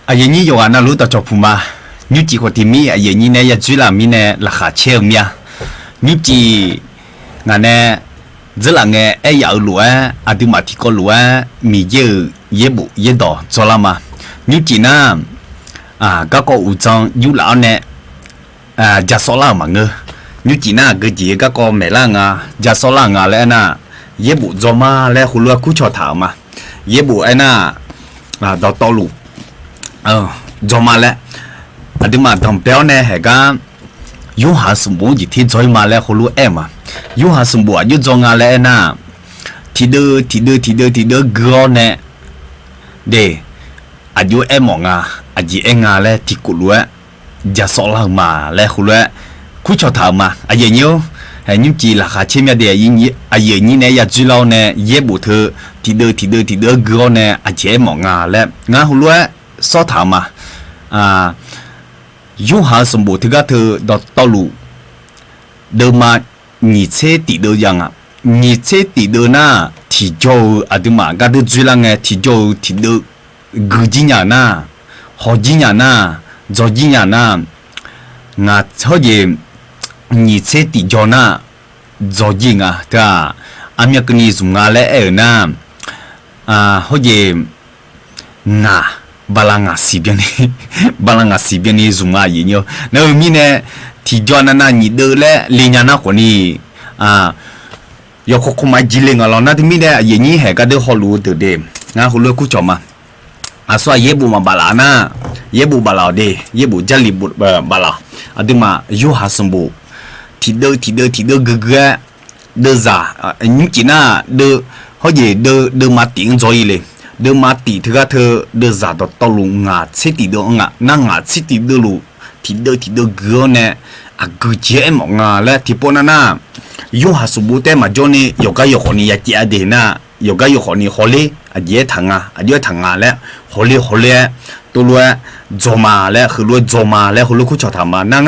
อาอย่างนี้อยู่อ่ะน่ารู้ต่อจบผู้มายุจีคนที่มีอาอย่างนี้เนี่ยจุฬามีเนี่ยราคาเชี่ยวเมียยุจีงานเนี่ยจะหลังเนี่ยไอ้ยาวหลวอาดูมาที่ก็หลวมีเยอะเยบุเยดอจอละมายุจีน่ะก็อุจังยุหลานเนี่ยจะสละมาเงยยุจีน่ะก็จีก็ไม่ละงาจะสละงาแล้วน่ะเยบุจอมาแล้วคุณรู้คู่ชอถามมาเยบุไอ้น่ะดอตอลูจอมาแล้วอันนี้มาทำเปล่าเนี่ยเหรอกันยูหาสมบูรณ์ที่จอยมาแล้วคุณรู้มายูหาสมบูรณ์ยูจงอะไรนะที่เดือเกลือเนี่ยเดอายุมองอาจีงาแล้วที่กูรู้จะสอนมาแล้วคุณรู้คุณชอบถามมาอายุนี้เห็นยูจีราคาเชื่อมเดียยิ่งอายุนี้เนี่ยอยากจีเราเนี่ยเย็บบุตรที่เดือเกลือเนี่ยอาจีมองแล้วงั้นคุณรู้สอบถามมายูหาสมบูรณ์ที่ก็เธอดอตลูเดิมมา你车底的样啊，你车底的那提交啊对嘛，噶都最啷个提交提的几几年呐，好几年呐，早几年呐，我好像你车底交那早几啊，对吧？俺们跟你从哪来那好像那。巴拉雅西边的，巴拉雅西边的中啊人哟，那后面呢，提交那你的嘞，人家那伙呢要靠买机灵啊，那对面呢，人家还个都好路的的，俺好路古着嘛，说也不嘛巴拉那，也不巴拉的，也不家里不巴拉，对嘛，有哈什么，提到个的啥，你见那的，好像的嘛顶着一嘞。เดิมมาตีเธอเธอเดินจากตอลุงาเสติเดินนั่งเสติเดินลูที่เดินเกลือเนี่ยกูเจ๊มองแล้วที่ปนน่ะยูหาสบู่แต่มาจนี่ยกคนนี้อยากเจอเดน่ะยกคนนี้ฮอลลี่เจ๊ทางเจ๊ทางแล้วฮอลลี่ตัวรู้จอมาแล้วคือรู้จอมาแล้วคือรู้คู่ชอบทำมานั่ง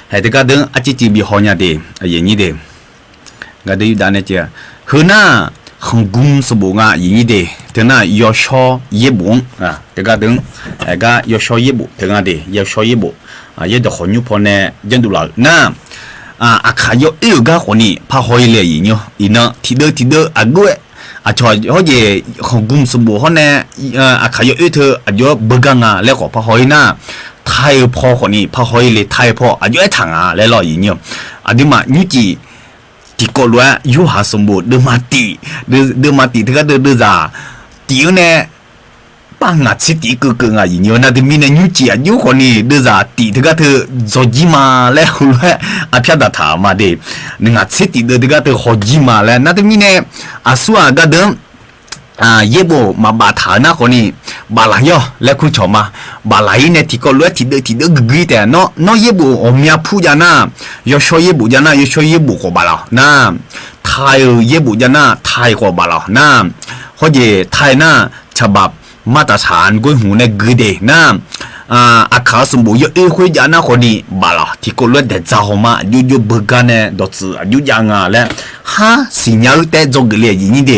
ให้เธอก็เดินจีบีฮอเนี่ยเดอย่างนี้เดก็ได้อยู่ด้านนี้เจ้าคือน่ะ很公是不啊？印尼的，等那要烧一步这个等那个要烧一步，等下的要烧一步也得好牛婆呢，印度佬那看要个好呢，怕好一类印呢，提到个ชอยเขาเย่ของกลุ่มสมบูรณ์เขาเนี่ยขายเธออายุเบกังแล้วก็พอหอยน่ะไทยพอคนนี้พอหอยเลยไทยพออายุไอ้ถังแล้วรออย่างเงี้ยดีมายุจีที่ก็รู้ยูหาสมบูรณ์เดิมาตีเธอก็เดินจ้าตีเนี่ยปังสิตีเก่งอย่างเงี้ยนะที่มีเนี่ยยุจียุคนนี้เดินจ้าตีเธอก็เธอจอจีมาแล้วรู้พิจารณามาเดนึงสิตีเธอก็เธอหอจีมาแล้วนะที่มีเนี่ยส่วนก็เดิมเยบ่มาบาถานะคนนี้บาลายแล้วคุณชมมาบาลายเนี่ยที่ก็รู้ที่เดินกึ่แต่เนาะเยบ่อมยาพูดนะยอชอยเยบ่จานะยอชอยเยบ่ก็บาลานะไทยเยบ่จานะไทยก็บาลานะเขาเย่ไทยนะฉบับมาตรฐานกุยหูเนี่ยกึ่เดนะอาคาสมบูรณ์ยคุยจานะคนนี้บาลาที่ก็รู้แต่จ้าหัวมาอยู่เบกันเนี่ยดอทส์อยู่ยังแล้วสิญญาแต่จงเกลียอย่างนี้เด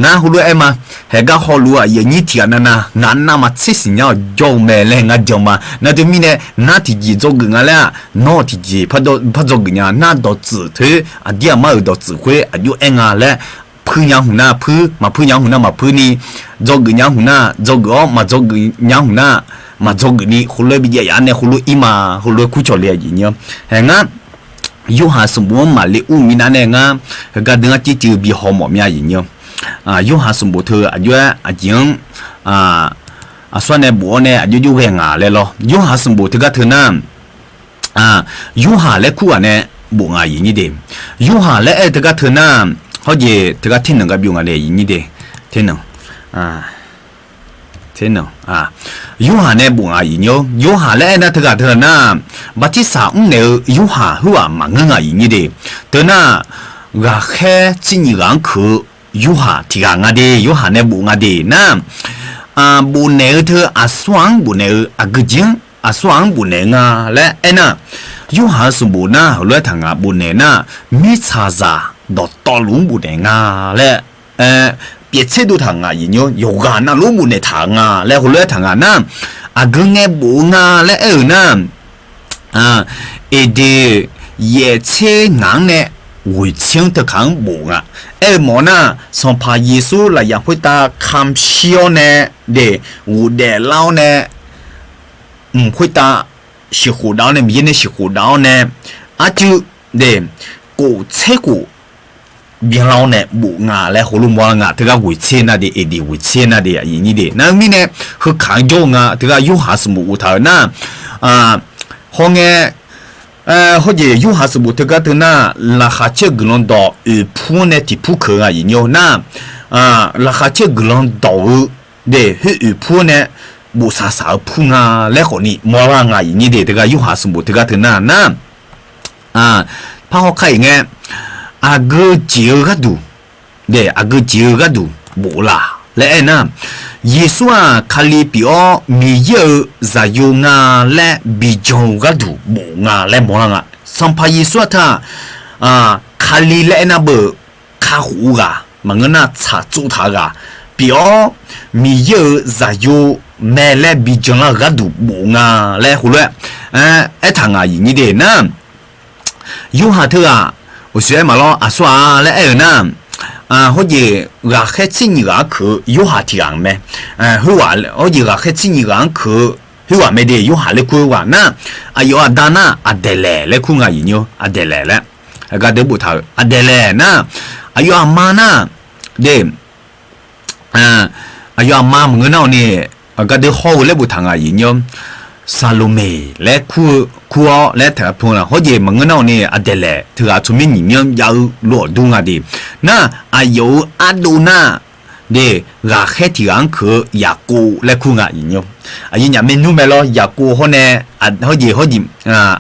งาหูรู้มาเฮก็หูรู้อย่างนี้ที่นั่นนะงานน่ามาสิญญาจงเมลงาจงมานั่นจะมีเนี่ยนาที่จีจงงาแล้วนอที่จีพอจงงานาดอทส์เธอเดียมาดอทส์คุยอยู่งาแล้วพื้นยังหุ่นน่ะพื้นยังหุ่นน่ะมาพื้นนี้จงยังหุ่นน่ะจงมาจงยังหุ่นน่ะมาจงนี้หูรู้บิจารณ์เนี่ยหูรู้อีมาหูรู้คุยจอเลียอย่างเงี้ยเห็นงั้นยูหาสมบูรณ์มาเลยมีนั่นเองก็ดึงจีบีหอมมีอย่างเงี้ยยูหาสมบูรณ์เธออายุยังส่วนในบัวเนี่ยอายุเวงเลยหรอยูหาสมบูรณ์เธอก็เธอนั่นยูหาและคู่เนี่ยบัวอย่างนี้เดยูหาและเธอก็เธอนั่นเขาเย่เธอก็ที่หนึ่งกับบัวเลยอย่างนี้เดที่หนึ่ง天呐有下呢不阿姨妞，有下来那这个他那，把这3-5年有下好啊蛮阿姨你的，他那个海今年刚去有下提个阿的，有下呢不阿的那不呢他双不呢个精双不呢来那有下是不呢后来他不呢那米查查到龙不呢来别切都糖啊，有个那罗木的糖啊，来回来糖啊那啊个爱不啊来那啊，一的也切硬呢。会清的看无啊，莫那上怕耶稣来让会打看笑呢的，有的老呢，会打是胡刀呢，面呢是胡刀呢，啊就的过切过，面老呢无啊来葫芦毛啊，这个会切那的一点会切那的啊，你的那面呢和看中啊，这个有还是无头那啊，好呢。或者有还是不这个的那拉哈切格朗岛铺呢地铺口啊，有那拉哈切格朗岛的铺呢不啥啥铺啊，来和你莫浪啊，你的这个有还是不这个的那怕好看呢个几个度的个几个度不啦，来那。耶稣啊，卡里比奥米有在用啊来比较个度无啊来莫啦，上怕耶稣他卡里来那不卡糊啊，么个那查住他个，比奥米有在用买来比较那个度无啊来胡来，他啊你的那有下头啊，我说嘛咯啊说啊来那。或者我还真你个去有下这样咩？佢話或者我還真你個去，佢話咩的有下咧佢話那有阿達那阿德咧咧佢亞人阿德咧咧，個都不頭阿德咧那有阿媽那的有阿媽唔嗰呢，個都好咧不頭亞人沙羅美咧佢咧睇下碰啦，或者問嗰呢阿德咧，佢話出面裡面有羅東啊的，那有阿杜那的牙黑提安去牙膏來佢牙人用，人家面弄咩咯牙膏可呢或者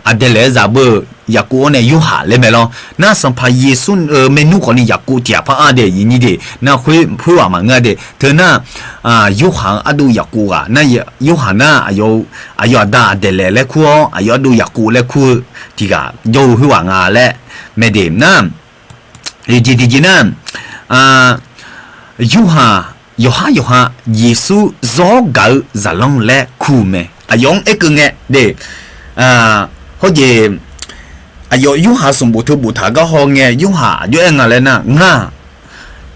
阿德咧就不牙膏呢有下咧咩咯，那上怕耶穌面弄可能牙膏貼怕的人的，那會話嘛嘅的，佢那有行阿杜牙膏啊，那有行那有阿達阿德咧咧佢有阿杜牙膏咧佢啲個有佢話啊咧咩的那，啲呢有下耶穌做搞咋啷咧酷咩？用一個嘅的或者有下什麼都不睇個行嘅，有下有人咧那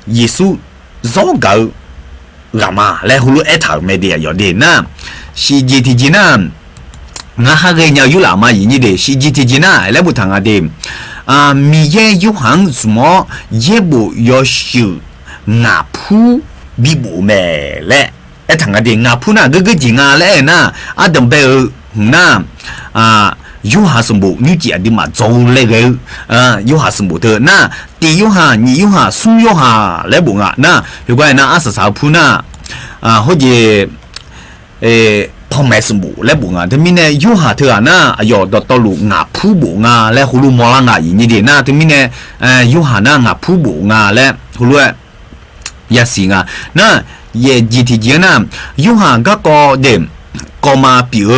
耶穌做搞幹嘛咧？好多一頭咩的有的那是幾天那下個人有喇嘛人的是幾天那來不睇下的米也有行什麼也不要修。牙鋪比無咩咧？一堂嘅啲牙鋪那個字牙咧那等俾那有下什麼你知啲嘛做咧嘅有下什麼的那第有下你有下蘇有下咧無啊那如果係那20鋪那或者碰埋什麼咧無啊？對面呢有下頭啊那到路牙鋪無啊咧葫蘆毛啦牙人啲那對面呢有下那牙鋪無啊咧葫蘆也是啊，那也几天呢？有下嗰個的個嘛表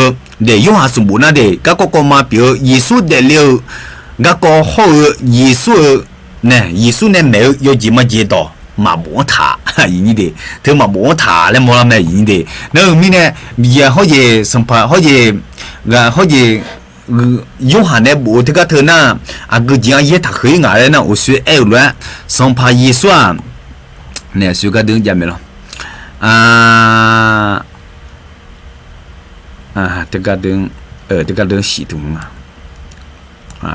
的有下什麼那的嗰個嘛表耶穌的了，嗰個好耶穌呢沒有幾麼幾多嘛冇他，人的，佢嘛冇他咧冇啦咩人的，那後面呢也好似什麼好似有下呢冇這個頭那個講也他可以牙咧那我說了，什麼耶穌啊？呢小家等入面咯，這個等這個等系統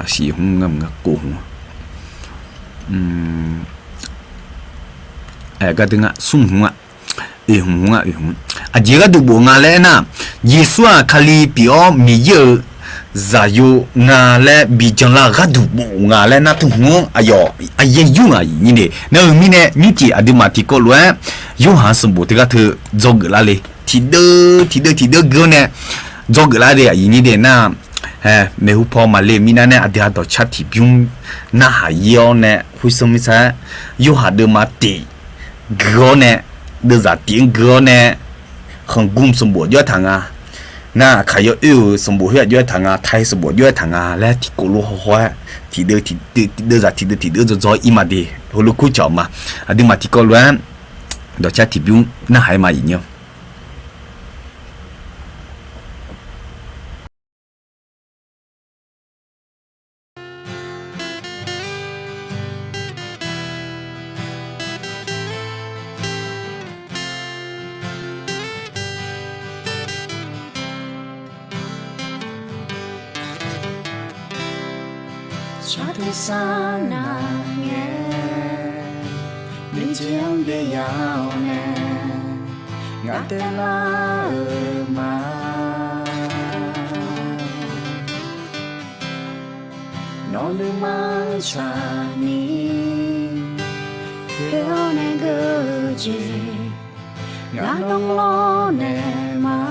系統咁嘅過個等送紅紅這個都冇咧那耶穌卡里比奧米有在有牙咧比較啦個都冇牙咧那同也有啊你呢那後面呢你知阿啲馬蹄過來有下什麼這個佢做個啦咧提得個呢做個啦的你的那沒有跑嘛咧咪那呢阿啲下到七體邊那還有呢為什麼才有下的馬蹄個呢的在點個呢很公什麼要談啊那還有什麼要談啊太什麼要談啊來提過路好提得就做伊嘛的，好路古腳嘛，啲嘛提過路 đó cha thì biếu nó hay mà gì nhau cha thấy xa nàng nghe mình chiếng bia yào nè ngã tên la mà nó lưu mang cha ni hiểu nè gơ gì ngã đông lo nè mà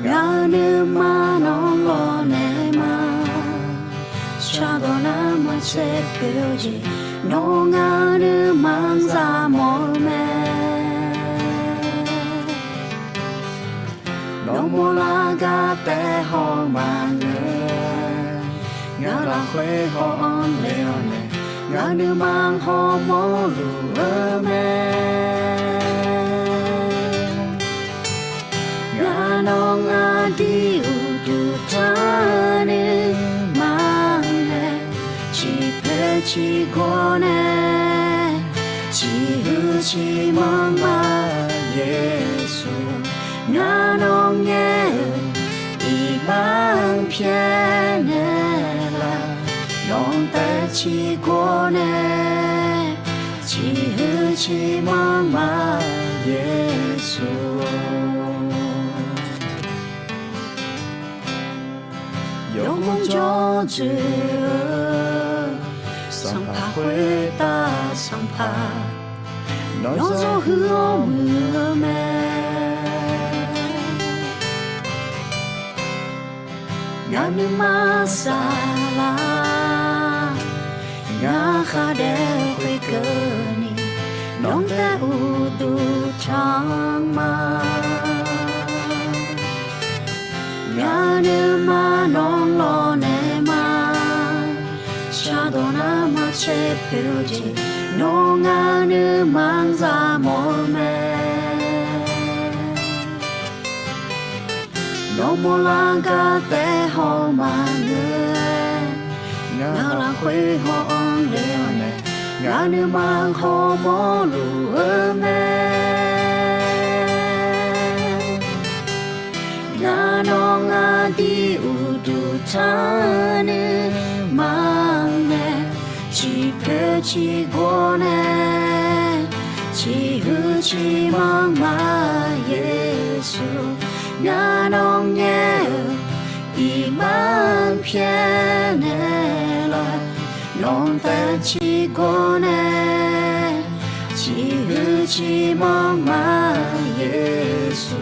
ngã nữ mà nó lo nè mà cha đó na mà sẽ biểu gì nó ngã nữ mang ra mỏi mẹ nó mua la gà té ho mà ngã là khuê ho on leo nè ngã nữ mang ho mó lùa mẹ ngã nó ngã đi u tu ta nè mang nè chỉ phê chỉ có nè chỉ hư chỉ mong mà Giêsu ngã nó nghe đi mang phía nè là non ta chỉ có nè chỉ hư chỉ mong mà Giêsu有梦就知上爬回答上爬nói gió hứa mưa mẹ ngã nữ ma xa la ngã khá đeo khuê cơ ni nông ta u tu trăng ma ngã nữ ma non lo nè ma cha đồ na ma che biểu gì nó ngã nữ mang ra mỏi mẹ nó mua la gà té ho mà ngã là khuê ho on leo nè ngã nữ mang ho mó lùa mẹ ngã nó ngã đi u tu ta nè mang nè chỉ phê chỉ có nè chỉ hư chỉ mang mà Giêsu ngã nó nghe đi mang phía nè là non ta chỉ có nè chỉ hư chỉ mang mà Giêsu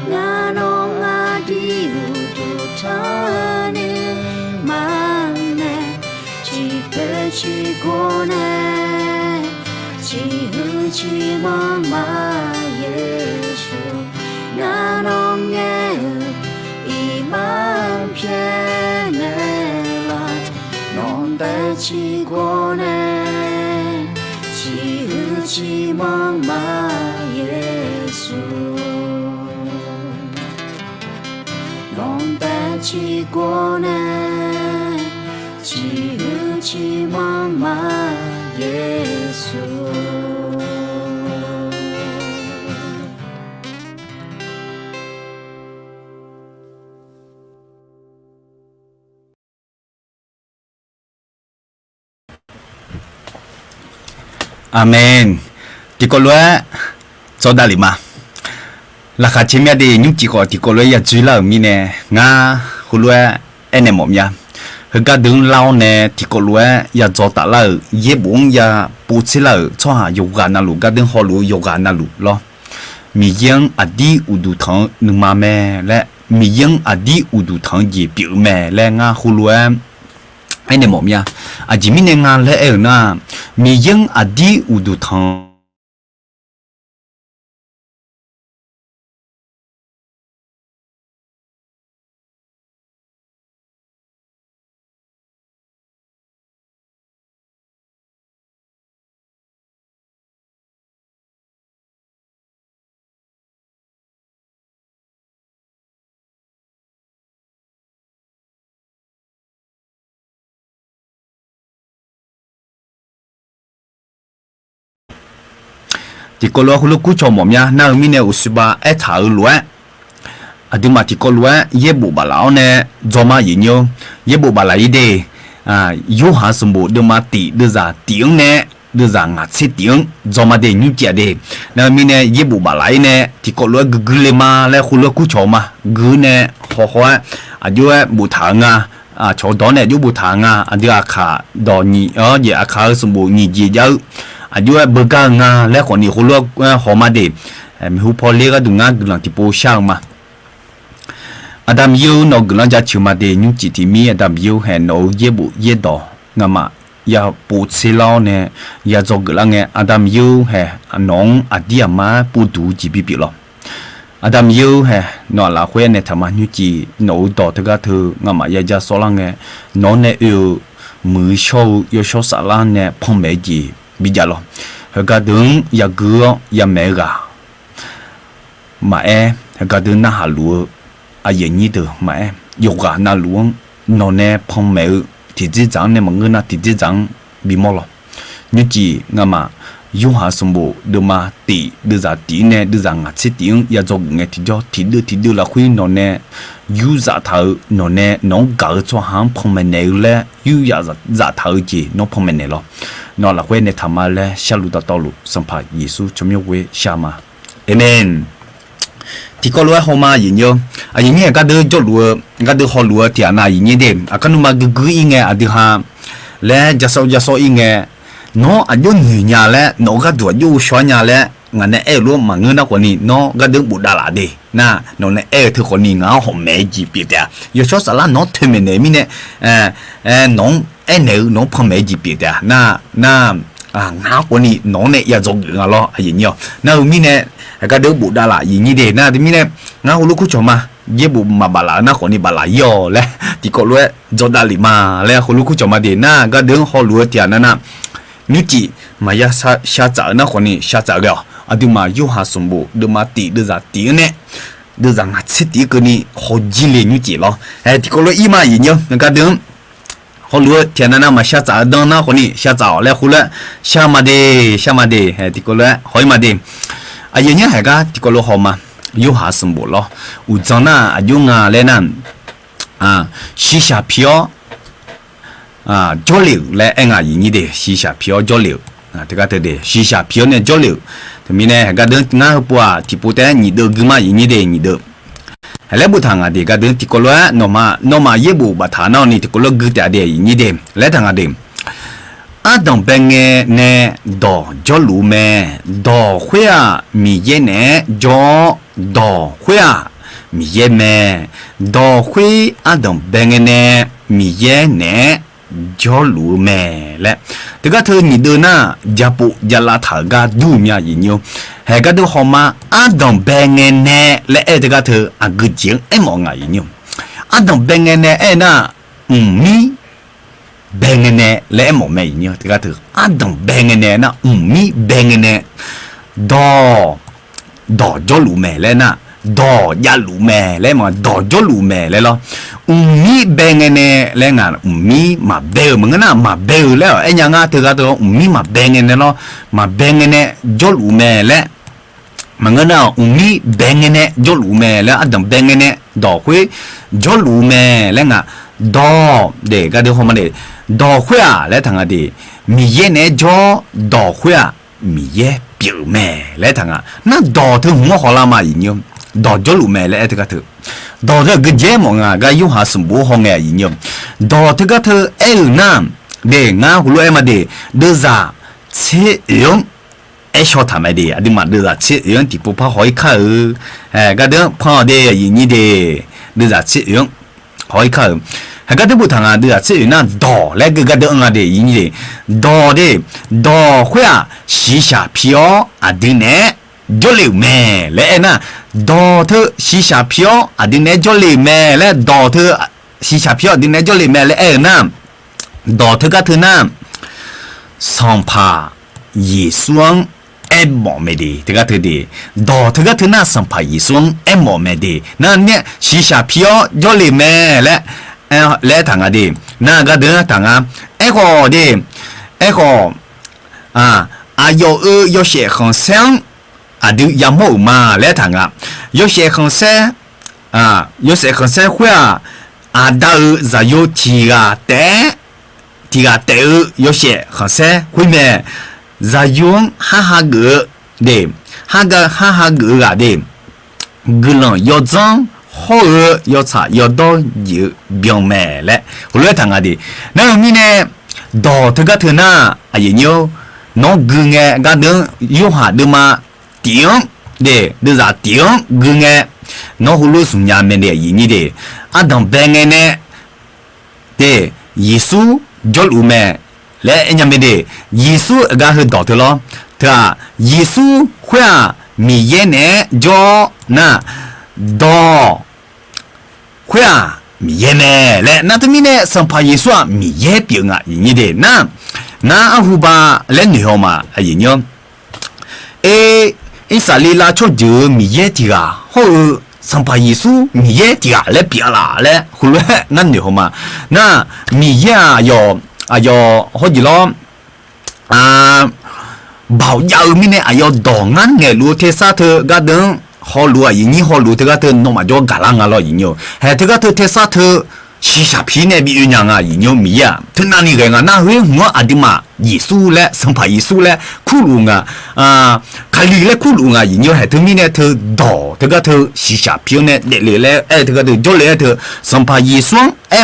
ngã nó ngã đi u tu ta nè mang nè chỉ phê chỉ có nè chỉ hư chỉ mang mà Giêsu ngã nó nghe đi mang phía nè là non ta chỉ có nè chỉ hư chỉ mang mà Giêsu non ta chỉ có nè chỉ hư chỉ mang mà Giêsu Amen thì có lẽ cho đại mà là khá chém đi nhưng chỉ có thì có lẽ giờ chỉ là mi nè nga hồ lẽ anh em mồm ya hơn cả đường lao nè thì có lẽ giờ cho ta là dễ buông giờ bút xí là cho hà yoga na lu cả đường họ lu yoga na lu lo mi yang adi udu thang nung ma mẹ lẽ mi yang adi udu thang gì biểu mẹ lẽ nga hồ lẽ anh em mồm ya à chỉ mi nè nga lẽ ở na mi yang adi udu thang ที่ก็รู้คุณลูกกูชมผมเนี่ยน่ามีเนี่ยอุศบะถ่ายล้วนดูมาที่ก็ล้วนเย็บบุบลาวเนี่ยจอมาอย่างเงี้ยเย็บบุบลาวอีเดยูหาสมบูรณ์ดูมาตีดูจะตีงเนี่ยดูจะงัดเสียตีงจอมาเดนิวเจียเดน่ามีเนี่ยเย็บบุบลาวเนี่ยที่ก็ล้วนกึ่งเลยมาแล้วคุณลูกกูชมมากูเนี่ยหัวอายุบุทางชาวดอนเนี่ยยุบุทางอันเดียขาดอนนี่เดี๋ยวขาสมบูรณ์นี่เยอะอายุเบกางแล้วคนนี้คุณลูกหัวมาเดมีหูพอเลี้ยก็ดูงานกำลังที่ปูช่างมาอาดามยูนกำลังจะชิวมาเดนิวจิติมีอาดามยูเห็นเอาเย็บเย็ดดองามายาปูซีลาวเนี่ยยาจกลังเนี่ยอาดามยูเห็นน้องอาเดียมาปูดูจีบีบีหรออาดามยูเห็นนอลาเว้เนี่ยทำมานิวจีโนดอทก็เธองามายาจะสลังเนี่ยน้องเนี่ยมือโชว์ยโชว์สลังเนี่ยพงเมจีบิจาร์หรอเฮก็ดึงยาเกลือยาเมกามาเฮก็ดึงน่าหาลัวอาอย่างนี้เด้อมาโยกาน่าหลวงนอนเนี่ยพงเมที่จีจังเนี่ยมันเงินน่ะที่จีจังบิมอลนิวจีงามายูหาสมบูรณ์ดูมาตีดูจะตีเนี่ยดูจะงัดเสียตียาจกเงี้ยที่จอที่ดูละคุยนอนเนี่ยยูจะเท่านอนเนี่ยน้องเกิดชัวหางพงเมเนี่ยเลยยูอยากจะเท่าจีน้องพงเมเนี่ยหรอนอนละคุยเนี่ยทำมาเลยชาลุตาตอลุสัมผัสเยซูชมยกเวชามาเอเมนที่ก็รู้ว่าเขามาอย่างเงี้ยอย่างเงี้ยก็เดือดจดรัวก็เดือดหัวรัวที่อันนั้นอย่างเงี้ยเด่นก็นุ่มมากืออีเงี้ยอดีฮะและจะโซอีเงี้ยน้องอายุหนึ่งยาแล้วน้องก็ตัวอยู่ช้อนยาแล้วงั้นเนี่ยรู้มาเงินนักคนนี้น้องก็เดือดบุดาลาดีน่ะน้องเนี่ยถือคนนี้เงาหอมแม่จีปีเดียอยู่ช้อนสารน้องเทมินเนี่ยมีเนี่ยน้องเนี่ยน้องพ่อแม่จีปีเดียน่ะเงาคนนี้น้องเนี่ยอยากจงเงาล้ออย่างเงี้ยน่ะมีเนี่ยก็เดือดบุดาลาอย่างนี้เด่นน่ะที่มีเนี่ยเงาลูกคู่ชมมาเย็บบุมาบาลาน่ะคนนี้บาลาย่อแล้วที่ก็รู้ว่าจดาลิมาแล้วคนลูกคู่ชมมาเด่นน่ะก็เดือดหัวรัวที่อันนั้นน่ะนิจิมายาชาจ่านะคนนี้ชาจ่าแล้วอดีมายูหาสมบูดูมาตีดูจะตีเนี่ยดูจะงัดเสียตีคนนี้หัวจิเลนิจิแล้วที่ก็รู้อีมาอย่างเงี้ยก็เดิมเขารู้ที่นั่นนะมาชาจ่าดังนะคนนี้ชาจ่าแล้วคุณละชามาเดที่ก็รู้หอยมาเดอย่างเงี้ยเหรอที่ก็รู้หอมายูหาสมบูแล้วอุจจาระอายุงาเลยนั่นชิชาพิโอจอลิวและเอ็งอย่างนี้เดชีชาพิโอจอลิวที่ก็เธอเดชีชาพิโอเนี่ยจอลิวที่มีเนี่ยก็เดินงาปัวที่พูดแต่นี่เดกมาอย่างนี้เดนี่เดแล้วบุตรหางเดก็เดินที่ก็รู้นอมาเย็บบุบฐานเอานี่ที่ก็รู้กึศแต่เดอย่างนี้เดแล้วทางเดดังเป็นเงี้ยเนี่ยดอจอลูแม่ดอขวามีเยเนี่ยจอดอขวามีเยแม่ดอขวาดังเป็นเงี้ยเนี่ยมีเยเนี่ยจอลูแม่และแต่ก็เธอนี่เดินน่ะจะปุจะลาถากาดูมีอะไรอยู่เฮก็ดูหอมาดังเป็นเงี้ยเนี่ยและแต่ก็เธอกุศลมองอะไรอยู่ดังเป็นเงี้ยเนี่ยน่ะมีเบงเน่และหมอแม่เนี่ยที่ก็ถือดังเบงเน่นะมีเบงเน่ดอจอลูแม่แล้วนะดอยาลูแม่แล้วมันดอจอลูแม่แล้วมีเบงเน่แล้วงานมีมาเบลมึงนะมาเบลแล้วไอ้ยังอ่ะที่ก็ถือมีมาเบงเน่เนาะมาเบงเน่จอลูแม่แล้วมันก็น่ะมีเบงเน่จอลูแม่แล้วดังเบงเน่ดอกคุยจอลูแม่แล้วงานดอเด็กก็เดี๋ยวเขามาเด็กดอกขวาและทางอดีมีเย่เนี่ยจอดอกขวามีเย่เปียวแม่และทางอ่ะนั่นดอกถึงหัวหัวลามาอย่างเงี้ยดอกจอลูแม่และที่ก็ถือดอกเธอก็เย่มองอ่ะก็ยุ่งหาสมบูรณ์ห้องแง่อย่างเงี้ยดอกที่ก็เธอน้ำเด็กงาหัวรู้มาเด็กเดือดจ่าเชี่ยงชอบทำอะไรอดีมาเดือดจ่าเชี่ยงที่ปุ๊บพอหอยข้าวก็เดือดพอเด็กอย่างนี้เด็กเดือดจ่าเชี่ยงหอยข้าวก็ได้พูดทางเดือดสินะดอและก็เดินอะไรอย่างนี้ดอเดดอขวาชีชาพิโออดีเนี่ยจอลิวแม่และนะดอเธอชีชาพิโออดีเนี่ยจอลิวแม่และดอเธอชีชาพิโออดีเนี่ยจอลิวแม่และนะดอเธอก็เธอนะสัมภาเยซูหมอไม่ดีที่ก็เธอดีดอเธอก็เธอนะสัมภาเยซูหมอไม่ดีนั่นเนี่ยชีชาพิโอจอลิวแม่และทางอดีน่าก็เดินทางก็ดีอายุยเสียของเสียง啊都也冇嘛来谈啊，有些很生啊，有些很生会啊，啊到在有提啊的。提个带有些很生会咩？在用哈哈个的，哈个啊的，个人要脏好要差要多有表咩嘞？我来谈下的，那你呢？到这个头呢，啊也有，那个哎，个能有下的嘛？顶的，那啥顶个哎，那葫芦树下面的印尼的，啊当白哎呢，的耶稣。จอลูแม่และอันยังไม่ได้เยซูก็คือดอกเถอะล้อถ้าเยซูขว้ามีเย่เนี่ยจอนะดอขว้ามีเย่แม่และนั่นที่มีเนี่ยสัมภาเยซูมีเย่เปียงอ่ะอย่างนี้เด้นะอาหูบาและเหนือมาอย่างเงี้ยอิสราเอลชอบเจอมีเย่ที่อ่ะโหสัมภาเยซูมีเย่ที่อ่ะและเปียละและคุณรู้นั่นเหนือมานะมีเย่ยอเขาจีล้อบ่าวยาวมีเนี่ยยอดองงั้นไงรู้เทศะเธอก็เดินเขารู้อย่างนี้เขารู้เธอก็เธอนมาจอกาลังอะไรอย่างเงี้ยเฮ้เธอก็เธอเทศะเธอชีชาพีเนี่ยมีอย่างอ่ะอย่างเงี้ยมีอ่ะเธอนั่นนี่ไงงั้นน่าเฮ้ยหัวอดีมาเยซูและสัมภาเยซูและคู่ลุงอ่ะคาลีและคู่ลุงอ่ะอย่างเงี้ยเฮ้เธอมีเนี่ยเธอดอเธอก็เธอชีชาพีเนี่ยเด็กเลยแล้วเธอก็เธอจ่อเลยเธอสัมภาเยซู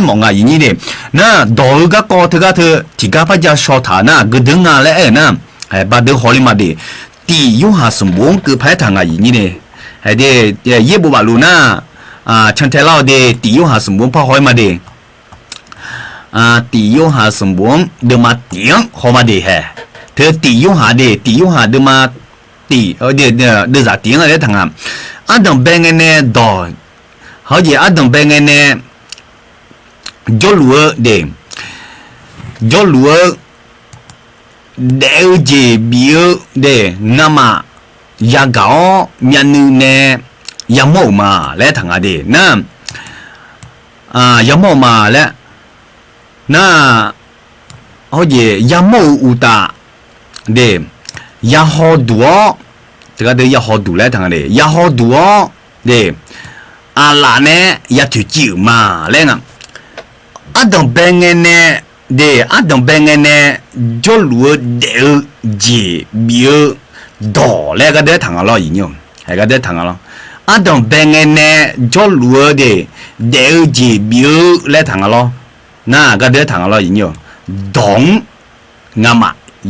มองอ่ะอย่างนี้เนี่ยนะดอก็ก็เธอก็เธอที่กับพระเจ้าชอบฐานะก็ดึงอ่ะแล้วนะบาดเดฮอลิมาดีตียูหาสมบูรณ์คือแพ้ทางอ่ะอย่างนี้เนี่ยเดี๋ยวเย็บบุบาลูน่าฉันเทล่าเดตียูหาสมบูรณ์พอหอยมาเดตียูหาสมบูรณ์เดิมมาเตียงหอมาเดแฮเธอตียูหาเดิมมาตีเดี๋ยวจะเตียงอะไรทางอ่ะอันดับแบงเงินเนี่ยดอเขาจะอันดับแบงเงินเนี่ยจอลัวเดจอลัวเดวเจบิวเดน้ำมายากามีนูเนยามอมาและทางอดีนะยามอมาและนะเขาเยยามออุตาเดยาฮอดัวแต่ก็เดยาฮอดูและทางอดียาฮอดัวเดอาลาเนยาถือจิวมาและงั้นอันดับแบงเงินเนี่ยเดอันดับแบงเงินเนี่ยจอลัวเดวเจบิวดอแล้วก็เดทางอะไรอย่างเงี้ยให้ก็เดทางอะไรอันดับแบงเงินเนี่ยจอลัวเดวเจบิวแล้วทางอะไรน่าก็เดทางอะไรอย่างเงี้ยดองงาม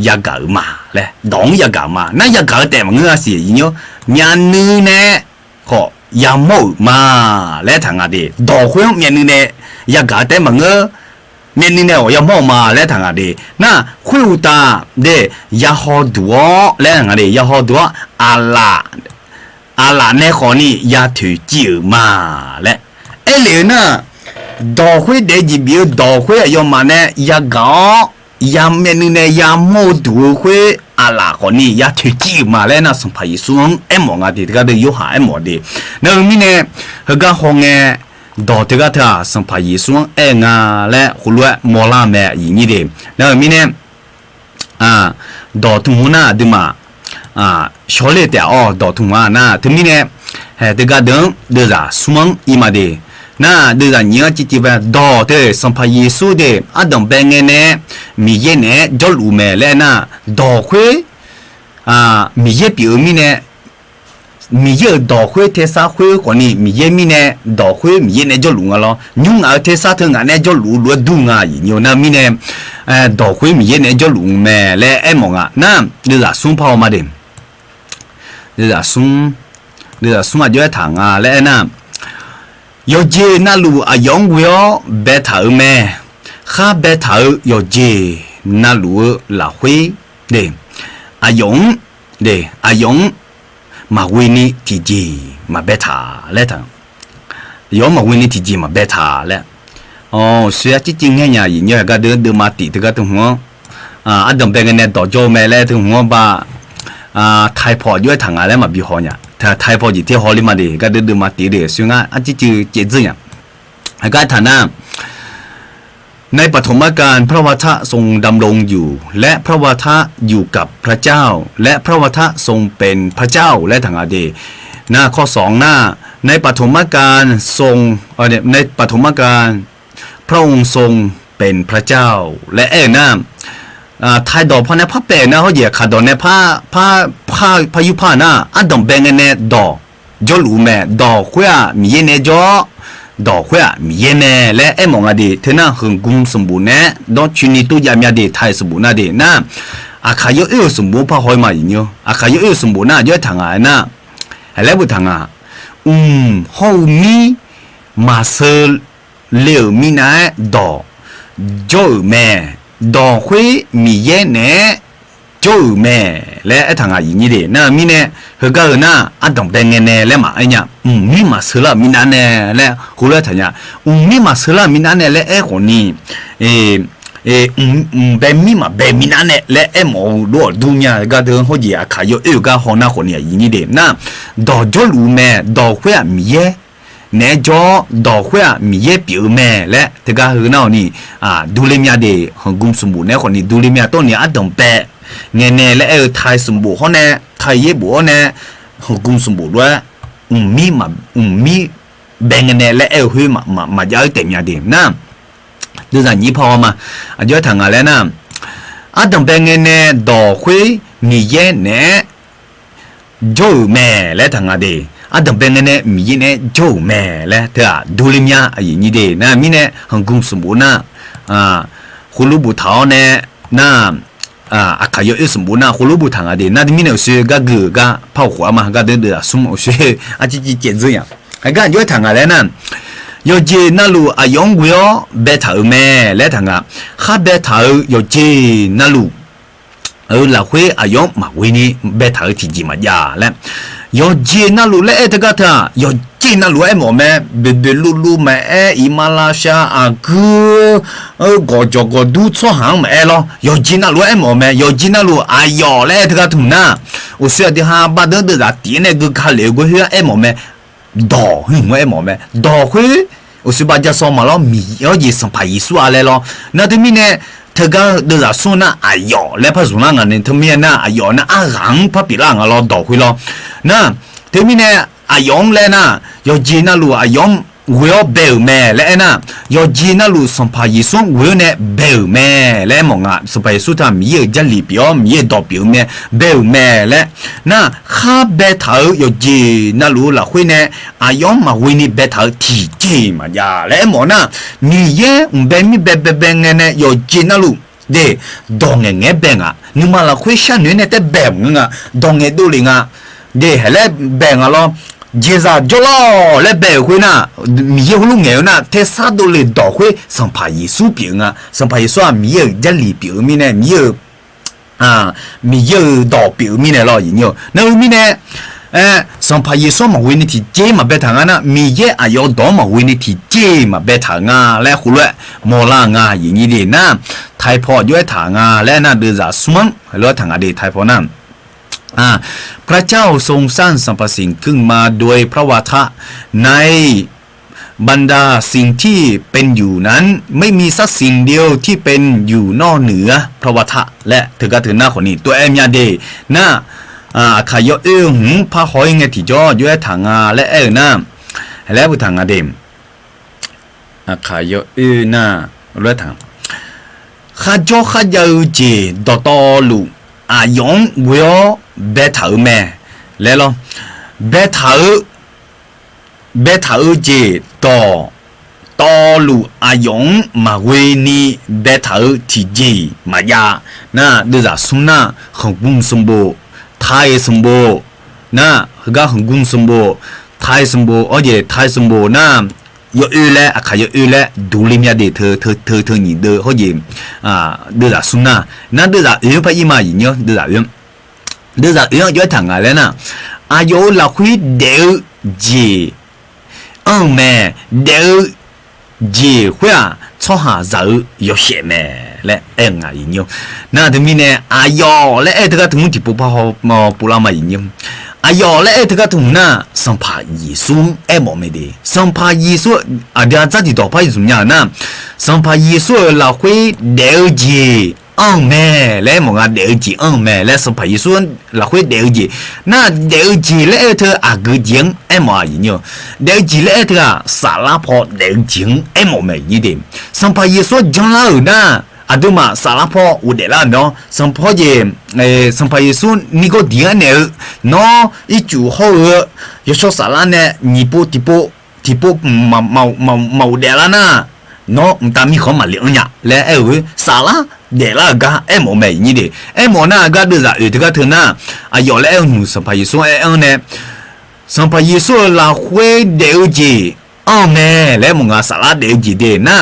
ยากามาเลยดองยากามาน่ายากาแต่มันเงี้ยสิอย่างเงี้ยมีอันนึงเนี่ยก็ยามอมาแล้วทางอะไรดอกคนมีอันนึงเนี่ยยากาแต่มันเงี้ยมีนี่เนี่ยยามอมาแล้วทางอะไรน่าคุยตาเดยาฮอดัวแล้วทางอะไรยาฮอดัวอาลาเนี่ยคนนี้ยาถือจิวมาแล้วเหลือน่ะดอกคุยเดจิบิวดอกคุยยอมมาเนี่ยยากายามมีนี่เนี่ยยามอดัวคุยอาลาคนนี้ยาถือจิวมาแล้วน่ะสมภารยิสุงมองอะไรก็เดยหาหมดดินั่นมีเนี่ยเขาก็ห้องเนี่ยดอกที่ก็เธอสัมภาระส่วนงาและหุ่นมอลาแม่อย่างนี้เดีแล้วมีเนี่ยดอกทุ่งหัวหน้าดิมาชอเลแต่ดอกทุ่งหัวหน้าถึงนี้เนี่ยเด็กก็เดินเดือดสมองอีมาเดีน่าเดือดเนื้อจิตวิญญาณดอกที่สัมภาระส่วนเดียดังแบงเงินเนี่ยมีเยเนี่ยจอลูแม่และน่าดอกคุยมีเยปีมีเนี่ยมีเยอะดอกคุยเทศะคุยคนนี้มีเยอะมีเนี่ยดอกคุยมีเยอะเนี่ยจะหลุงอะไรยุ่งเอาเทศะถึงอันเนี่ยจะหลุงดูงาอย่างเงี้ยนะมีเนี่ยดอกคุยมีเยอะเนี่ยจะหลุงแม่และมองอ่ะนั่นเดี๋ยวสุ่มพอมาเดิมเดี๋ยวสุ่มมาด้วยถังและนั่นยอเจน่ารู้ยองวิโอเบต้าแม่ข้าเบต้ายอเจน่ารู้ละคุยเดิมยองเดิมยองมาวินิทีจีมาเบต้าแล้วทั้งยอมมาวินิทีจีมาเบต้าแล้วเสียจริงๆเนี่ยอย่างเงี้ยก็เดินมาติดก็ถึงหัวอันดับเป็นเนี่ยต่อโจแม่แล้วถึงหัวบ้าไทยพอด้วยทางอะไรมาบิฮอเนี่ยถ้าไทยพอจีที่ฮอลลีมาดีก็เดินมาติดเลยซึ่งจริงๆเจ๋งๆก็ฐานะ ในปฐมกาลพระวทะทรงดำรงอยู่และพระวทะอยู่กับพระเจ้าและพระวทะทรงเป็นพระเจ้าและทางอาเดหน้าข้อ2หน้าในปฐมกาลทรงในปฐมกาลพระองค์ทรงเป็นพระเจ้าและหน้าไทยดอกพระเนี่ยพระเปรนะเขาเหยียดขาดอกเนี่ยพระยุพานะอันดองเบงเนี่ยดอกจอลูแม่ดอกขวามีเนี่ยจอดอกขวามีเนี่ยและมองอดีเทน่าหึงกุมสมบูรณ์เนี่ยดอกชุนิตุยามยาเดไทยสมบูรณ์นะเดนะอาคายเอสมบูรณ์พระหอยมาอย่างเงี้ยอาคายเอสมบูรณ์นะย้อยทางนะอะไรบุทางเขามีมาเซลเลี้ยวมีนะดอกจอแม่ดอกคุยมีเย่เนี่ยจอแม่และทางอย่างนี้เดนะมีเนี่ยเฮก็นะอันต้องเป็นเงินเนี่ยและมาไอ้เนี่ยมีมาเซลมีนะเนี่ยและคุณเล่าทางเนี่ยมีมาเซลมีนะเนี่ยและคนนี้เป็นมีมาเป็นมีนะเนี่ยและหมอดูดูเนี่ยก็เดินเขาเหยียดขายอยู่ก็หัวหน้าคนเนี่ยอย่างนี้เดนะดอกจอลูแม่ดอกคุยมีเย่เนี่ยจอดอกขวามีเย่เปียวแม่และแต่ก็คือน่านี่ดูเลมียเดของกุมสมบูรณ์เนี่ยคนนี้ดูเลมียต้นเนี่ยอัดดงแปะเนี่ยและไทยสมบูรณ์เขาเนี่ยไทยเย่บัวเนี่ยของกุมสมบูรณ์ด้วยมีแบ่งเนี่ยและหุยมาย้ายเต็มยาเดนะดูจากนี้พอมาย้ายทางอะไรนะอัดดงแบ่งเนี่ยดอกขวามีเย่เนี่ยโจแม่และทางอะไรอันดับเป็นเนี่ยมีเนี่ยโจแม่และเธอดูลิมยาอย่างนี้เดนะมีเนี่ยฮังกุมสมบูรณ์นะคุณลูกบุตรเนี่ยนะอาคายเอสมบูรณ์นะคุณลูกบุตรอะไรนะที่มีเนี่ยคือก็คือก็เผาหัวมาก็เดินสมองคืออาจจะเจ็บอย่างก็ย้อยทางอะไรนะยอเจนั่นลูอายองกุยเบถาแม่และทางข้าเบถายอเจนั่นลูเราคุยอายองมาวินี่เบถาที่จีมายาและยอเจน่ารู้และแต่ก็ท่ายอเจน่ารู้หมอแม่เบเบลูแม่อิมาลาชาอากูก็จก็ดูช่วหางแม่咯ยอเจน่ารู้หมอแม่ยอเจน่ารู้อายอและแต่ก็ทุ่มนะอุศยที่หาบ้านเดินจะตีเนี่ยก็ขาเลี้ยก็เฮียหมอแม่ดอหึงหมอแม่ดอคุยอุศบาจะสอนมาแล้วมียอเจสัมภายิสุอะไร咯นั่นที่มีเนี่ยเธอก็เดือดส่วนน่ะอายอและพระสุนัขเนี่ยเธอมีน่ะอายอน่ะอาหังพระปิล่างเราดอกคุยเราน่ะเธอมีเนี่ยอายองเลยน่ะยอจีน่ะรู้อายองเวลเบลแม่และน่ะยอจีน่ะรู้สัมภายิส่งเวลเนี่ยเบลแม่และมองอ่ะสัมภายิส่งทำมีจะลีเปียวมีดอกเปียวแม่เบลแม่และน่ะข้าเบถายอจีน่ะรู้ละคุยเนี่ยอายองมาวินี่เบถาที่เจมาจ้าและมองน่ะมีเย่เบมีเบเนี่ยยอจีน่ะรู้เดดองเงี้ยเบงอ่ะนึกมาละคุยฉันเนี่ยแต่เบงอ่ะดองเงี้ยดูลิงอ่ะเดเฮเลเบงอ่ะ咯เจซ่าจลอและเบลคุยน่ะมีเยอะลูกเงี้ยน่ะเทซ่าดูเลยดอกคุยสัมภายิสุเปียงอ่ะสัมภายิสุอ่ะมีเยอะจะลีเปียงมีเนี่ยมีเยอะมีเยอะดอกเปียงมีเนี่ย咯อย่างเงี้ยนั่นมีเนี่ยสัมภายิสุมาวินิที่เจมาเบทางอ่ะมีเยอะอายุดอมาวินิที่เจมาเบทางอ่ะและคุณเลยมอลางอ่ะอย่างนี้ดีนะไทยพอด้วยทางอ่ะและน่ะดูจากสมังแล้วทางอ่ะดีไทยพอนั่นพระเจ้าทรงสร้างสรรพสิ่งขึ้นมาโดยพระวาทะในบรรดาสิ่งที่เป็นอยู่นั้นไม่มีสักสิ่งเดียวที่เป็นอยู่นอกเหนือพระวาทะและถือก็ถือหน้าคนนี้ตัวยาเดนะขายหึงพระหอยเงที่จ่อด้วยทางและนะแล้วบุทางเดมขายนะด้วยทางข้าจ่อข้าเยอะเจดอตอลูอายองเวลเบถาแม่แล้ว咯เบถาเจตอลูอายองมาเวนีเบถาที่เจมายานะดูจากสุนัขของกุมสมบูไทยสมบูนะก็ของกุมสมบูไทยสมบูไทยสมบูนะยอและขายยอและดูลิมยาเดเธอนี่เดเขายิมดูจากสุนัขนั่นดูจากพระอิมาอย่างเงี้ยดูจากย้อยทางอะไรนะอายุเราคุยเดลจีแม่เดลจีคุยชอบหาจะยอเสียแม่และอย่างเงี้ยน่าจะมีเนี่ยอายุและเธอก็ถึงที่ปุ๊บพอมาปุรามาอย่างเงี้ย อายอและเอตกะถุงน่ะสัมภายีซุงเอหมอไม่ดีสัมภายีซุอาเดียจัดที่ต่อไปสุญญาน่ะสัมภายีซุเราคุยเดลจีอังแม่และหมองาเดลจีอังแม่และสัมภายีซุเราคุยเดลจีน่ะเดลจีและเอเธออากจิงเอหมออีเนาะเดลจีและเอเธอสาลาพอเดลจิงเอหมอไม่ยีดีสัมภายีซุจังลาน่ะอาดูมาสารพัดอุดเดล่าเนาะสัมพอเจสัมพายสุนนี่ก็ดีอันเนี่ยเนาะอีจูเขายศสารเนี่ยนิโปทิโปมาอุดเดล่านะเนาะมันตามมีข้อมาเลี้ยงเนี่ยและสารเดล่ากะหมอไม่ยี่ดีหมอน่ะก็ดูจากที่ก็เถอะนะอายอและหนูสัมพายสุนเนี่ยสัมพายสุนเราคุยเดียวจีแม่และมึงอ่ะสารเดียวจีเดนะ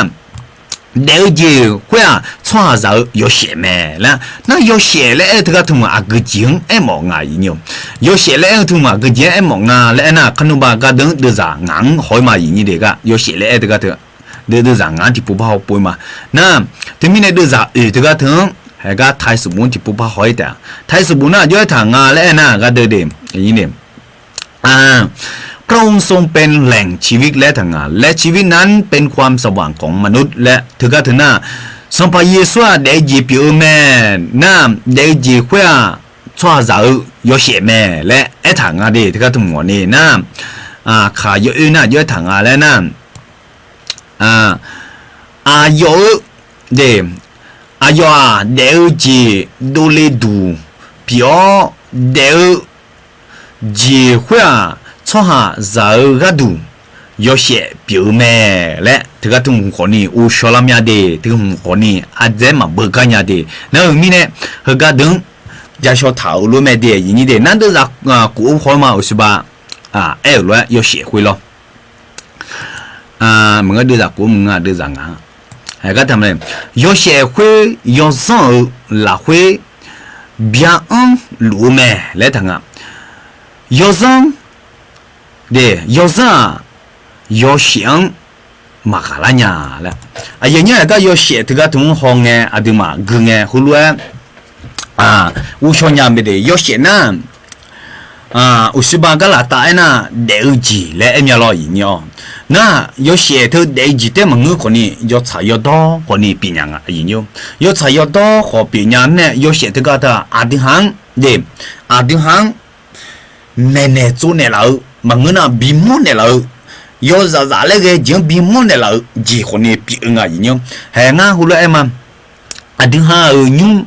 เดี๋ยวจีคุย创造有血没了，那有血了，这个他妈啊个精哎毛啊一牛，有血了他妈个精哎毛啊，来那看到吧个等得啥硬好嘛一年这个有血了这个他得啥硬就不怕好背嘛，那对面得啥这个疼，还个太师傅就不怕好一点，太师傅那就疼啊来那个得的一年啊。พระองค์ทรงเป็นแหล่งชีวิตและทางานและชีวิตนั้นเป็นความสว่างของมนุษย์และถือกะถือหน้าสัมภเยซูเดจีปิโอแม่น้าเดจีขว้าชั่วเราโยเชแม่และไอ้ทางานดีถือกะถือหัวนี่น้าขาโยอื่นน่ะโยทางานแล้วน้าโยเดอาโยเดจีดูเลดูปิโอเดจีขว้าช่วงเราก็ดู有些表妹嘞，这个东河呢，我说了咩的，这个河呢，啊这嘛不干呀的，那后面呢，那个等家小讨论咩的，人家的，那都是古河嘛，是吧？了要学会了，么个都是古么个都是啊，那个他们要学会要上拉会，别路咩来听啊，要上。对，要啥要想马卡拉呀了，人家那个要写这个同行哎，对嘛，个哎，后来我说人家没得要写呢，我是把个拉大呢，得记来面老一样，那要写头得记的么个可能要查要多，可能别人啊一样，要查要多和别人呢要写这个的阿丁行的阿丁行，奶奶做奶老。mà người nào bị món này là do giả lấy cái chuyện bị món này là gì còn này bị ngã gì nhung hè ngã hulu em mà thứ hai nhung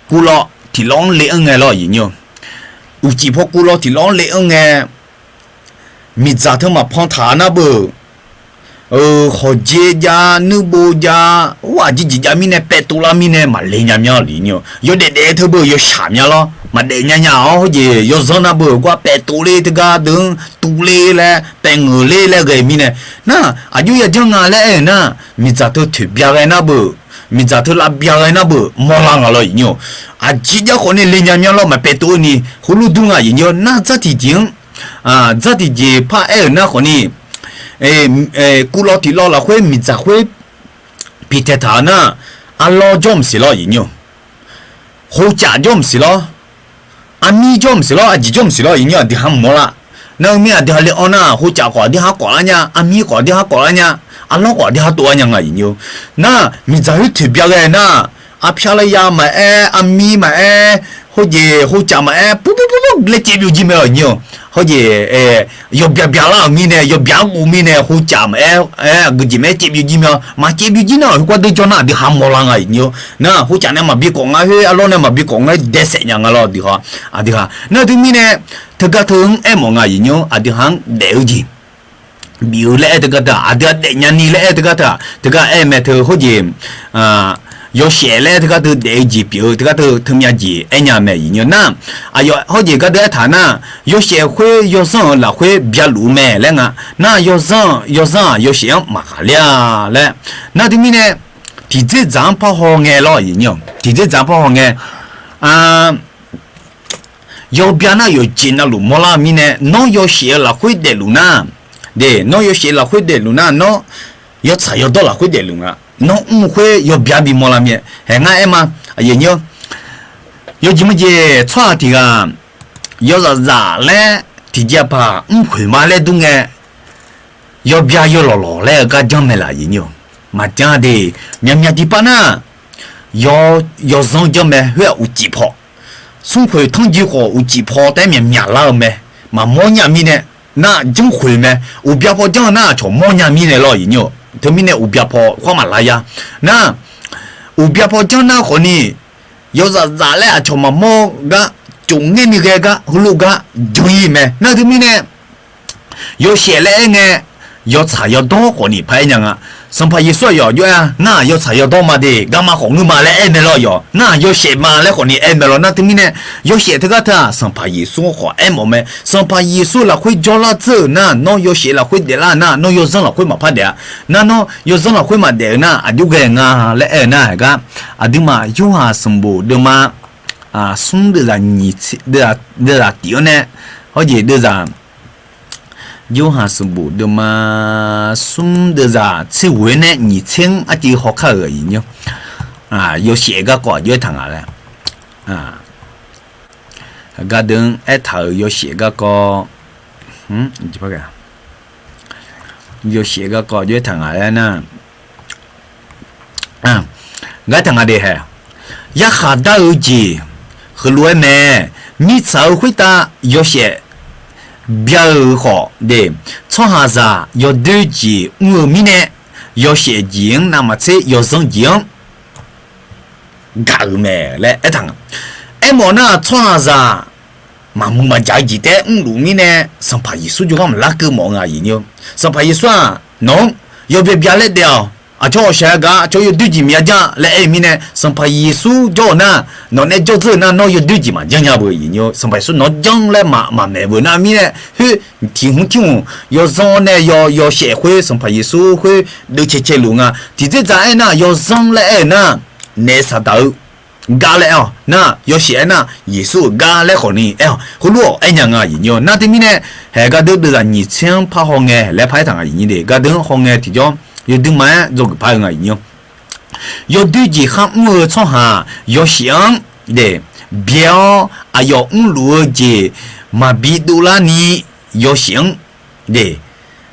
cú lọ thì lon lệ nghe lo gì nhung chỉ có cú lọ thì lon lệ nghe mít giả thơm mà phong thả na bờ họ dễ ra nước bồ ra哇chỉ ra mi này pet tu la mi này mà lấy nhảm nhảm gì nhung do để thưa bờ do xả nhảm lo mà để nhà họ gì do dân na bờ qua bè tù lê thì cả đường tù lê là bè ngựa lê là cái mi này na ayu ya chẳng ngà lẽ na mi giả thôi thử bia cái na bờ mi giả thôi là bia cái na bờ mò lang rồi nhiều chỉ cho con này lên nhà lo mà bè tù ni hulu dung à nhiều na rất thì tiếng rất thì gì pa na con này cú lo thì lo là khuê mi giả khuê bị thiệt thà na lo jom xí lo nhiều hỗ trợ jom xí lo ami jom silo aji jom silo ini di ham mola na mi adi hale ona hu cha ko di ha ko anya ami ko di ha ko anya allo ko di ha to anya ngai ni na mi za hu thi bia ga na a phya la ya ma ami ma hu je hu cha ma pu le che bi ji me ni hu je yo bia la mi ne yo bia u mi ne hu cha ma gu ji me che bi ji me ma che bi ji na ko de cho na di ham mola ngai ni na hu cha ne ma bi ko ngai he allo ne ma bi ko ngai de se nya ngalo di ha adi ha na tu mi ne thực ra thường em mọi người nhớ đi hàng đều gì biểu lẽ thực ra để nhà ni lẽ thực ra em mẹ thưa hốt gì yo xe lẽ thực ra từ để gì biểu thực ra từ thường nhà gì em nhà mẹ nhớ na yo hốt gì cái đấy thà na yo xe khuê yo sang là khuê bia lú mẹ lẽ ngà na yo sang yo xe mà lia lẽ na thì mình nè thì chỉ giảm bao hồ nghe lo nhớ thì chỉ giảm bao hồ nghe yo bia na yo chin na lu mola mi ne no yo xie la hui de lu na de no yo xie la hui de lu na no yo cha yo do la hui de lu na no hui yo bia bi mola mi he nga ema ye nyo yo ji mo je chwa ti ga 要是咋嘞？提前把回马来东哎，要不要老嘞？个讲没啦？人哟，嘛讲的面的吧呢？要上叫咩？会有几泡？送回通知好有几泡？但面了没？嘛莫伢咪呢？那真回咩？有不要泡讲那从莫伢咪呢咯？人哟，他们呢有不要泡花马来呀？那有不要泡讲那可呢？要是咋嘞？从嘛莫个。中年的个路个中意咩？那他们呢？有些来呢，要查要多和你拍样啊。生怕一说要啊，那要查要多嘛的，干嘛红路嘛来挨没了哟？那有些嘛来和你挨没了，那他们呢？有些这个他生怕一说和挨没没，生怕一说了会叫了走，那有些了会的啦，那有人了会嘛怕的，那有人了会嘛的那啊就个啊来挨那个啊对嘛有哈什么对嘛？啊，送的人你吃的丢呢？或者的人有哈是不的嘛？送的人吃完呢，你请啊就好看而已哟。啊，有些个国家谈下来，啊，个等一头有些个你知不个？有些个国家谈下来呢，个谈下的还，一下到几。和罗咩，你才会打有些比较好的，从下子有对几我们呢，有些人那么这有生人，搞咩来一趟，么呢从下子，嘛木嘛家己的路面呢，上怕一说就讲那个忙啊，人上怕一说侬要别来掉。啊，叫下个就有对几面讲来挨面呢，上怕耶稣叫那，那叫这那有对几嘛讲不人哟，上怕说那讲来嘛没问那面呢，嘿，听，要上呢要学会上怕耶稣会六七路啊，第这在那要上来那，那啥到。嘎来哦，那有些那耶稣嘎来和你哎，好多哎样啊人哟，那对面呢，还个都是你请拍好哎来拍堂啊人的，个等好哎提叫。有对嘛做个拍个样，有对几行我从下有想的表啊有路的嘛比杜拉尼有想的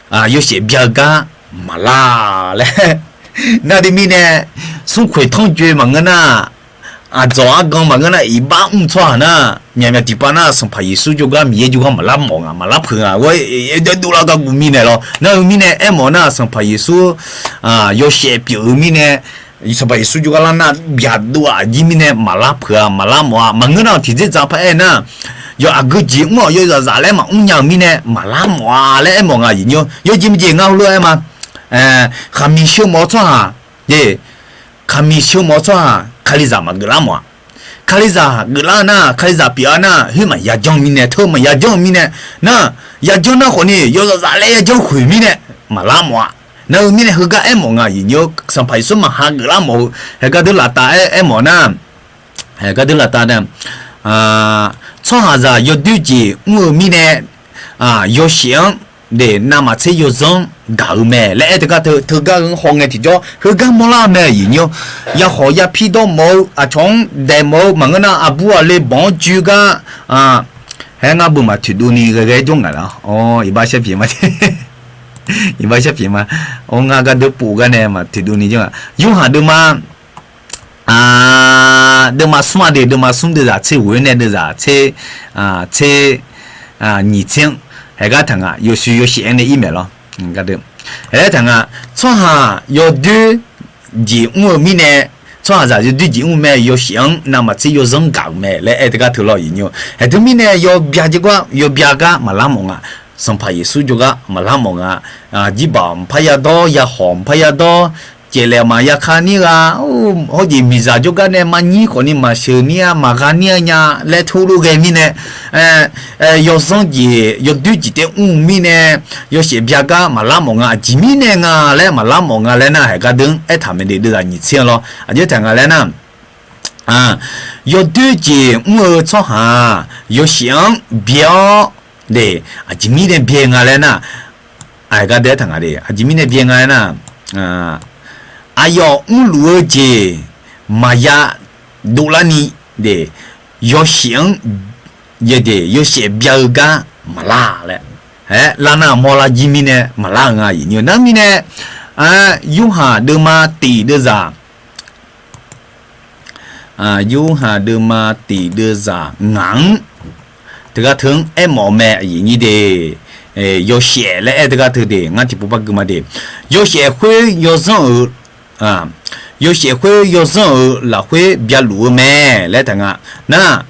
啊有些表个嘛啦嘞，那里面呢送回同学嘛个那啊早啊讲嘛个那一把错那。面地方那上拍艺术就个米就个嘛拉忙啊嘛拉碰啊，我也都那个古米呢咯，那古米呢哎么那上拍艺术啊有些表米呢，上拍艺术就个那别多啊，里面呢嘛拉碰啊嘛拉忙啊，嘛个那提前早拍那，有啊个节目有啥来嘛，样米呢嘛拉忙啊来忙啊，有节目节目了嘛，还没修毛错啊，耶，还没修毛错啊，看你咋嘛个拉忙。卡里扎格拉那卡里扎比亚那，嘿嘛亚江米呢，头嘛亚江米呢，那亚江那可呢，有时咋来亚江回米呢，嘛拉么？那米呢，和个爱么啊，有上派出嘛哈格拉么，还个都拉大爱么呢，还个都拉大呢，从下子有对接我米呢，有想的那么才有种。搞咩？来这个头个人行嘅提咗，佢个冇啦咩人哟，一學一批都冇，從地冇問個那阿布啊，你幫住個喺阿布嘛脱到你嘅種噶啦，哦，一把小片嘛，一把小片嘛，我阿個都補個呢嘛，脱到你種啊，用下都嘛都嘛算的，都嘛算的咋，切穩呢的咋，切年輕，係個同啊，有需要寫嘅 email 咯。个的，哎，等下，从下有对几五米呢？从下就对几五米有想，那么只有人搞咩？来，哎，这个头老人哟，哎，对面呢有别这个有别个马拉蒙啊，生怕耶稣这个马拉蒙啊，基本怕呀多呀红怕呀多。这了嘛呀看你啊，好似米扎就个呢嘛你可能嘛小你啊嘛看你呀来透露给你呢，有生意有对几点米呢，有些别个嘛拉蒙啊，几米呢啊来嘛拉蒙啊来呢还个等，他们的都是你钱咯，就听个来呢，有对几我从下有想表的几米的别个来呢，个得听个的，几米的别个呢，ayo ulu je maya dolani de yo xiang 也得有些标杆没拉嘞，哎，拉那莫拉吉米呢，没拉啊，有那米呢，有哈德玛地的啥，有哈德玛地的啥硬，这个疼哎毛咩你的。有些嘞，这个头的，俺就不把干嘛的，有些会有时候有些会有时候那会比较路咩，来等啊，那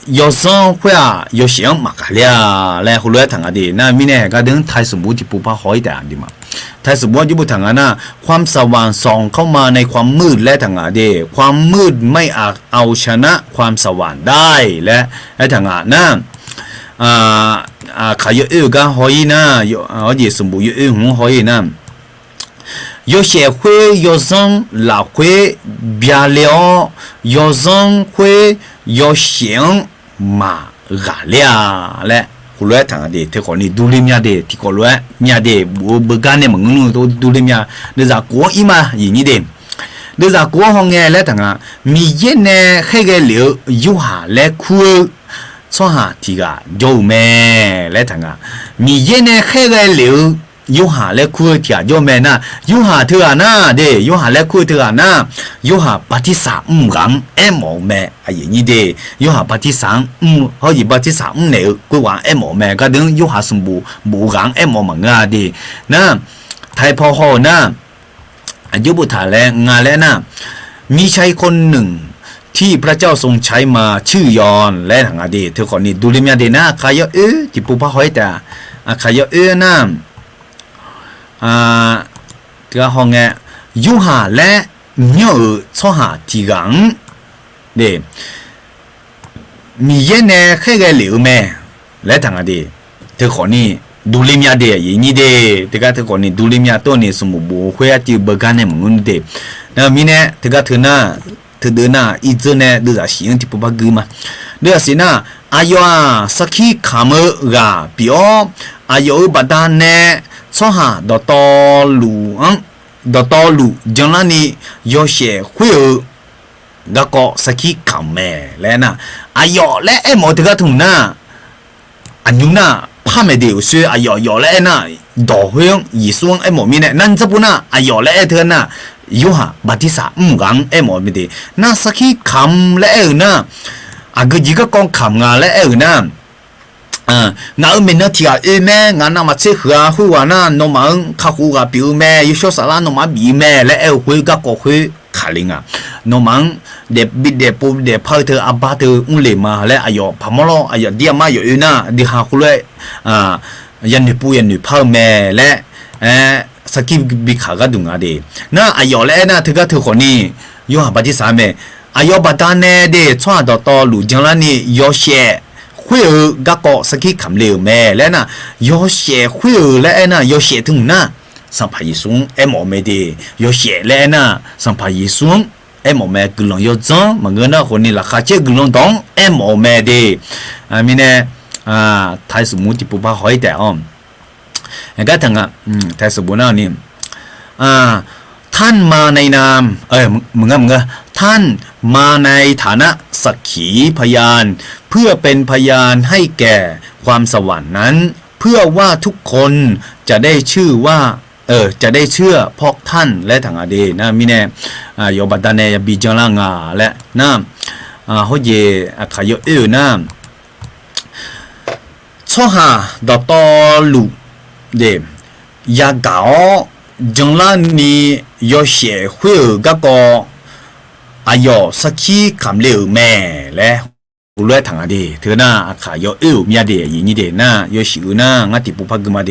有时候会有些嘛个了，来后来等啊的，那明年个等太สมบูรณ์ที่ปูพาหอยแต่ดีมา太สมบูรณ์ที่ปูทางอ่ะนะความสว่างส่องเข้ามาในความมืดและทางอ่ะdeความมืดไม่อาจเอาชนะความสว่างได้และทางอ่ะนะขายเอื้อกันหอยนะ好似สมบูรณ์เอื้อของหอยนะ有些会有时老会别了，有时会有想嘛个了嘞。后来谈的，他讲你独立面的，他讲来面的不干的么，我都独立面，你咋过一嘛？人的，你咋过行嘅来谈啊？米一呢，那个了有下来苦。错哈，提个有咩来谈啊？米一呢，那个了。有下来苦条有咩呐？有下头啊呐，对，有下来苦头啊呐，有下八天三五人，冇咩，你的有下八天三五，可以八天三五了，佢話冇咩，嗰啲有下是冇人冇問啊的，那太พอ好นะยุบุถาแล้วงานแล้วนะมีชายคนหนึ่งที่พระเจ้าทรงใช้มาชื่อยอนและทางอดีตเธอคนนี้ดูลิมยาดีนะขายที่ปูพระหอยแต่ขายนะ这个行业有下来鸟错下提纲的，米烟呢那个流咩来谈下的，这可能独立面的，人的这个这可能独立面多呢什么不会啊就不干的么的，那米呢这个他呢，他的呢一直呢都在想就不把个嘛，那是呢，哎呀，สักทีขามือกะเปียวอายุบัดนั้น呢。错哈到道路到道路将来呢有些会有那个是去看咩来呐哎哟来哎冇这个同呐啊牛呐怕没得有说哎哟哟来呐道向以双哎冇面呢那这不呐哎哟来这呐有哈把第三人哎冇面的那是去看来呐啊个几个讲看啊来呐ngã mình nó thì mẹ ngã nào mà chơi khứa hú à na nó mà khá hú à biểu mẹ yêu số sala nó mà bị mẹ lại eo quê các cổ quê khá linh à nó mà để bị để bố để phơi thơ à ba thơ lề mà lại ayo phamolo ayo dia mà yêu na đi học lại dân nữ bùi dân nữ phơi mẹ lại saki bị khá cái đúng à đi na ayo lại na thứ cái thứ khó ni yêu hả bà chỉ sao mẹ ayo bà ta nè để cho đó to lũ chẳng là ni yêu xe会有那个是去看了没？来呐，有些会有来呐，有些同呐，上爬一松冇没的，有些来呐，上爬一松冇没，个人要涨，么个呢，和你拉下这个人当冇没的，咪呢太是目的不怕好一点哦，那个等啊，太是不那呢，ท่านมาในนามมึงท่านมาในฐานะสักขีพยานเพื่อเป็นพยานให้แก่ความสวรรค์นั้นเพื่อว่าทุกคนจะได้ชื่อว่าจะได้เชื่อเพราะท่านและทางอดีนะมิเนโยบัตเนยบิจังลางาและนะเฮาเยขายนะช่อหาดอตอลุเดยาเกา将来你要学会那个สักทีคำเร็วแม่และผู้รู้ทางอดีตเธอหน้าขายมีอดีตอย่างนี้เดน่ายชิวน่างาติปุพักมาเด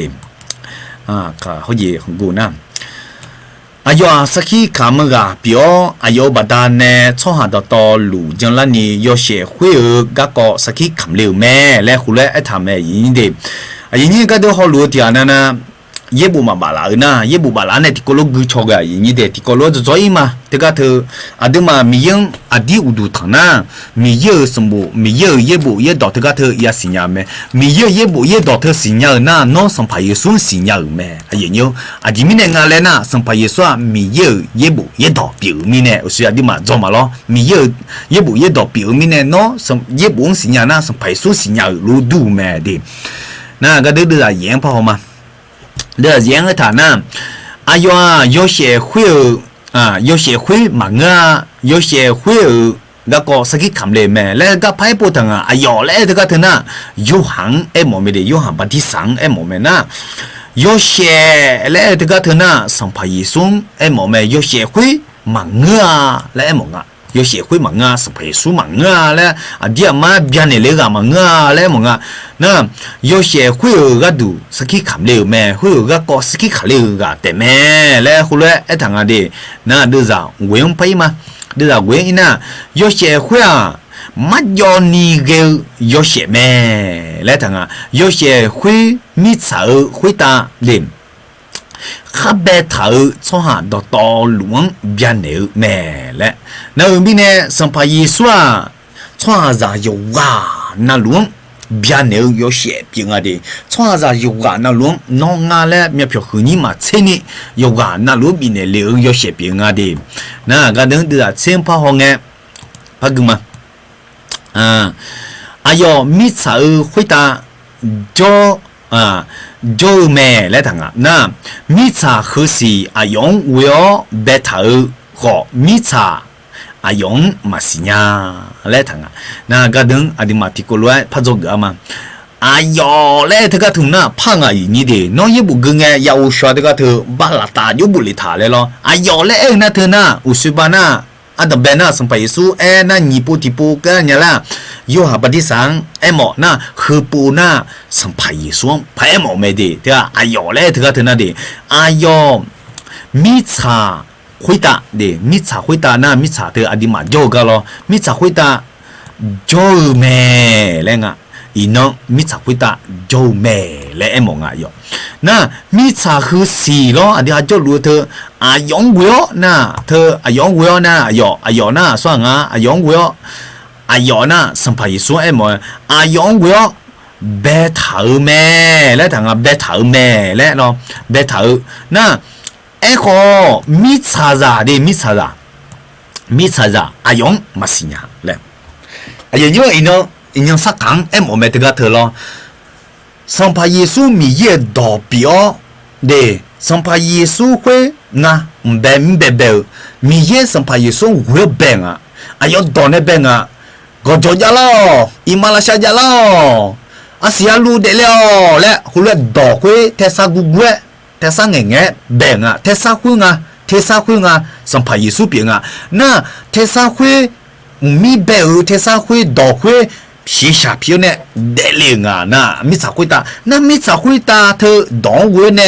ค่ะเขาเย่ของกูนะสักทีคำก็เปียวบัดานเนี่ยช่อหาต่อหลู่将来你要学会那个สักทีคำเร็วแม่และผู้รู้ทำแม่อย่างนี้เดอย่างนี้ก็ต้องเขารู้ที่อันนั้นนะ耶布嘛巴拉那耶布巴拉呢，提高了古超个，你的提高了就做伊嘛，这个头啊对嘛，米用啊第五度汤呐，米有什么米有耶布耶到这个头也是呀咩，米有耶布耶到头是呀那，那上排耶稣是呀咩，啊也有啊里面呢俺来那上排耶稣米有耶布耶到表面呢，是啊对嘛做嘛咯，米有耶布耶到表面呢，那上耶布是呀那上排耶稣是呀路度咩的，那个都是啊盐泡好嘛。的人个他呢，哎呀，有些会啊，有些会忙啊，有些会那个是去看嘞咩？那个拍不疼啊，哎哟，那这个疼呐，有行哎么没的，有行把地上哎么没呐，有些那这个疼呐，上拍一松哎么没，有些会忙啊，那哎么啊。有些会忙啊，是陪书忙啊嘞，啊爹妈边的那个忙啊嘞忙啊，那有些会有个度是去看了咩，会有个个是去看了个对咩嘞，后来一趟啊的，那都是我用配嘛，都是我用那有些会啊，没有你个有些咩来趟啊，有些会米炒会打的。黑白头从下到道路边头咩嘞？那后面呢？上怕耶稣啊，从下有啊，那路边头有些边啊的，从下有啊，那路弄啊嘞，面票和你嘛，车呢有啊，那路边的流有些边啊的，那个等的啊，先怕好个，怕个嘛，哎呦，米炒回答就。就咩来谈啊？那米茶合适啊用为了白头和米茶啊用嘛是呀来谈啊？那个等啊的嘛提过来拍做个嘛？哎哟，来这个头那胖啊你的，那也不跟个要说这个头巴拉达就不理他来了。哎哟，来那头那五十八那。ada bena sampai isu na nipu-tipu ke nyala yo ha padi sang emo na hepu na sampai isu pa emo me de ta ayo le ta ta na de ayo mi cha hui ta de mi cha hui ta na mi cha de adi ma jo ga lo mi cha hui ta jo me le nga ino mi cha hui ta jo me le emo nga yo na mi cha hu si lo adi ha jo lu te ayong guyo na the ayong guyo na ayo na so nga ayong guyo ayo na sampai so emo ayong guyo be thau me le thang be thau me le no be thau na e ko mi cha za de mi cha za ayong masinya le ayo ino sa kang emo me ga the lo sampai so mi ye do bio de sampai yesu kwe nga mbembe mi ye sampai yesu we benga ayo done benga gojo jalo imalasha jalo asia lu de leo le hule do kwe tesa gugwe tesa ngenge benga tesa kwe nga sampai yesu benga na tesa kwe mi be tesa kwe do kwe 皮下皮呢，得灵啊！那米茶会打，那米茶会打，他当会呢，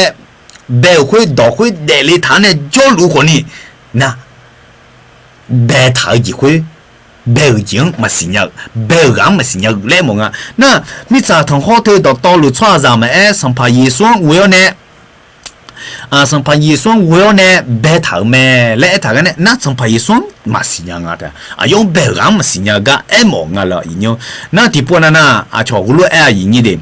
白会倒会得里他呢，叫如果呢，那白他一会，白经没新呀，白人没新呀，来么啊？那米茶同好头到道路穿上么？哎，上怕一双我要呢。上怕一双我要呢白头咩？来他个呢？那上怕一双嘛是样的，用白人嘛是样个，哎忙啊了，因那地波那瞧我路哎因的，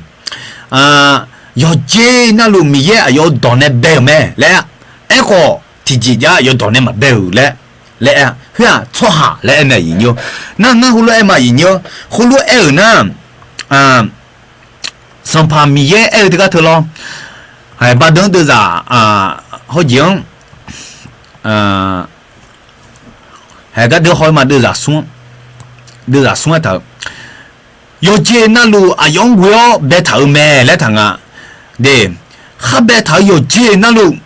要接那路米耶要当那白咩？来，哎个提起家要当那嘛白来，是啊，错哈来那因那我路哎嘛因我路哎呢，上怕米耶哎这个头咯。哎，把灯都啥好像还个都好嘛，都啥酸头，有些那路用我要白头咩来谈啊，对，黑白头有些那路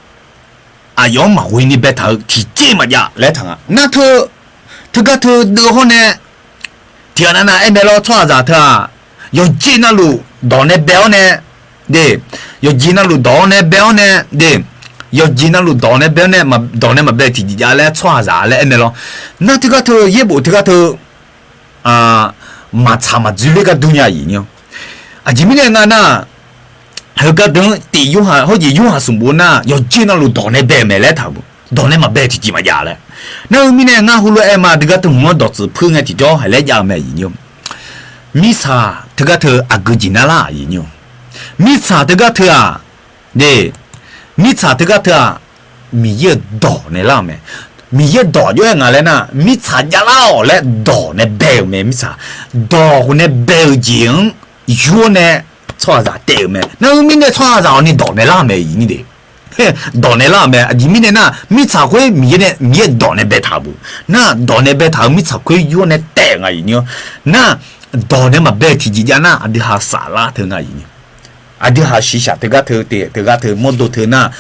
用嘛为你白头提这么呀来谈啊，那这个都好呢，天哪哎没了错啥他，有些那路到那边呢。de yo jina lu do ne bel ne de yo jina lu do ne bel ne ma do ne ma be ti ja le chwa za le ne lo na ti ga to ye bo ti ga to ma cha ma ju le ga dunya yi nyo a ji mi ne nga na เขาก็ถึงตีอยู่หาเขาจะอยู่หาสมบูรณ์นะ要见到路到那边没来他不到那嘛白提几嘛家了那明年俺葫芦哎嘛这个都我导致碰个提交还来家没一样米茶这个头阿哥进来啦一样米茶这个头啊对米茶这个头啊米也到那啦没米也到就俺来那米茶家啦来到那白没米茶到那白景有呢错啥对没那明年错啥你到那啦没你的到那啦没你明年那米茶会米也到那白塔不那到那白塔米茶会有那带啊一样那到那嘛白提几家那阿弟哈啥啦头啊一样阿弟哈西下这个头的这个头摩托头那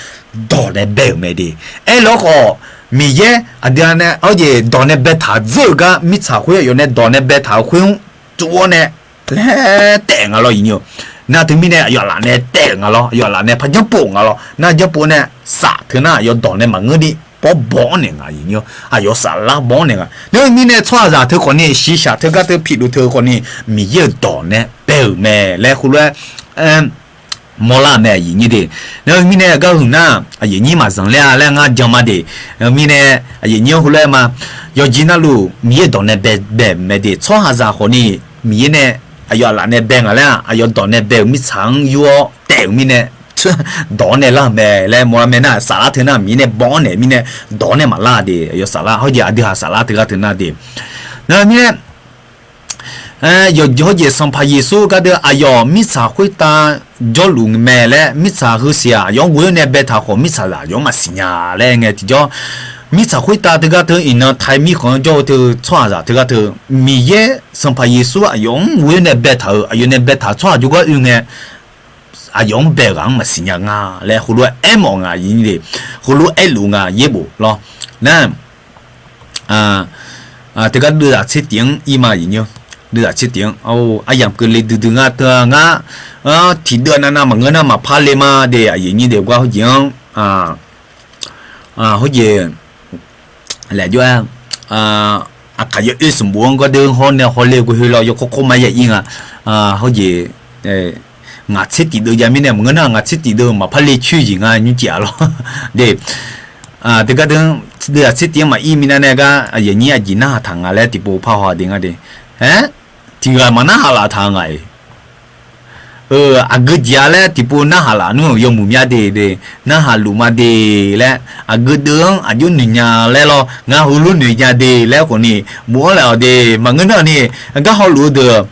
到那白没的哎老好米耶阿弟呢而且到那白塔这个米茶会有那到那白塔会做呢来带啊了一样那对面呢要拿呢带啊了要拿呢拍张布啊了那张布呢啥头呢要到那嘛我的包呢啊一样啊要啥啦包呢啊那面呢穿啥头可能西下头个头皮路头可能米耶到呢白没来后来莫拉咩嘢呢啲，然後咪呢個紅啦，嘢呢嘛上咧，咧我講嘛啲，然後咪呢嘢呢後來嘛，要見那路咪嘢到呢白咩啲，錯下咋可能咪呢，要拿呢白個啦，要到呢白咪長要帶咪呢，到呢啦咩咧，莫拉咩那沙拉頭那咪呢幫呢咪呢到呢嘛啦啲，要沙拉好似阿啲下沙拉頭個頭那啲，然後咪呢。有些上拍耶稣个的，哎哟，米查会打叫龙咩嘞？米查好些啊，用我那边他和米查啦，用嘛是呀嘞，个叫米查会打这个头，因那台米可能叫头穿啥这个头，米耶上拍耶稣啊，用我那边头，用那边他穿就个用个。啊，用白人嘛是呀啊，来葫芦爱忙啊，因为葫芦爱路啊也不咯，那这个路啊七点一嘛一样。đưa chết tiếng ô ai làm cái lịch từ ngã từ ngã thì đưa na mà ngã mà phá lên mà để ấy như để qua hồi tiếng hồi gì lại cho cái gì ít sủng buông có đường hôn này hôn lên của hơi lo cho có mấy vậy hồi gì ngã chết thì đưa ra mình này mà ngã chết thì đưa mà phá lên chui gì ngã như chả lo để thì cái đường đưa chết tiếng mà im mình này cái ấy như gì na thằng ngã lại thì bộ phá hoa tiếng cái thì mà nó là thằng này agak dia le tipu na hala nu yo mumya de na halu ma de le agak deung aju nya le lo nga hulu nya de le ko ni mo la de ma ngna ni ga holu de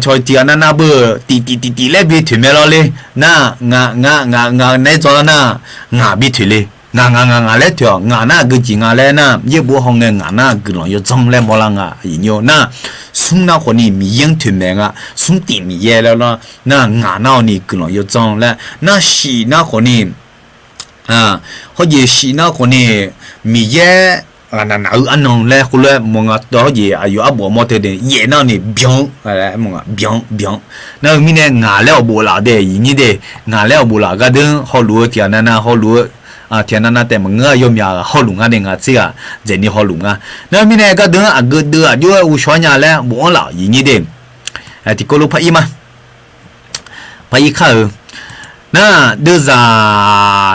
choi tia na bu ti le bi thme lo le na nga ne zo na nga bi thle nga le thyo nga na gu ji nga le na ye bu hong nga na gu lo yo zong le mo la nga yin yo na sung na ko ni mi yang thme nga sung ti mi ye le lo na nga na ni gu lo yo zong le na shi na ko ni ho ye shi na ko ni mi ye na an nong le ko le mo nga do ye ayo abo mo te de ye na ni byong le mo nga byong na mi ne nga le bo la de yin ni de nga le bo la ga de ho lu ti na ho lu天呐，那在么个有苗好龙啊，那个这个人的好龙啊，那明年个等啊个的啊，就有小伢嘞，忘了一年的，这个路拍一嘛，拍一看，那都是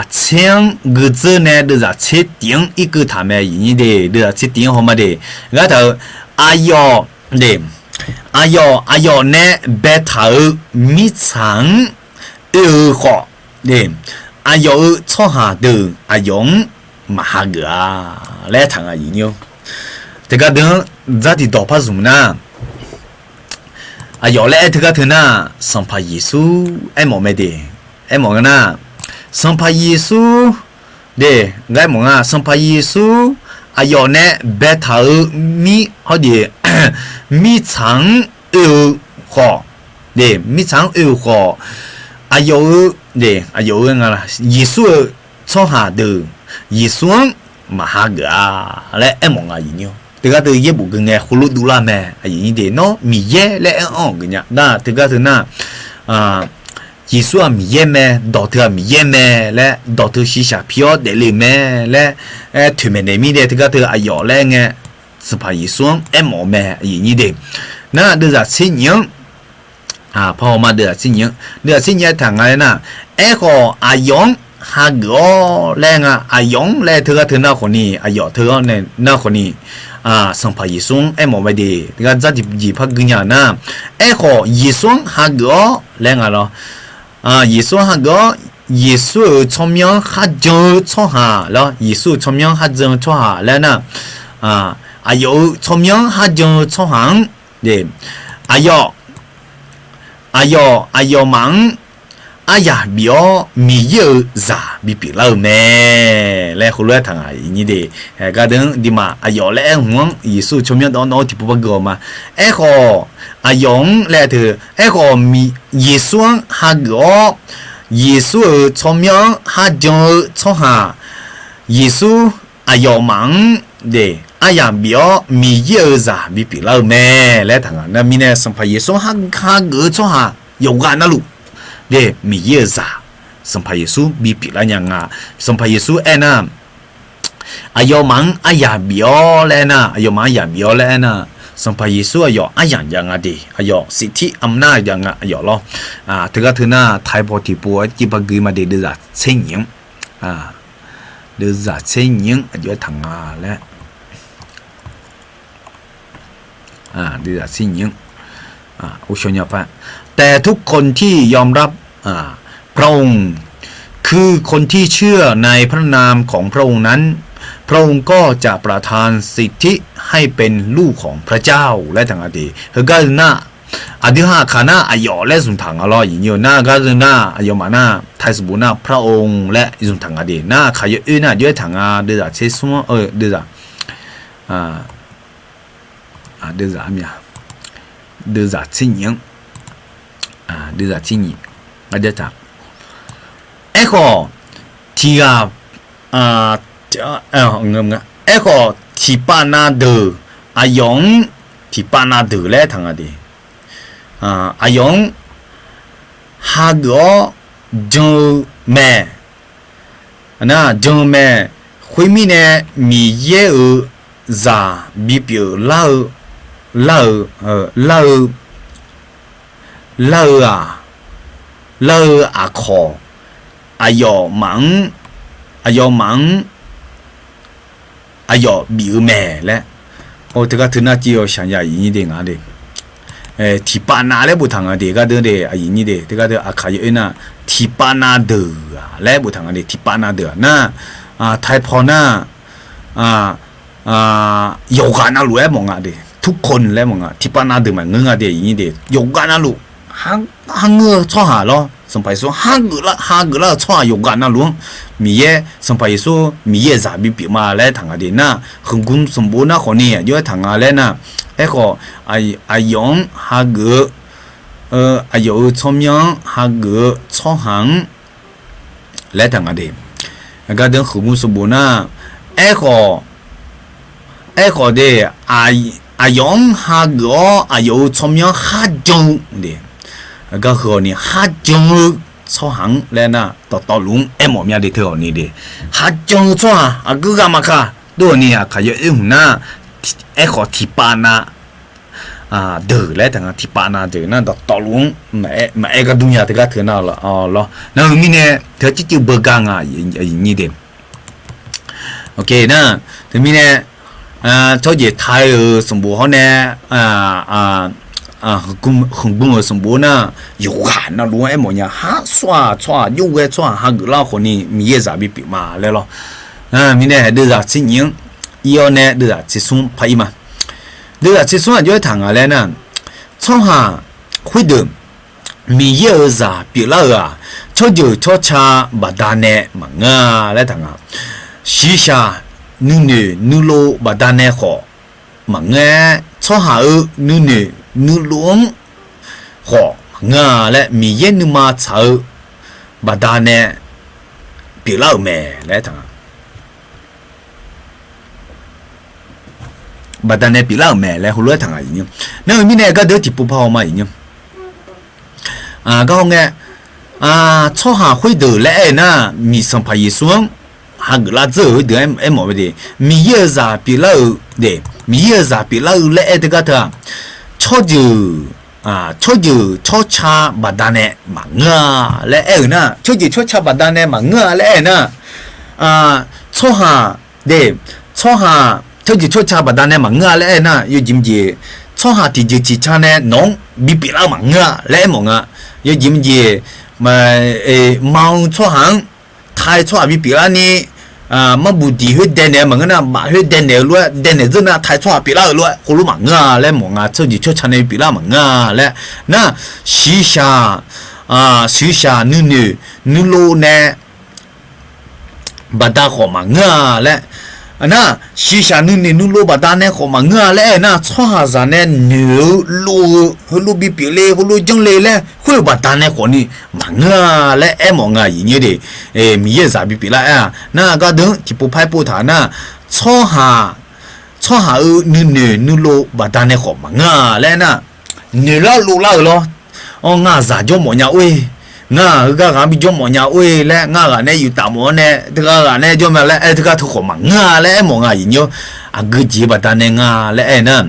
千个字呢，都是七点一个他们一年的，都是七点好么的，个头哎哟的，哎哟呢，白头米长又好的。阿有错下的阿勇马哈个来谈啊研究，这个等咋地多怕什么呢？阿有来这个头呢，上怕耶稣爱莫没的，爱莫个呢，上怕耶稣的，爱莫啊，上怕耶稣，阿有呢白头米好的米长又好的，米长又好，阿有。de ayo nga yesu cho ha de yesu ma ha ga le emo nga yin yo te ga de ye bu ge khulu du la me ayin de no mi ye le on ge nya da te ga de na yesu mi ye me docteur mi ye me le docteur shi sha pio de le me le tu me ne mi de te ga de ayo le nge se pa yesu emo me ayin de na de za sin yo พอมาเดือดสิ่งยังเดือดสิ่งยังทางอะไรนะก็อายองฮาโกแรงอายองแลเธอหน้าคนนี้อายอเธอในหน้าคนนี้สัมภายิสุงหมอไม่ดีก็จะจีพักกันอย่างน่ะก็ยิสุงฮาโกแรงอะไรยิสุงฮาโกยิสุชมยังฮัจจ์ช่อหาแล้วยิสุชมยังฮัจจ์ช่อหาแล้วนะอายอชมยังฮัจจ์ช่อหางเดี๋ยอายอมังอายาบิโอมีเยอะจ้าบิปิลาแม่และคนรู้ทางอะไรนี่เดก็ดึงดีมาอายอและห่วงยิสุชมยังตอนน้องที่พูดกันมาก็อายองและเธอก็มียิสุฮักก็ยิสุชมยังฮัจจ์ช่อหายิสุอายอมังเดอายาบิโอมีเยอะจ้าบิปิลาแม่และทางนั้นมีเนี่ยสัมภาระส่งฮักช่อหา有干那路，对，米耶啥，สัมภาระสูบีปีละยังสัมภาระสูนะอายอมังอายาบิโอเลยนะอายอมังอายาบิโอเลยนะสัมภาระสูอายออายังดีอายอสิทธิอำนาจยังอายอล้อถึงก็ถึงน่ะไทยพอที่ปัวจีบกุยมาเดือดเชิงยังเดือดเชิงยังอายอทางและเดือดเชิงยังอุชญาฟ้าแต่ทุกคนที่ยอมรับพระองค์คือคนที่เชื่อในพระนามของพระองค์นั้นพระองค์ก็จะประทานสิทธิให้เป็นลูกของพระเจ้าและทางอดีตเฮก็น่าอดีฮะขาน่าอายอและสุนทางอร่อยอย่างนี้น่าก็น่าอายมาน่าไทยสมบูรณ์น่าพระองค์และสุนทางอดีตน่าขายอื่นน่าด้วยทางเดือดเชสมเดือดเดือดอะไรเดือดสิ่งยังเดือดสิ่งนี้ก็จะจับก็ที่เงินก็ที่ปานาเดออายองที่ปานาเดอและทางอดีอายองฮาโกจงแม่นะจงแม่คุยมีเนี่ยมีเยอะซาบิเปียเล่าขออายอมังอายอบิวแม่และโอ้แต่ก็ถึงน่าจีเอา想要อย่างนี้เด้งเด้ที่ปานาและบุทางเด้ก็เด้อย่างนี้เด้แต่ก็เด้อาขายเอ็นะที่ปานาเด้และบุทางเด้ที่ปานาเด้น่ะไทยพอน่ะ有干那路มองเด้ทุกคนแล้วมองที่ปานาเด้มันเงเด้อย่างนี้เด้有干那路ฮังช่อหาล้อสมัยสู้ฮังละช่ออยู่กันนะลุงมีเย่สมัยสู้มีเย่จะบิบิมาแล้วทางอะไรนะหงกุมสมบูรณ์นะคนนี้ย้อยทางอะไรนะก็ไอยองฮังไอยชมยังฮังช่อหังแล้วทางอะไรก็เดินหงกุมสมบูรณ์นะก็เดไอยองฮังไอยชมยังฮัจจงเดก็คือนี่ฮัจจงช่อหังแล้วนะต่อลุงหมอมีอะไรเท่านี้ดิฮัจจงช่อกูก็มาค่ะตัวนี้ขยายหุ่นนะขอที่ปานาเดือแล้วแต่ที่ปานาเดือนั่นต่อลุงแม่ก็ดุนยาที่ก็เถื่อนเอาละเหรอนั่นมีเนี่ยเธอจิ๊บเบอร์กังอย่างนี้เดิโอเคนะถึงมีเนี่ยชอบเหยียดไทยสมบูรณ์เขาเนี่ย很不สมบูรณ์นะ有感นะรู้ไอ้หมอเนี่ยฮะสว่าอยู่ไว้สว่าฮะก็เล่าคนนี้มีเยอะจะบิมาแล้วล่ะมีเนี่ยเดือดสิ่งยังอีเอาเนี่ยเดือดสิ่งไปมาเดือดสิ่งอยู่ทางอะไรนะช่องหาคุยเดิมมีเยอะจะบิแล้วชอบอยู่ชอบชาบดานเนี่ยมังแล้วทางชีชานูโลบดานเนี่ยขอมังช่องหานูหลวงของาและมีเย็นมาเช้าบาดาเนี่ยปีเล่าแม่และทางบาดาเนี่ยปีเล่าแม่และหัวเรือทางอะไรอย่างเงี้ยนั่นมีเนี่ยก็เดือดจิบปุ๊บพอมาอย่างเงี้ยก็ไงช่อหาคุยเดือดและน่ะมีสัมภาระส่วนหากเราเจอเดือดหมอไปดิมีเยอะจะปีเล่าเดมีเยอะจะปีเล่าและเด็กก็เถอะชอบอยู่ chốt dự chốt cha bà đàn nè mà ngờ lẽ na chốt dự chốt cha bà đàn nè mà ngờ lẽ na chốt hà để chốt hà chốt dự chốt cha bà đàn nè mà ngờ lẽ na yêu dìm gì chốt hà thì chỉ cha nè nóng bị la mà ngờ lẽ mong yêu dìm gì mà mau chốt hàng thay chốt bị la ni mà bù đi huyết đen này mà cái nào mà huyết đen này luôn đen này rất là thái xoa bị la luôn hồ lô mảng ngà lấy mỏng cho gì cho chăn này bị la mảng ngà lấy na xí xa nư lô nè bà ta khó mảng ngà lấy na xí xa nư lô bà ta nè khó mảng ngà lấy na xoa ra nè nư lô bị lê hồ lô trăng lê lấy khuya bà ta nè khó ni mảng ngà lấy em mỏng ngà gì như thế mi ye za bị la na ga đứng chỉ bộ phái bộ thả na cho hà nư lô bà ta này khó mà ngà lẽ na nư la lo ngà giả cho mọi nhà ơi ngà ga bị cho mọi nhà ơi lẽ ngà ga này yêu tạm mỏ này thứ ga này cho mà lẽ thứ ga thu khó mà ngà lẽ mọi ngà gì nhớ cái gì bà ta này ngà lẽ na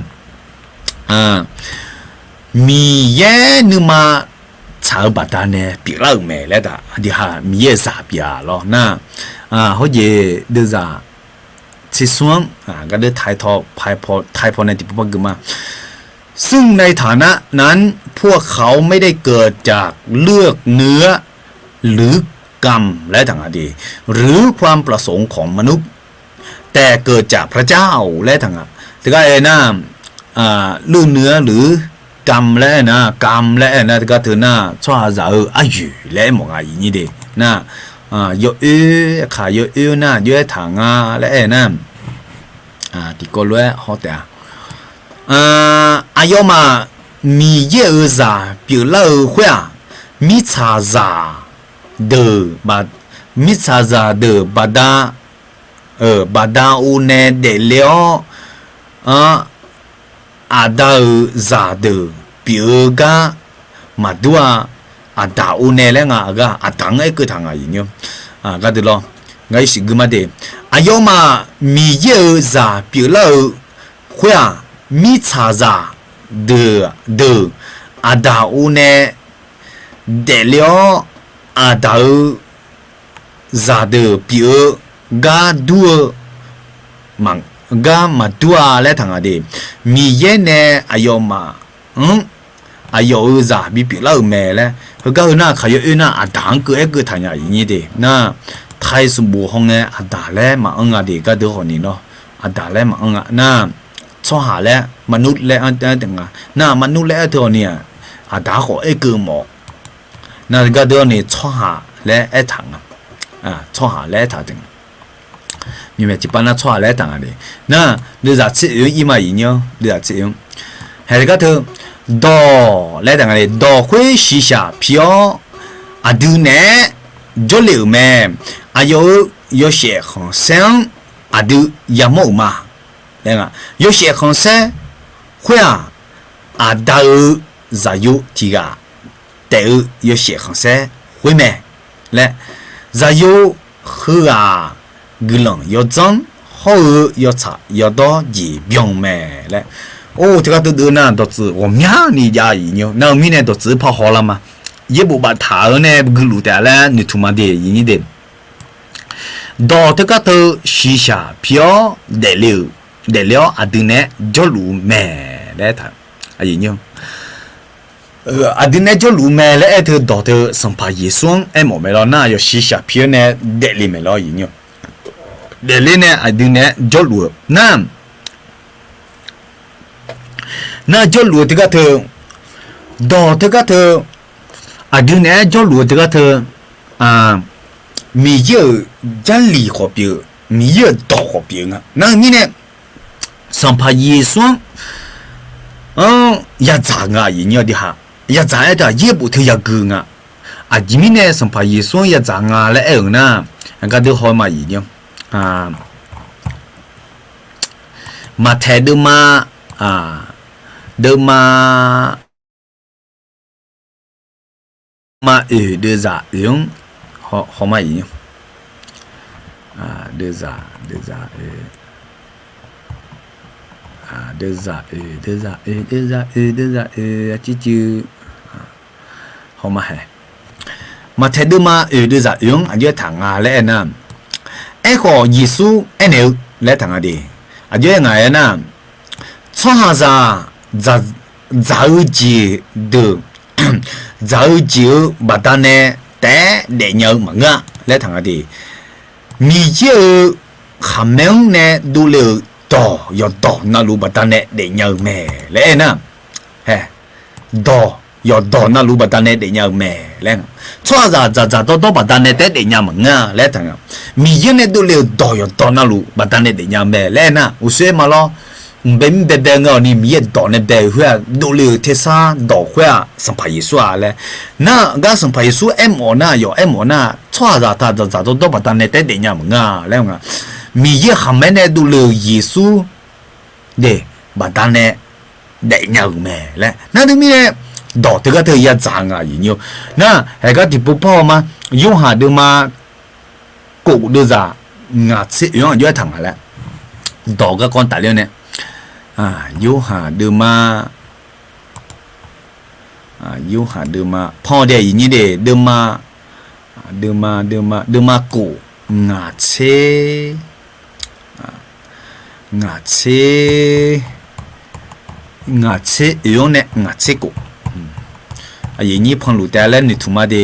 mi ye nư mà chào bà ta nè bị lao mẹ lẽ ta đi ha mi ye sa bia lo na họ về đưa ra chỉ xuống cái đứa tháiพอในที่พวกกันมาซึ่งในฐานะนั้นพวกเขาไม่ได้เกิดจากเลือกเนื้อหรือกรรมและต่างๆดีหรือความประสงค์ของมนุษย์แต่เกิดจากพระเจ้าและต่างๆแต่ก็นะเรื่องเนื้อหรือกรรมและนะกรรมและนะก็ถือนะชอบจะอายุและมองอะไรอย่างนี้ดีนะยอขาเยอะนะเยอะถังและนะที่ก็รู้เขาแต่อายุมามีเยอะจ้าเปล่าหัวมีชาจาเดบัดมีชาจาเดบัดาอุเนเดเลียวอาดาจาเดเปียกามาดูอาดาอุเนเลงก็อาดังก็ทางอย่างเงี้ยก็ดูล้อไงสิกมาเดอายุมามีเยอะจ้าเปล่าหัวมีชาจาเดอาดาอุเนเดเลียวอาดาจาเดเปียกาดูมังก็มาดูอะไรทางอะไรมีเย็นเนี่ยอายุมาอายุจะมีปีละแม่เลยก็น่าขยันน่าอาดังก็ทางอย่างนี้ดีน่าไทยสมบูรณ์เนี่ยอาดาเลยมาดีก็ดูคนนี้เนาะอาดาเลยมาน่าชอบหาเลยมนุษย์เลยต่างน่ามนุษย์เลยตัวเนี่ยอาดาขอก็หมอน่าก็ดูนี่ชอบหาเลยทางชอบหาเลยทาง你们一般那出来当然的，那你咋吃用一嘛一样，你咋吃用？还是个头刀来当然的，刀会洗下漂，都呢就留咩，有些很生，都也冇嘛，对吧？有些很生，会都咋有几个，但有些很生会咩？来，咋有喝个人要脏，好要擦，要到疾病咩嘞？这个都呢，都是我们你家人哟，那明年都只跑好了嘛，也不把他呢个路的嘞，你他妈的人的，到这个都西下票得了都呢叫路咩嘞他，人哟。อันนี้จะรู้ไหมแล้วเธอดอกเธอสัมภาระส่วนหมดไม่รอน่าอยู่สีชาเพียเนี่ยเดลิไม่รออย่างเงี้ยเดลิเนี่ยอันนี้จะรู้น่าจะรู้ที่ก็เธอดอกที่ก็เธออันนี้จะรู้ที่ก็เธอมีเยอะจะหลีขอบเยอะมีเยอะดอกขอบเยอะนั่นนี่เนี่ยสัมภาระส่วนอยากจ่ายอย่างเงี้ยดิฮะอยากจ่ายแต่เย็บอุทยากึ่งจิมิเนี่ยสัมภาระส่วนอยากจ่ายแล้วนะก็เดี๋ยวเขามาอย่างเงี้ยมาแทนเดิมมาเดิมมาเดือดอย่างเขามาอย่างเงี้ยเดือด เดซ่าเดซ่าเดซ่าเดซ่าจิ好嘛嘿มาเทดูมาเดซ่า用อันเยอะทางอะไรนะขอยิสุเนี่ยและทางอะไรอันเยอะไงนะช่วงนั้นจะจีดูจะจีบัดนั้นแต่เดี๋ยวมึงและทางอะไรมีเยอะคำนึงเนี่ยดูเลยต่อยอดต่อนั่นรู้บัดนั้นเดี๋ยวแม่และนะเฮ้ต่อยอดต่อนั่นรู้บัดนั้นเดี๋ยวแม่และช่วงจะต่อบัดนั้นแต่เดี๋ยวมึงและทางมีเยอะเนี่ยดูเลยต่อยอดต่อนั่นรู้บัดนั้นเดี๋ยวแม่และนะอุเสมาล้อเป็นเงานี่มีต่อเนี่ยแบบหัวดูเลยเทศาต่อหัวสัมภาระส่วนเลยน่ะก็สัมภาระส่วนน่ะอยู่น่ะช่วงจะต่อบัดนั้นแต่เดี๋ยวมึงแล้วไงมีเยอะคำแม่ดูเลยยิสุเดบัดนั้นเดี๋ยวแม่แล้วนั่นถึงมีเนี่ยดอกที่ก็เธออยากจังอย่างนี้นะไอ้ก็ที่ปุ๊บพอมายูหาดูมากูดูจ้างาซิย้อนย้อนทางอะไรดอกก็ก้อนตาเลี้ยเนี่ยยูหาดูมาพ่อเดียอย่างนี้เดดูมากูงาซิย้อนเนี่ยงาซิกูอย่างนี้พังหลุดแต่แล้วนี่ถูกมาเด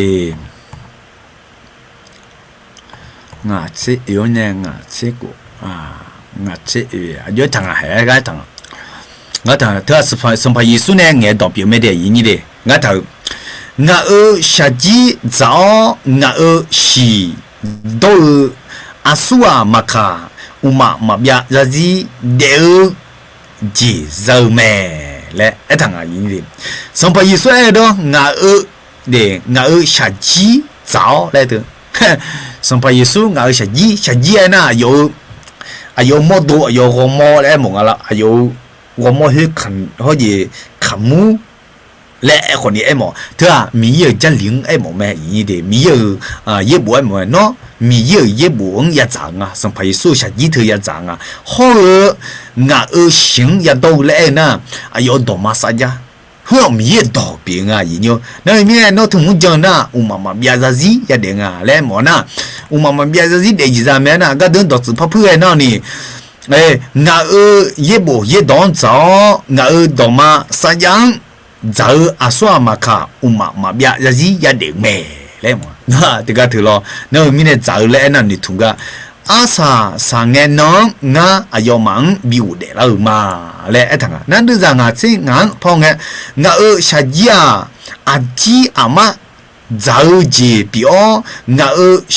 งาซิย้อนเนี่ยงาซิกูงาซิย้อนทางอะไรก็ทางงาทางเธอสัมภาระสุเนี่ยเงี้ยดอกเบี้ยไม่ได้อย่างนี้เดงาทางงาชาจีจ้างาชีดูอาสัวมาคาอุมาเบียจะจีเดือจีเจ้าแม่และไอ้ทางอย่างนี้สัมภาระส่วนเด้องาชาจีจ้าเลยเด้อสัมภาระส่วนงาชาจีน่ะอยู่หมดดูอยู่หัวหมอแล้วมึงอะไรอยู่หัวหมอให้ขันเขาจะขมูและไอ้คนนี้ไอ้หมอเธอมีเยอะจะเลี้ยงไอ้หมอแม่อย่างนี้เด้มีเยอะเยอะบัวไอ้หมอเนาะมีเยอะบัวอยากจังสัมภาระส่วนชาจีเธออยากจังเขางาสิงอยากดูแลนะอยู่ดอกมาสัจหัวมีดอกเปียงอย่างนี้นั่นมีเนาะถึงมุ่งจังนะมาเบียร์ซีอยากเด้งแล้วหมอนะมาเบียร์ซีเดี๋ยวจะแม่นะก็เดินดอกสุภาพเพื่อนนั่นนี่งาเยบัวเยดอนจ้างาดอกมาสัจจ้าอาสวามาค่ะมาเบียร์ซีอยากเด้งแม่แล้วหมอนะที่ก็ถือล้อนั่นมีเนี่ยจ้าแล้วนั่นนี่ถูกก็อาสาสังเกตน้องงาอายุมังบิวเดล่ามาและไอ้ทางนั้นดูจากงาซิงานพองงาชาจีอาจีอามาจ้าจีบิโองา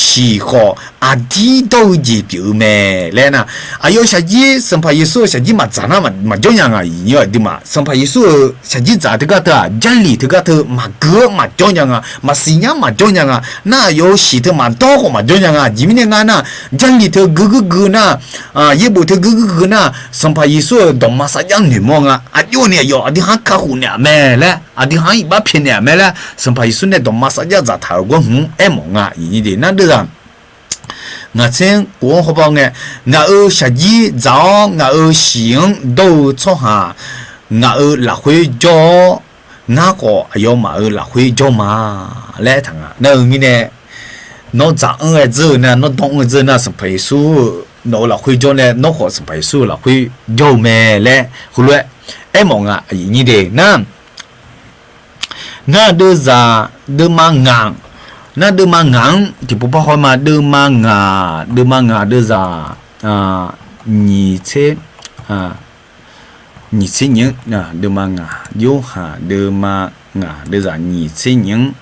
สีขออาจีโตจีบิวแม่และนะอายุชาจีสัมภาระส่วนชาจีมาจานะมาจ้องยังไงเนี่ยดิมาสัมภาระส่วนชาจีจ้าที่ก็เธอจันลีที่ก็เธอมาเกือมาจ้องยังไงมาสิญญามาจ้องยังไงน่าอายุสีเธอมาโตก็มาจ้องยังไงจิมิเนี่ยงานะจันลีเธอกูนะเยบุเธอกูนะสัมภาระส่วนดอกมาสัญญาหนึ่งมองอายุเนี่ยอยู่อดีหักข้าหูเนี่ยแม่และอดีหักอีบ้าเพี้ยนเนี่ยแม่และสัมภาระส่วนเนี่ยดอกมาสัญญาจะถ่ายก็หูมองอย่างนี้ดีนั่นเด้องาเช่นกูเขาบอกงาชาจีจ้างาสิงดูช่อหางาหลักหุยจ่องาก็อายุมาหลักหุยจ่อมาและทางนั่นมีเนี่ยน้องจ้างเจอเนี่ยน้องต้องเจอเนี่ยสัมภาระส่วนน้องหลักหุยจ่อเนี่ยน้องขอสัมภาระส่วนหลักหุยจ่อแม่และคุณรู้มองอย่างนี้เด้น่าดูจะดูมังง那德玛昂，就不包括嘛？德玛昂的啥你这你这人德玛昂有哈德玛昂的啥你这人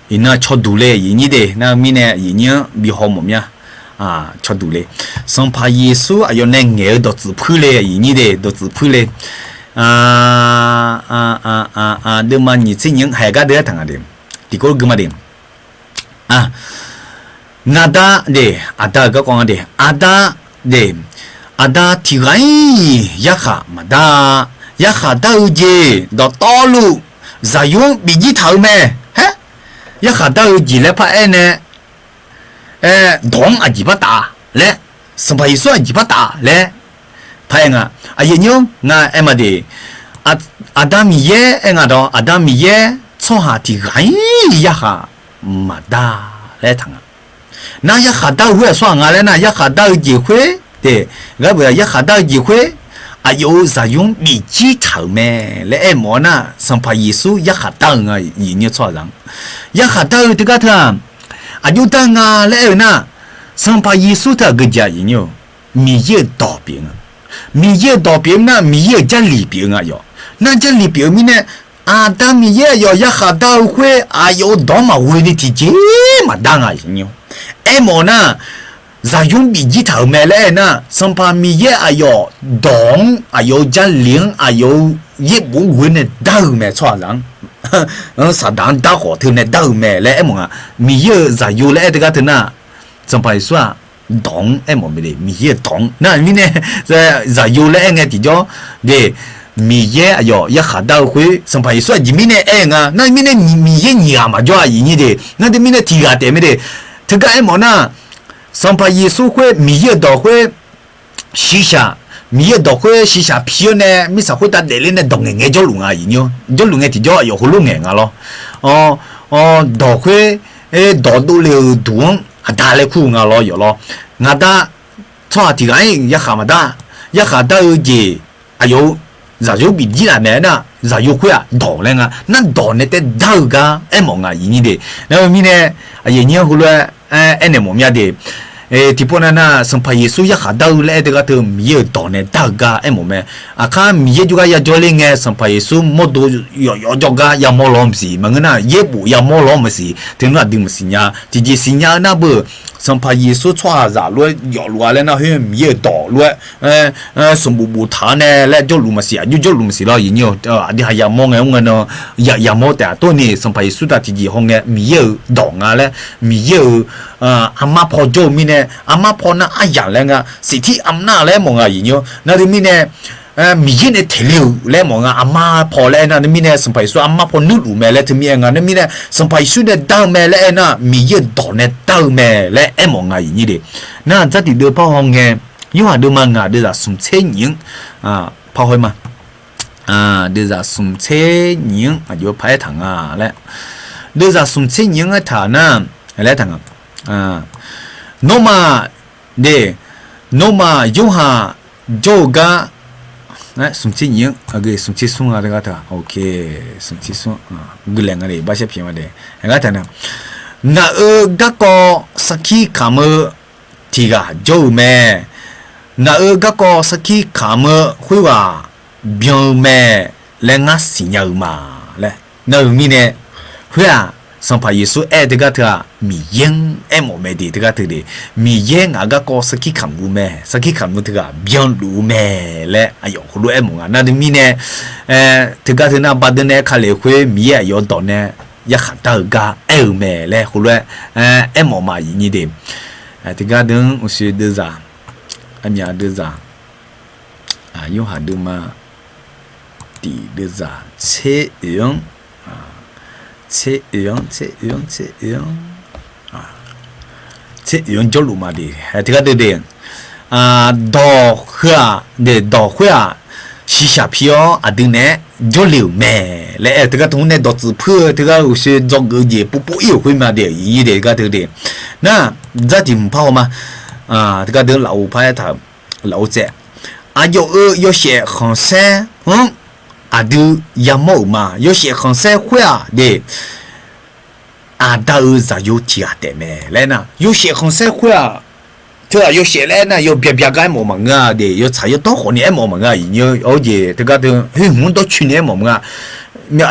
伊那超多嘞，伊你的那米呢？伊呢比好么呀？超多嘞，上怕耶稣有那眼都只配嘞，伊你的都只配嘞，德玛你这人还个得谈的。Tikul gemadim. Nada de ada ke kong de ada tirai yakha mada yakha dau je do tolu zayung biji thau me he yakha dau ji le pa ene dong aji ba ta le sampai su aji ba ta le พายงะอายุยงงาเอ็มดีอาดามีเย่เองอะดออาดามีเย่ช่อหาที่ไงยะค่ะมาดาและทางนายะขาดาเวสว่างอะไรนะยะขาดาจีเวเด็กก็แบบยะขาดาจีเวอายุจะยงมีจีเท่าแม่และเอ็มน่ะสัมภายิสุยะขาดาไงยี่เนี่ยช่อจังยะขาดาที่ก็ท่าอายุตั้งและเอ็น่ะสัมภายิสุท่าก็จะยี่เนี่ยมีเยอะต่อเพียงมีเยอะต่อเพียงนะมีเยอะจะหลีเพียงอ่ะยอนั่นจะหลีเพียงมีเนี่ยอาดามีเยอะยะขาดาเวอายุดอมาเวนี่ที่เจมาดังอ่ะยี่เนี่ยเอ็มน่ะจะยงมีจีเท่าแม่และน่ะสัมภามีเยอะอายุดองอายุจะเลี้ยงอายุเย็บบุ้งเวนี่ดาวแม่ช่อจังสะดานดาวหัวถึงเนี่ยดาวแม่และเอ็มอ่ะมีเยอะจะอยู่และที่ก็ถึงน่ะสัมภาส่วนดองเอ็มไม่ได้มีเยอะดองนั่นมีเนี่ยจะอยู่และไงที่จ่อเดมีเยอะอยู่ยะขาดาวคุยสัมภาส่วนจิมีเนี่ยเองอ่ะนั่นมีเนี่ยมีเยอะหยามาจ่ออย่างนี้เดนั่นที่มีเนี่ยที่ก็เต็มไม่ได้ถึงก็เอ็มน่ะสัมภายิสุคุยมีเยอะดอกคุย西夏มีเยอะดอกคุย西夏皮เนี่ยมีสักคุยตัดเดลิเนี่ยดอกเงี้ยจ่อลุงอ่ะอย่างนี้จ่อลุงเงี้ยที่จ่ออยู่หุ่นลุงเงี้ยอ่ะล้อดอกคุยดอกดูเลยดวงดาเลยคู่งาล้ออยู่ล้องาดาชอบที่ไงยะขามาดายะขาดาจีอายุจะอยู่ปีจีละเนี่ยนะจะอยู่คุยอ่ะดอกเลยงะนั่นดอกเนี่ยแต่ดาวกะเอ็มงอ่ะอย่างนี้เดแล้วมีเนี่ยอย่างนี้หุ่นเลยเอ็นเนี่ยมมีอะไรที่พวกนั้นน่ะสัมภาระสุยะขาดาวเลยแต่ก็ถึงมีดอกเนี่ยดาวกะเอ็มมีอาคามีจุกยาจอลิงเงสัมภาระสุหมดดูยอจุกยามอลอมสิมันก็น่ะเย็บยามอลอมสิถึงน่ะดึงสิญาที่จีสิญาน่ะบ่สัมภาระสุชั่วจะรวยยอรวยแล้วน่ะเฮ้ยมีดอกรวยสมบูรณ์ฐานเนี่ยและจอลุมสิอายุจอลุมสิแล้วอย่างเงี้ยอันนี้หายามองเงี้ยเนาะยามอแต่ตัวนี้สัมภาระสุที่จีห้องเนี่ยมีดอกอ่ะแล้วมีอามาพอโจมีเนี่ยอามาพอน่ะอาอย่างแล้วงะสิทธิอำนาจแล้วมองอ่ะอย่างเงี้ยนั่นที่มีเนี่ยมีเยอะเนี่ยเทลิวแล้วมองอ่ะอามาพอแล้วนั่นมีเนี่ยสัมภาระสุอามาพอนึกรู้แม่แล้วที่มีงานนั่นมีเนี่ยสัมภาระสุเนี่ยดาวแม่แล้วน่ะมีเยอะดอกเนี่ยดาวแม่แล้วมองอ่ะอย่างนี้ดินั่นจะติดเดือพ่อห้องเงี้ยยูหาดูมางาเดือดสุ่มเชยยิงพ่อห้อยมาเดือดสุ่มเชยยิงอยู่ภายถังแล้วเดือดสุ่มเชยยิงไอ้ฐานะแล้วถังโนมาเดโนมายูหาโจกะสุ่มเชยยิงสุ่มเชยสุ่งอะไรก็เถอะโอเคสุ่มเชยสุ่งกุเลงอะไรบ้าเชฟเพียงมาเดก็เถอะนะน่าก็ก็สักขี้ขามที่ก็โจแม่น่าก็ก็สักขี้ขามคุยว่าเบียงแม่และงัดสิญญามาและน่ามีเนี่ยเพื่อสัมภาระสุที่ก็เถอะมีเยังโมเมดีที่ก็เถอะมีเยังก็ก็สักขี้ขามแม่สักขี้ขามที่ก็เบียงรู้แม่และอายุคนรู้มงน่าจะมีเนี่ยที่ก็เถอะน่าบัดเนี่ยเขาเลยคุยมีอายุตอนเนี่ยยะขัดตากะแม่และคนรู้มมาอย่างนี้เดิที่ก็ดึงอุศิเดือดอันนี้เดือดยูหาดูมาตีเดือดเชี่ยงเชี่ยงจลุมาดีที่ก็เดือดดอกหัวดอกหัว西夏皮ดึงเนี่ยจลิวแม่และที่ก็ตรงเนี่ยดอกจืดเพื่อที่ก็อุศิจงเกย์ปุ๊บอยู่คุยมาเดียวอย่างนี้เดียวก็เดือดน่ะจะจิ้มพ่อมาที่ก็เดือดเราพายถามเราเจ้อายุ有些很深ดูยามอมา有些很深会的到จะ有ที่อะไรแม่แล้วนะ有些很深会เธอ有些แล้วนะ有别个么么的有才有多好呢么么有而且这个的很多去年么么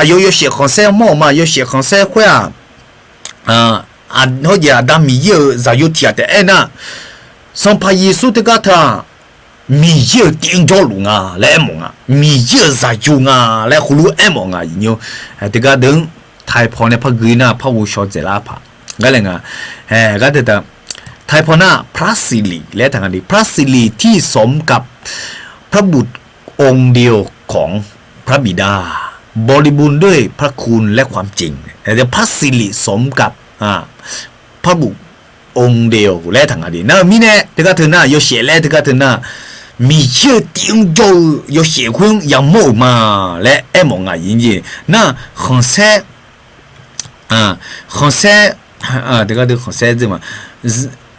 有些很深么嘛有些很深会好似当米有จะ有ที่อะไรนะสัมภาระสุที่ก็ท่ามีเยอะติงจอลุงและมงมีเยอะใจจุงและคุณรู้มงอย่างนี้ที่ก็ดึงไทยพอเนี่ยพักกีน่ะพักวุชอเจลาพะก็เลยก็เด็ดไทยพอน่ะพระสิริและทางนี้พระสิริที่สมกับพระบุตรองค์เดียวของพระบิดาบริบูรณ์ด้วยพระคุณและความจริงแต่พระสิริสมกับพระบุตรองค์เดียวและทางนี้นะมีเนี่ยที่ก็ถึงน่ะโยเชและที่ก็ถึงน่ะ มีเชื่อติงโจ有血婚养母嘛และไอ้หมองอ่ะยินจีน่ะ很晒很晒这个都很晒子嘛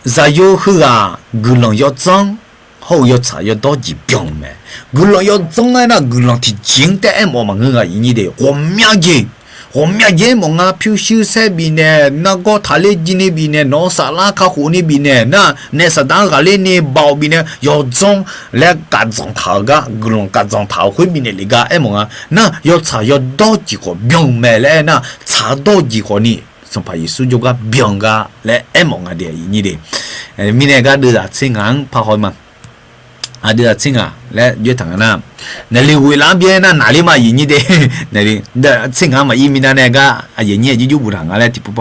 在有去啊古人要脏后要查要到几병咩古人要脏啊那古人提前的ไอ้หมอง嘛啊ยินจี的我命จีผมอยากเยี่ยมงาผิวชิวเซบีเนี่ยนักก็ทะเลจีนบีเนี่ยน้องสาลาข้าหูนี่บีเนี่ยนะในสถานการณ์เนี่ยเบาบีเนี่ยยอดจงและการจงท้ากะกลุ่มการจงท้าคุยบีเนี่ยลิกาเอ็มงานะยอดชายอดดอจีก็เบียงแม่และนะชาดอจีก็นี่สมัยสุดยอดเบียงกะและเอ็มงาเดียนี่เดียมีเนี่ยก็ดูจากสิ่งนั้นพาหอยมาดูจากสิ่งอ่ะและยืดถังน้ำนั่นเลยเวลาเบียน่ะ哪里嘛ยินดีนั่นเลยแต่สิ่งนั้นมาอีมีนั่นเนี่ยก็ยินดีอยู่บุรังอะไรที่ปุ๊บ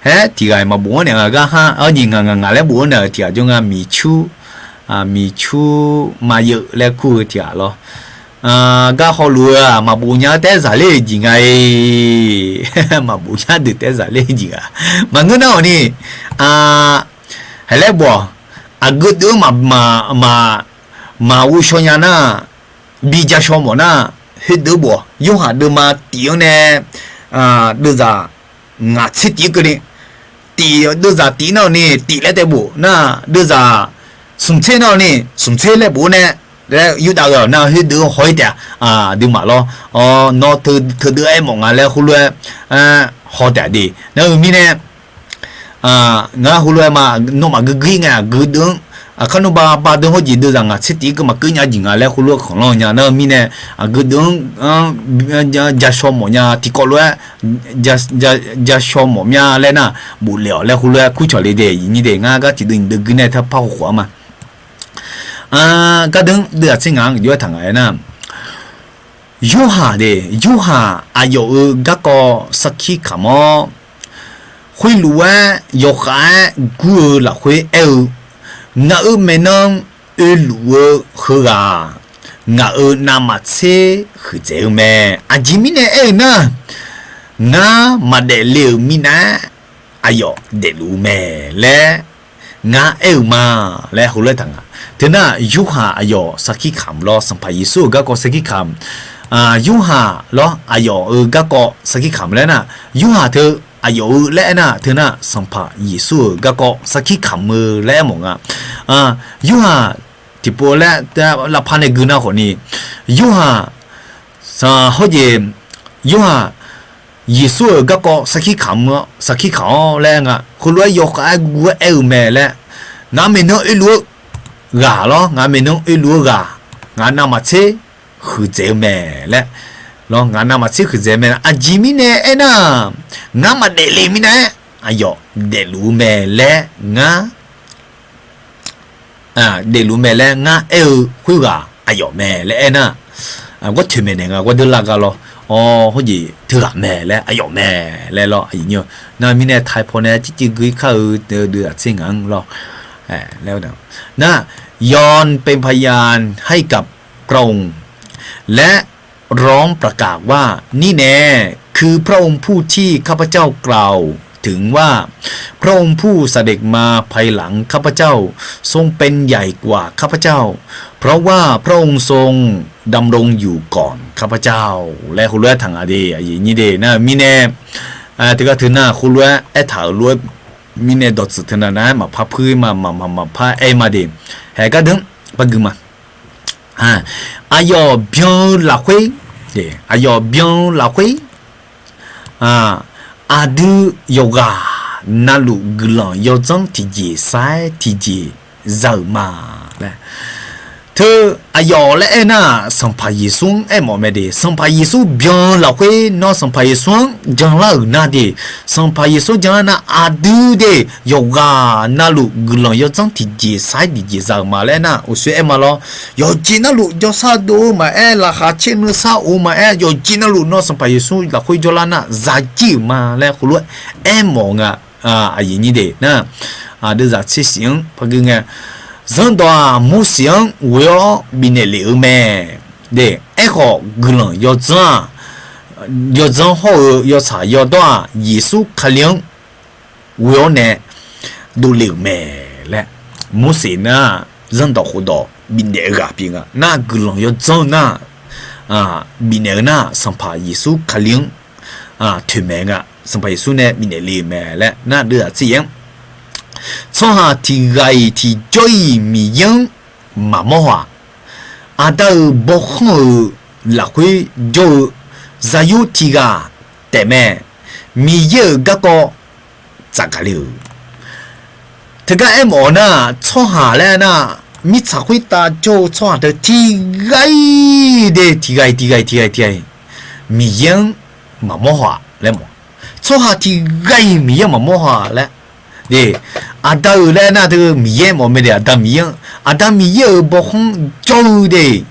เฮ้ที่ไงมาบัวเนี่ยก็ฮะยิงงาแล้วบัวเนี่ยที่จงมีชูมาเยอะแล้วคู่ที่อ่ะหรอก็เขารู้มาบัวเนี่ยแต่สาเลยจริงไงมาบัวเนี่ยเด็ดแต่สาเลยจริงอ่ะมันก็น่านี่เฮ้แล้วบัวก็ดูมาวุชยานะบีจาชมนะเฮ็ดดูบ่ยงหาดูมาตีเนี่ยดูจะงาชิตีกันนี่ตีดูจะตีน่ะนี่ตีแล้วแต่บ่นะดูจะสมเชน่ะนี่สมเชแล้วบ่เนี่ยแล้วอยู่ดาวนะเฮ็ดดูหอยแต่ดูมา咯นอเธอดูไอ้หมองแล้วฮู้เลยหอแต่ดีแล้วมีเนี่ยงาฮู้เลยมาโนมากึกงากึดึงขนมบาดึงหัวจีดูจังอ่ะสิตีก็มาเกินยาจิงอ่ะแล้วฮู้เลยของเราเนี่ยนะมีเนี่ยกึดึงจะชมเนี่ยที่ก็เลยจะชมเนี่ยแล้วนะบุเหลียวแล้วฮู้เลยคู่ชอเลยเดย์นี่เดงาก็จิดึงดึงเนี่ยถ้าพาหัวมาก็ดึงเดือดสิงห์อยู่ทางไหนนะยูหาเดยูหาอายุก็สักขี้ขโมคุยรู้ว่ายกขากูละคุยงาไม่น้องรู้คืองานามาเชคือเจ้าแม่อาจิมิเนี่ยนะงามาเดลิวมินะอายุเดลูแม่และงามาและหูเลยทั้งทีน่ะยูหาอายุสักขี้ขำรอสัมภายิสุก็สักขี้ขำยูหาเหรออายุก็สักขี้ขำแล้วนะยูหาเธออายุและน่ะเธอน่ะสัมภายิสุก็สักขี้ขำมือและหมงยูหาที่พอและแต่ละพันในกุณาคนนี้ยูหาเขาเยยูหายิสุก็สักขี้ขำสักขี้ขำแล้วไงคุณรู้ยกไอ้กูแม่และงาไม่น้องรู้กา咯งาไม่น้องรู้กางานามาเชคือเจ้าแม่และ咯งานามาเชคือเจ้าแม่อาจิมิเนี่ยนะงามาเดลิมินะอายุเดลูแม่และงาเดลูแม่และงาคุยกาอายุแม่และนะก็ถึงแม่เนี่ยก็เดือดละกัน咯好似ถือแม่และอายุแม่และ咯อย่างเงี้ยนั่นมีเนี่ยไทยพอเนี่ยจริงๆคือเขาเดือดสิ่งนั้น咯แล้วนะย้อนเป็นพยานให้กับพระองค์และร้องประกาศว่านี่แน่คือพระองค์ผู้ที่ข้าพเจ้ากล่าวถึงว่าพระองค์ผู้เสด็จมาภายหลังข้าพเจ้าทรงเป็นใหญ่กว่าข้าพเจ้าเพราะว่าพระองค์ทรงดำรงอยู่ก่อนข้าพเจ้าและคุณรู้ทางอะไรอย่างนี้เดนะมีแน่ที่ก็ถือหน้าคุณรู้ถามรู้มีเนี่ยดอทสุดนะนะมาพับพื้นมาพับมาเดเฮก็ดึงปะกึมาอายุเบียงละคุยเดอายุเบียงละคุยอาดูโยกานาลูกลังยอจังที่จีสายที่จีเจ้ามาเลยเธออายุและน่ะสัมภายิสุงหมอไม่ดีสัมภายิสุเบียงละคุยน้องสัมภายิสุงจังละน่ะดีสัมภายิสุจังน่ะอาดูเดโยกานาลูกลังยอจังที่จีสายที่จีเจ้ามาเลยน่ะอุศมาแล้วยอจีนาลูยอซาดูมาละหาเชนซาอูมายอจีนาลูน้องสัมภายิสุละคุยจลาน่ะซาจีมาแล้วคุณรู้หมองอย่างนี้เดนะดูจากที่สิ่งพะกึ่ง人多木星我要比那流咩？对，好个人要赚好要查要多，艺术可能我要呢都流咩嘞？木星呢？人到活到比那个边啊，那个人要走那比那个那上怕耶稣可灵推门啊，上怕耶稣呢比那里面嘞，那这这样，从下提个提追米样嘛么话，到不好拉回就只有提个对面米样个个咋个了？这个我呢，从下来呢。米才会打就错的提个米样嘛么话来么？错下提个米样嘛么话来？对，到来那这个米样我们的到米样，到米样不红做的，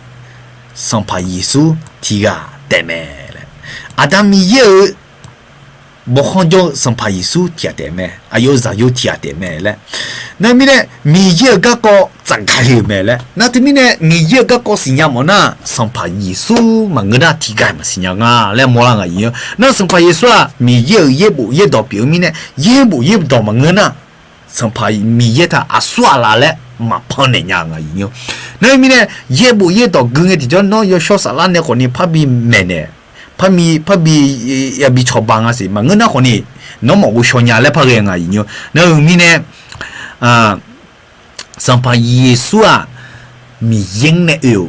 上怕耶稣提个对没了？到米样不红就上怕耶稣提对没？有啥有提对没了？那米呢？米样个个。怎开了没嘞？那对面呢？你一个高信仰么呢？上怕耶稣嘛，我那提干嘛信仰啊？来莫让个样。那上怕耶稣啊，米也不到表面呢，也不到嘛我呢？上怕米也他算了嘞，嘛怕人家个样。那面呢？也不到跟个地方，那要小啥啦呢？可能怕比没呢，怕比也比超棒啊是嘛？我那可能那么我小伢来怕个样个样。那面呢？上怕耶稣啊，米英呢有，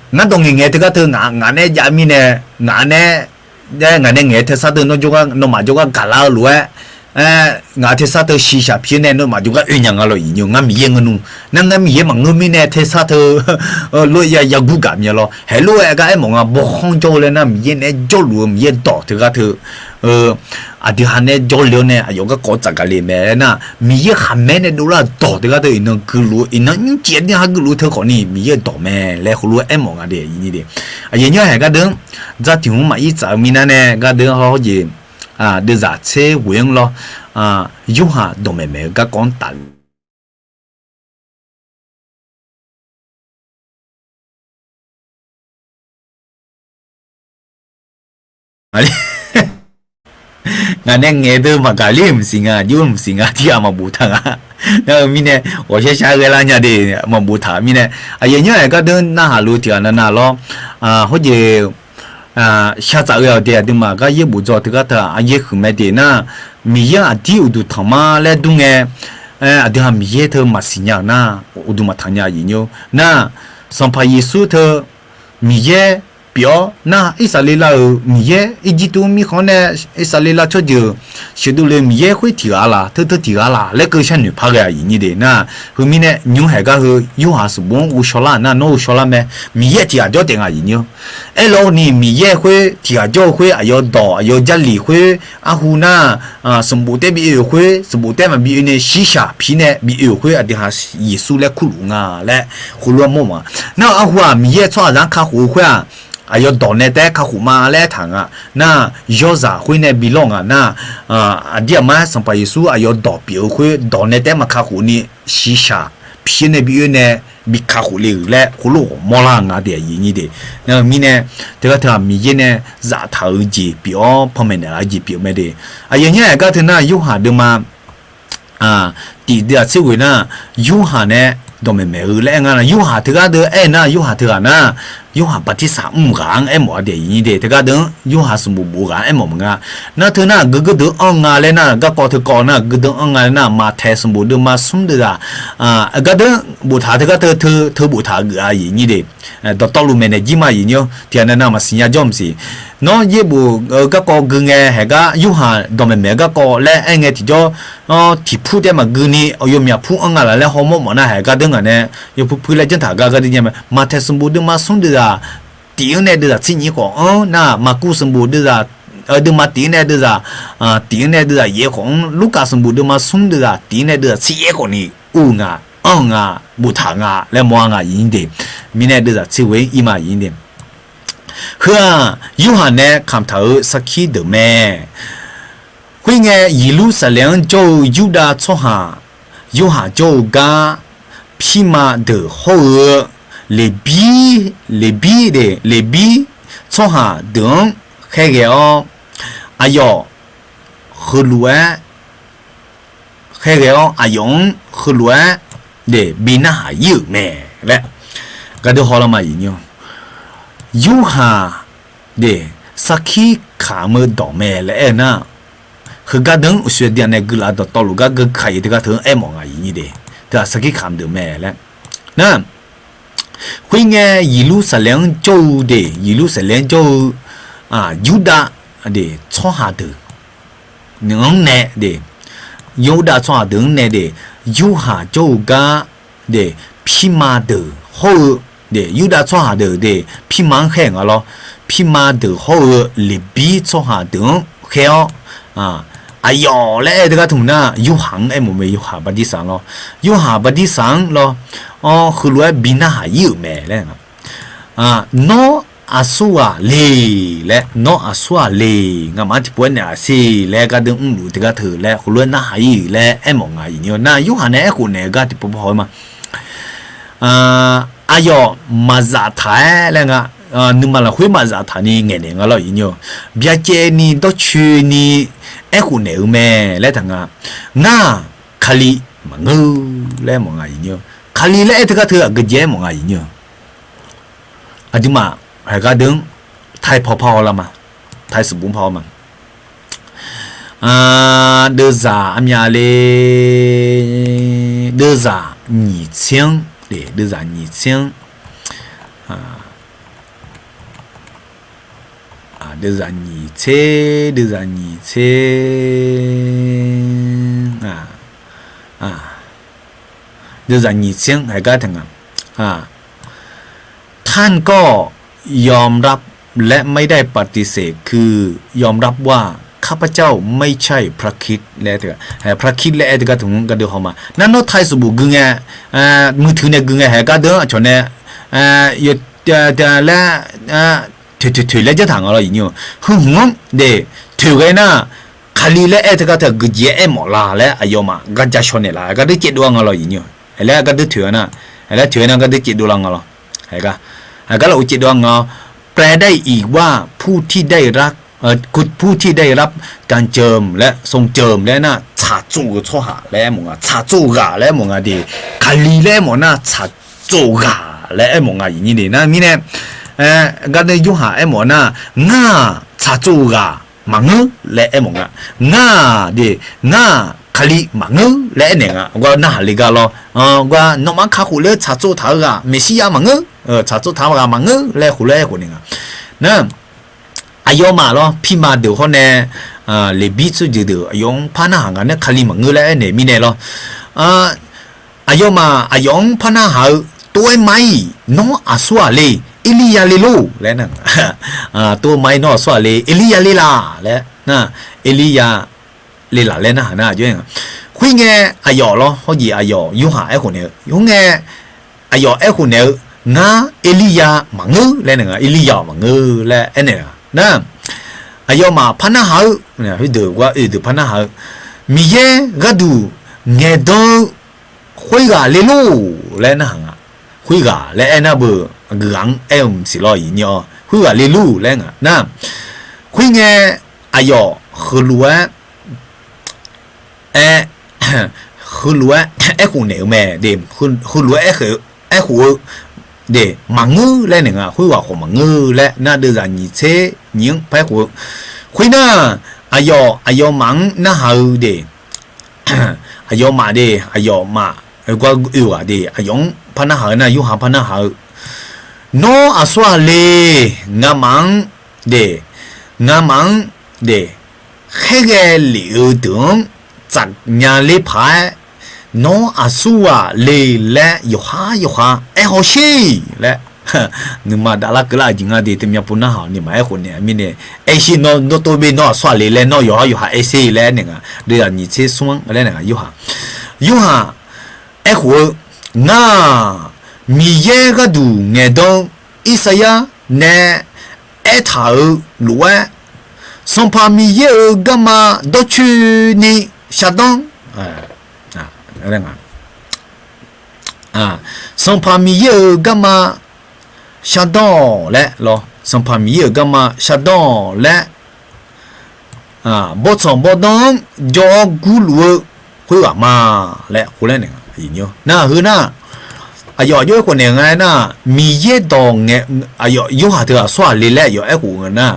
那当然这个头俺呢家面呢，俺呢他啥头那就个那嘛就个嘎啦路俺他啥头西下片呢那嘛就个鸳鸯个咯，俺米英个弄，那俺米英嘛我面呢他啥头路也古干面咯，还路个梦啊不红着了那米英呢着路米英到这个头di hane jolio ne ayoga kota kali me na miye hame ne dola do de ga de ino gulu ino je ni ha gulu the ko ni miye do me le hulu e mo ga de yi ni de ayen nya ha ga de za ti hu ma yi za mi na ne ga de ho ji de za che wen lo yu ha do me ga kon ta ngane ngede magali msinga ju msinga dia mabuta nga na mine wo sha sha ge la nya de mabuta mine ayenya ga de na ha lu tia na lo ho je sha za ge de de ma ga ye bu zo de ga ta ye khu me de na mi ya di u du thama le du nge de ha mi ye the ma sinya na u du ma thanya yin yo na som pa yesu the mi ye biểu na Israel mi ye Egypt mi khon ne Israel cho de shedu le mi ye hui ti ala to ti ala le ko shan nu pa ga yin ni de na hu mi ne nyu ha ga hu yu ha su bon u shola na no shola me mi ye ti a jo de ga yin yo e lo ni mi ye hui ti a jo hui ayo do ayo jali hui a hu na sum bu de bi hui sum bu de ma bi ne shi sha pi ne bi hui a de ha yesu le ku lu nga le hu lo mo ma na a hu a mi ye chwa ran kha hu hui a ayo donne te ka huma le thanga na yoza huine bilonga na adia ma sampa yesu ayo do pio hui donne te ma ka huni shisha pine bi ne bi ka huli le hulu mola nga de yini de na mine te ka ta mi ye ne za tha ji pio phomen la ji pio me de ayo nya ka thna yu ha de ma ti de chi wi na yu ha ne do me me le nga na yu ha te ka de na yu ha te ka na yu ha pati sa gang mo de yin de te ga de yu ha su bu gang mo nga na the na ge ge de nga le na ga ko the ko na ge de nga na ma the su bu de ma sum de ga ga de bu tha de ga the bu tha ga yin ni de do to lu me ne ji ma yin yo ti na ma sin ya jom si no ye bu ga ko ge nge he ga yu ha do me ga ko le nge ti jo ti phu de ma ge ni yo mya phu nga la le ho mo na he ga de nga ne yo phu le jen tha ga de ma the su bu de ma sum de tiếng này đưa ra xin nhỉ có na mà cú sum bu đưa ra đưa mà tiếng này đưa ra tiếng này đưa ra ye không lúc cả sum bu đưa mà sum đưa ra tiếng này đưa ra chỉ ye có ni ngà ngà bu thang ngà lại mua ngà yin de mi này đưa ra chỉ với ima yin de hơ yu han này cảm thấu sakhi de me huy nghe Jerusalem cho Juda cho ha yu ha cho ga pima de ho les bi cho ha đường khai gạo ayo khulue khai gạo ayong khulue เดบีน่ายืแม่และก็เดือดฮอลมาอีกเนี่ยยูหาเดสักขี้ขามือดอกแม่และน่ะคือการดึงอุศเดียนในกุลาดตลูกก็ใครที่ก็ถึงมองอะไรอย่างนี้เดแต่สักขี้ขามเดือแม่และนะคุยไงยิลุสเลงโจเดยิลุสเลงโจยูดาเดช่อหาเดหนึ่งแน่เดยูดาช่อหาเดแน่เดยูหาโจกาเดพิมาเดโฮเดยูดาช่อหาเดเดพิมังแข่งอะไรพิมาเดโฮลิบีช่อหาเดแค่อายอและเด็กก็ถึงน่ะยูหังหมไม่ยูหาบัดดี้สัง咯ยูหาบัดดี้สัง咯คือรู้ว่าบินหายืมแม่แล้วโนอาสัวเลและโนอาสัวเลงามาที่ปวนเนี่ยสิแล้วก็ดึงรู้เด็กก็ถือแล้วคือรู้น่าหายืและมองไงเนี่ยน่ะยูหันเนี่ยคนเนี่ยก็ที่ปพอมาอายอมาซาไทยแล้วก็นึกมาละคุยมาซาไทยนี่เงี้ยเราอย่างเงี้ยเบียเจนี่ต้องชื่อนี่คนเนี่ยแม่และทั้งง่าคลีมังและมองอะไรเงี้ยคลีและที่ก็เธอก็เจมองอะไรเงี้ยอันที่มาให้ก็ดึงไทยพอๆละมาไทยสมบูรณ์พอมาเดือดอันยาเลเดือดหนีเชียงเดือดหนีเชียงเดือดหนีเชเดือดหนีเชเดือดหนีเชียงให้ก็ถึงท่านก็ยอมรับและไม่ได้ปฏิเสธคือยอมรับว่าข้าพเจ้าไม่ใช่พระคริสต์และเถอะพระคริสต์และเด็กถึงกันเดือดเข้ามานั่นโน้ตไทยสบู่กึ่งมือถือเนี่ยกึ่งให้ก็เดือดชนเนี่ยอยู่แต่และถือแล้วจะถางอะไรอย่างเงี้ยหุ่นเด็กถือไงนะคลีและเด็กก็เถอะกึ่งเย่หมอลาและอายมาก็จะชนเนี่ยละก็ได้เจ็ดดวงอะไรอย่างเงี้ยแล้วก็ได้ถือนะแล้วถือนะก็ได้เจ็ดดวงอะไรก็เราจิตดวงแปลได้อีกว่าผู้ที่ได้รับผู้ที่ได้รับการเจิมและทรงเจิมและน่ะชาจูชั่วหาและมงชาจูกาและมงดีคาลีและมงน่ะชาจูกาและมงอย่างนี้นะมีเนี่ยก็ได้ยุหามงน่ะง่าชาจูกามังและมงง่าดีง่าคาลีมังและเนี่ยก็น่าลิกาลก็น้องมันข้าหูเลือชาจูท้ากาเมสิยามังชาจูท้ากามังและหูเลือคนเนี่ยนะอายอมา咯พี่มาเดี๋ยวเขาเนี่ยเลบิสุดเดี๋ยวอายองพานาหางเนี่ยคลีมังแล้วเนี่ยมีเนี่ย咯อายอมาอายองพานาหาตัวไม่น้ออาสวาเลเอลียาเลโลแล้วนั่นตัวไม่น้ออาสวาเลเอลียาเลลาแล้วนะเอลียาเลลาแล้วนะนะจ้ะคุยไงอายอ咯เขาจีอายอยูหาคนเนี่ยยูไงอายอคนเนี่ยงาเอลียามังแล้วนั่นเอลียามังแล้วเนี่ยนะอายอมาพนาหาเนี่ยให้ดูว่าดูพนาหามีเยก็ดูเงดคุยกับเลโลแล้วนะฮะคุยกับแล้วน่ะเบอร์กังสิลอยเนี่ยคุยกับเลโลแล้วนะคุยไงอายอคือรู้ว่าคือรู้ว่าคนเนี่ยแม่เดมคือรู้ว่าหัวเดมังและหนึ่งคุยว่าของมังและน่าเดือดหนีเชยิงไปหัวคุยน่ะอายอมังน่าหาเดอายอมาเดอายอมาก็อยู่อ่ะเดอายองพนาหาน่ะยูหาพนาหาโนอาสวาเลงามังเดแค่แกเหลียวถึงจักญาเลพายน้ออาสัวเลและยูฮาฮอชีและนึกมาดาลักละจริงอ่ะดีที่มีปุ่นน่าหานี่มาคนเนี่ยมีเนี่ยชีน้อตัวเบน้อสัวเลและน้อยูฮาชีและเนี่ยเดี๋ยวนี้เชื่อส่วนอะไรเนี่ยยูฮาหัวน่ามีเยก็ดูเงดงอิสยาเนี่ยท้าลัวสมภามีเยก็มาดชูนี่ชาดงอะไรงั้นสมภามีเยอะก็มาชาดอและหรอสมภามีเยอะก็มาชาดอและบทสองบทน้องจอกูลัวคุยว่ามาและคุยอะไรเนี่ย อีเนาะน่าคือน่าอายอยคนเนี่ยไงน่ะมีเย่ดองเนี่ยอายอยูหาเธอสวาลีแลอยู่ไอ้กูเงินน่ะ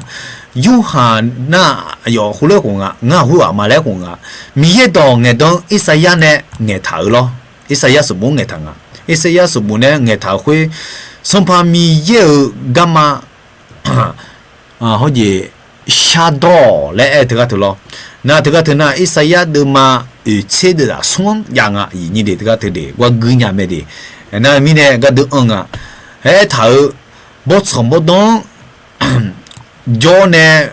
ยูหาน่ะอายอคุเล่กูงะงาหัวมาแล้วกูงะมีเย่ดองเนี่ยต้องอิสยาเนี่ยเนี่ยถา咯อิสยาสมุนเนี่ยทังอ่ะอิสยาสมุนเนี่ยถาคุยสมภามีเย่กามา好似 shadow 咧เธอก็ถือ咯那这个呢，伊说呀，都嘛有车的啦，双样啊，你的这个头的，我个人没的，那明年个都啊，头不长不短，脚呢，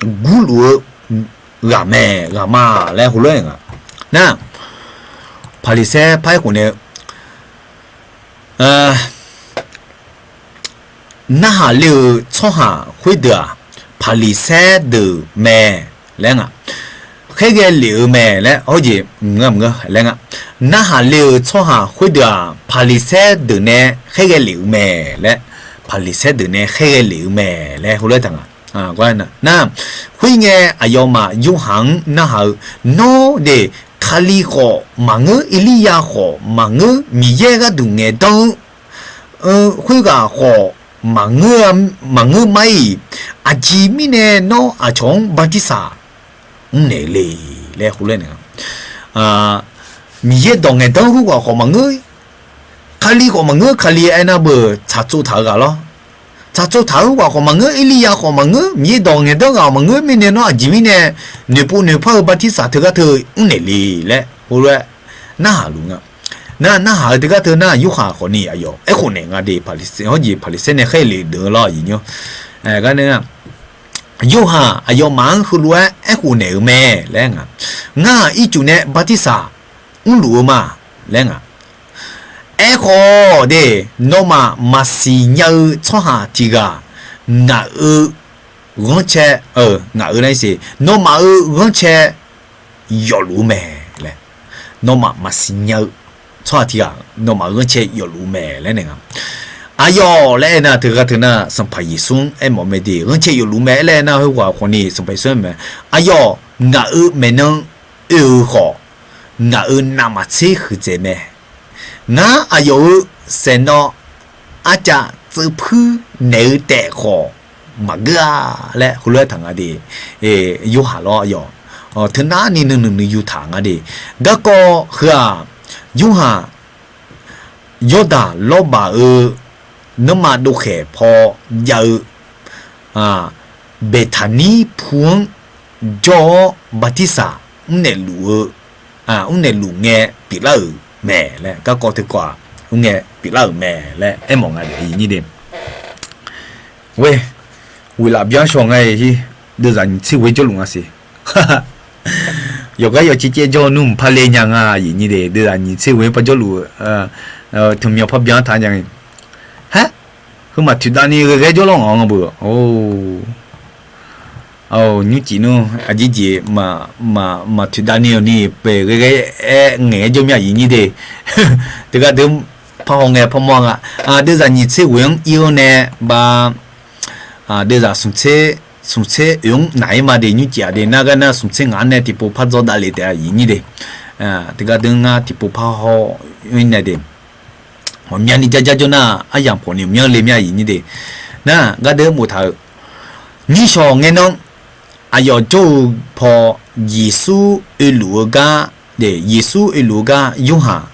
咕噜干嘛来胡乱啊？那帕里塞派过呢，那哈溜错哈会的。帕里塞的咩靓啊，迄个流咩咧，好似唔个靓啊。那下流错下会的啊，帕里塞的呢，迄个流咩咧，帕里塞的呢，迄个流咩咧，好来听啊，关呐。那会个哎哟嘛，有行那好，no 的卡里河，忙个伊利亚河，忙个米耶个东个东，会个河。忙个买阿吉米呢喏阿从巴蒂萨呢嘞胡来呢米耶当个当胡个好忙个卡里好忙个卡里哎那不查做头个咯查做头个好忙个伊利亚好忙个米耶当个当个忙个米呢喏阿吉米呢你不巴蒂萨头个头呢嘞胡来那哈路啊那好这个头那有下可能哎哟，哎可能啊的帕里斯，好似帕里斯呢海里得了伊喏，个呢有下哎哟忙去路哎可能咩嘞啊，伊就呢巴蒂萨，路嘛嘞啊，哎好的，那么马西鸟错下这个，我切那是，那么我切有路咩嘞，那么马西鸟。错题啊，那么而且有路咩嘞呢？哎哟，嘞那这个那上派一送哎冇咩的，而且有路咩嘞那会话可能上派送咩？哎哟，没能好，那么车去这咩？哎哟，先喏，阿家只铺牛带好，嘛个嘞，后来谈啊的，有下咯哟，他那你能有谈啊的，个个和啊。ยูหายอดาลอบาน้ำมาดูแขพอยาเบธานีพวงจอบัติสาเนลูเงปีละแม่และก็ถือกว่าเงปีละแม่และไอ้มองอะไรอย่างนี้เด่นเว้ยเวลาเบี้ยช่วงไงที่เดือนที่เวจลุงอ่ะสิ有个有直接叫弄拍脸样啊，你的对啊，你这回不叫路同苗拍边谈样，哈，他妈提到你个叫老昂不？你知喏，阿姐嘛提到你被个眼叫咩你的，这个都拍红眼拍毛啊，对啊，你这回有呢吧？对啊，从车用哪嘛的你家的那个那从车安呢，地步拍做大力的你的，这个灯啊地步拍好用那的，我们你家就那哎呀，婆你们里面你的，那个灯木头，你说我喏，哎呀就破耶稣一路个的，耶稣一路个用下，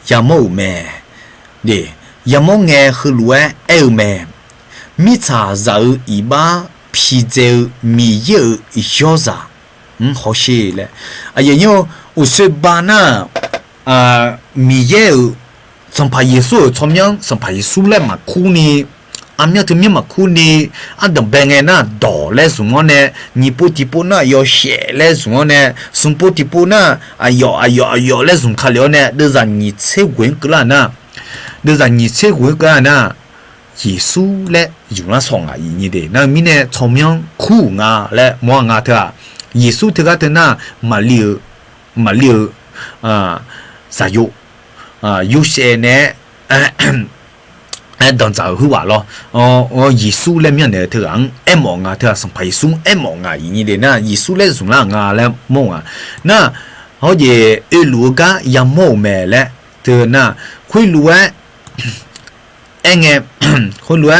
也冇咩的，也冇眼去路哎咩，米茶肉一把。啤酒米油小啥，好些嘞。哎呀哟，我说吧呢，米油，上排耶稣，从样上排耶稣嘞嘛苦呢，俺们同面嘛苦呢，俺等别个那倒嘞什么呢？你不地步呢要写嘞什么呢？什不地步呢？哎哟嘞什看了呢？都让你吃稳个了呢，都让你吃稳个了呢。耶稣嘞用了上啊，你的那明年从样苦啊嘞，莫啊他耶稣这个的那马六啥有有些呢当早会话咯，耶稣嘞面的他讲莫啊他上派送莫啊，你的那耶稣嘞从哪啊嘞莫啊，那 họ về lúa cá yam mồ mè lẽ từ na khối lúa anh em khối lúa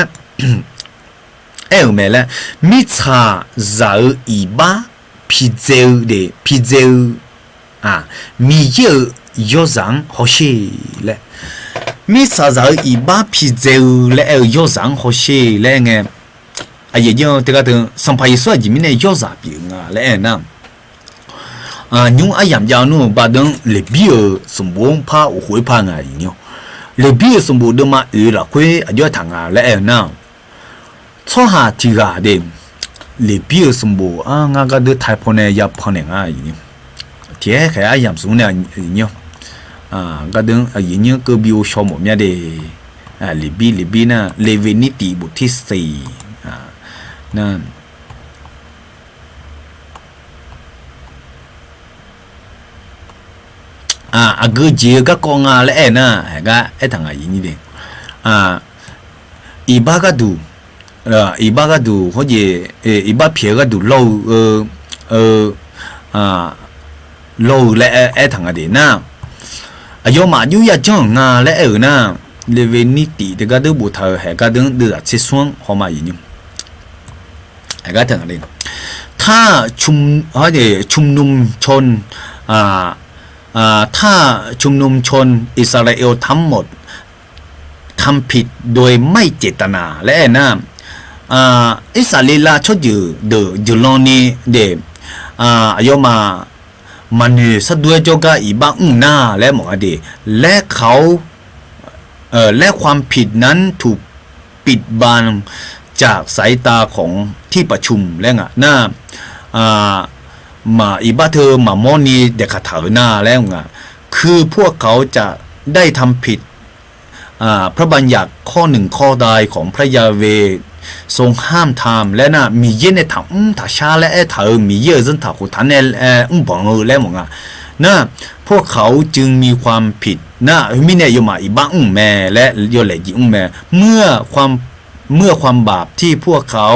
em mẹ lẽ mi cha giờ y ba pi dêu để pi dêu mi yêu rằng họ xí lẽ mi cha giờ y ba pi dêu lẽ yêu rằng họ xí lẽ nghe vậy nhau thì cái từ sắm phải số gì mình này yêu rằng biển lẽ na nhung ai làm giàu nu bà đừng lấy bia sum buông pa ở cuối pa ngay nhau lấy bia sum buông đâm mà là quê ở dưới thằng lẽ nào cho hà thì gà đêm lấy bia sum buông ngã cái đứa thái phong này nhập phong này ngay nhau thì cái ai làm xuống này nhau cái đứa ở dưới nhau cơ biểu số một nhà để lấy bia na lấy về nít tỷ bút thứสี่na cứ chia các con lẽ na cái thằng gì như thế iba cái đủ có gì iba phía cái đủ lâu lẽ thằng gì na do mà như vậy chẳng lẽ ở na để về nít tí thì cái đứa bù thờ cái đứa đưa ra chết xuống họ mà gì nhung cái thằng này tha chung nung chôn ถ้าชุมนุมชนอิสราเอลทั้งหมดทำผิดโดยไม่เจตนาและนะอิสราเอลชดอยู่ลองนี้เดยมามันสะดวกจกอีบ้างหน้าและหมอดีและเขาและความผิดนั้นถูกปิดบังจากสายตาของที่ประชุมและน่ะมาอีบ้าเธอมามอนีเด็กขัดเถอหน้าแล้วไงคือพวกเขาจะได้ทำผิดพระบัญญัติข้อหนึ่งข้อใดของพระยาเวทรงห้ามทำและน่ะมีเย็นในถังถ้าชาและเถอมีเยอะจนถักขุดทันในบอกแล้วมั้งน่ะพวกเขาจึงมีความผิดน่ะมิเนี่ยยมาอีบ้าแม่และโยเลจิแม่เมื่อความบาปที่พวกเขา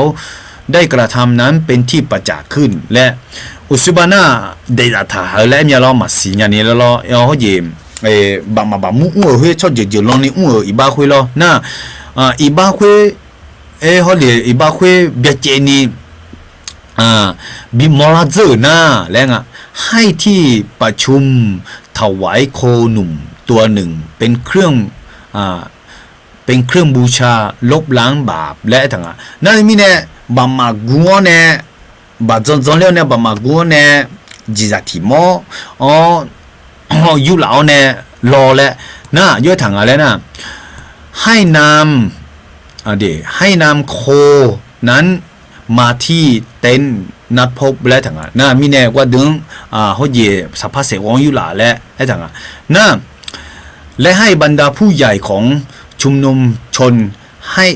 ได้กระทำนั้นเป็นที่ประจักษ์ขึ้นและอุสบานาเดาถาและมีเรามาสิญานี้แล้วเราเขาเยี่ยมบางมามุ่งหัวชอบเจอลองนี่หัวอีบ้าคุยเราน่ะอีบ้าคุยเขาเรียกอีบ้าคุยเบียเจนี่บิมอลาเจอน่ะแล้วไงให้ที่ประชุมถวายโคหนุ่มตัวหนึ่งเป็นเครื่องบูชาลบล้างบาปและทั้งนั่นมีเนี่ยบางมากัวเนี่ยบางจนแล้วเนี่ยบางมากัวเนี่ยจิตติโมอยู่แล้วเนี่ยรอแล้วนะย่อยถังอะไรนะให้นำโคนั้นมาที่เต็นท์นัดพบและถังนะมีเนี่ยว่าดึงเขาเย่สภาพเสวงอยู่หล่าและถังนะและให้บรรดาผู้ใหญ่ของชุมนุมชนให้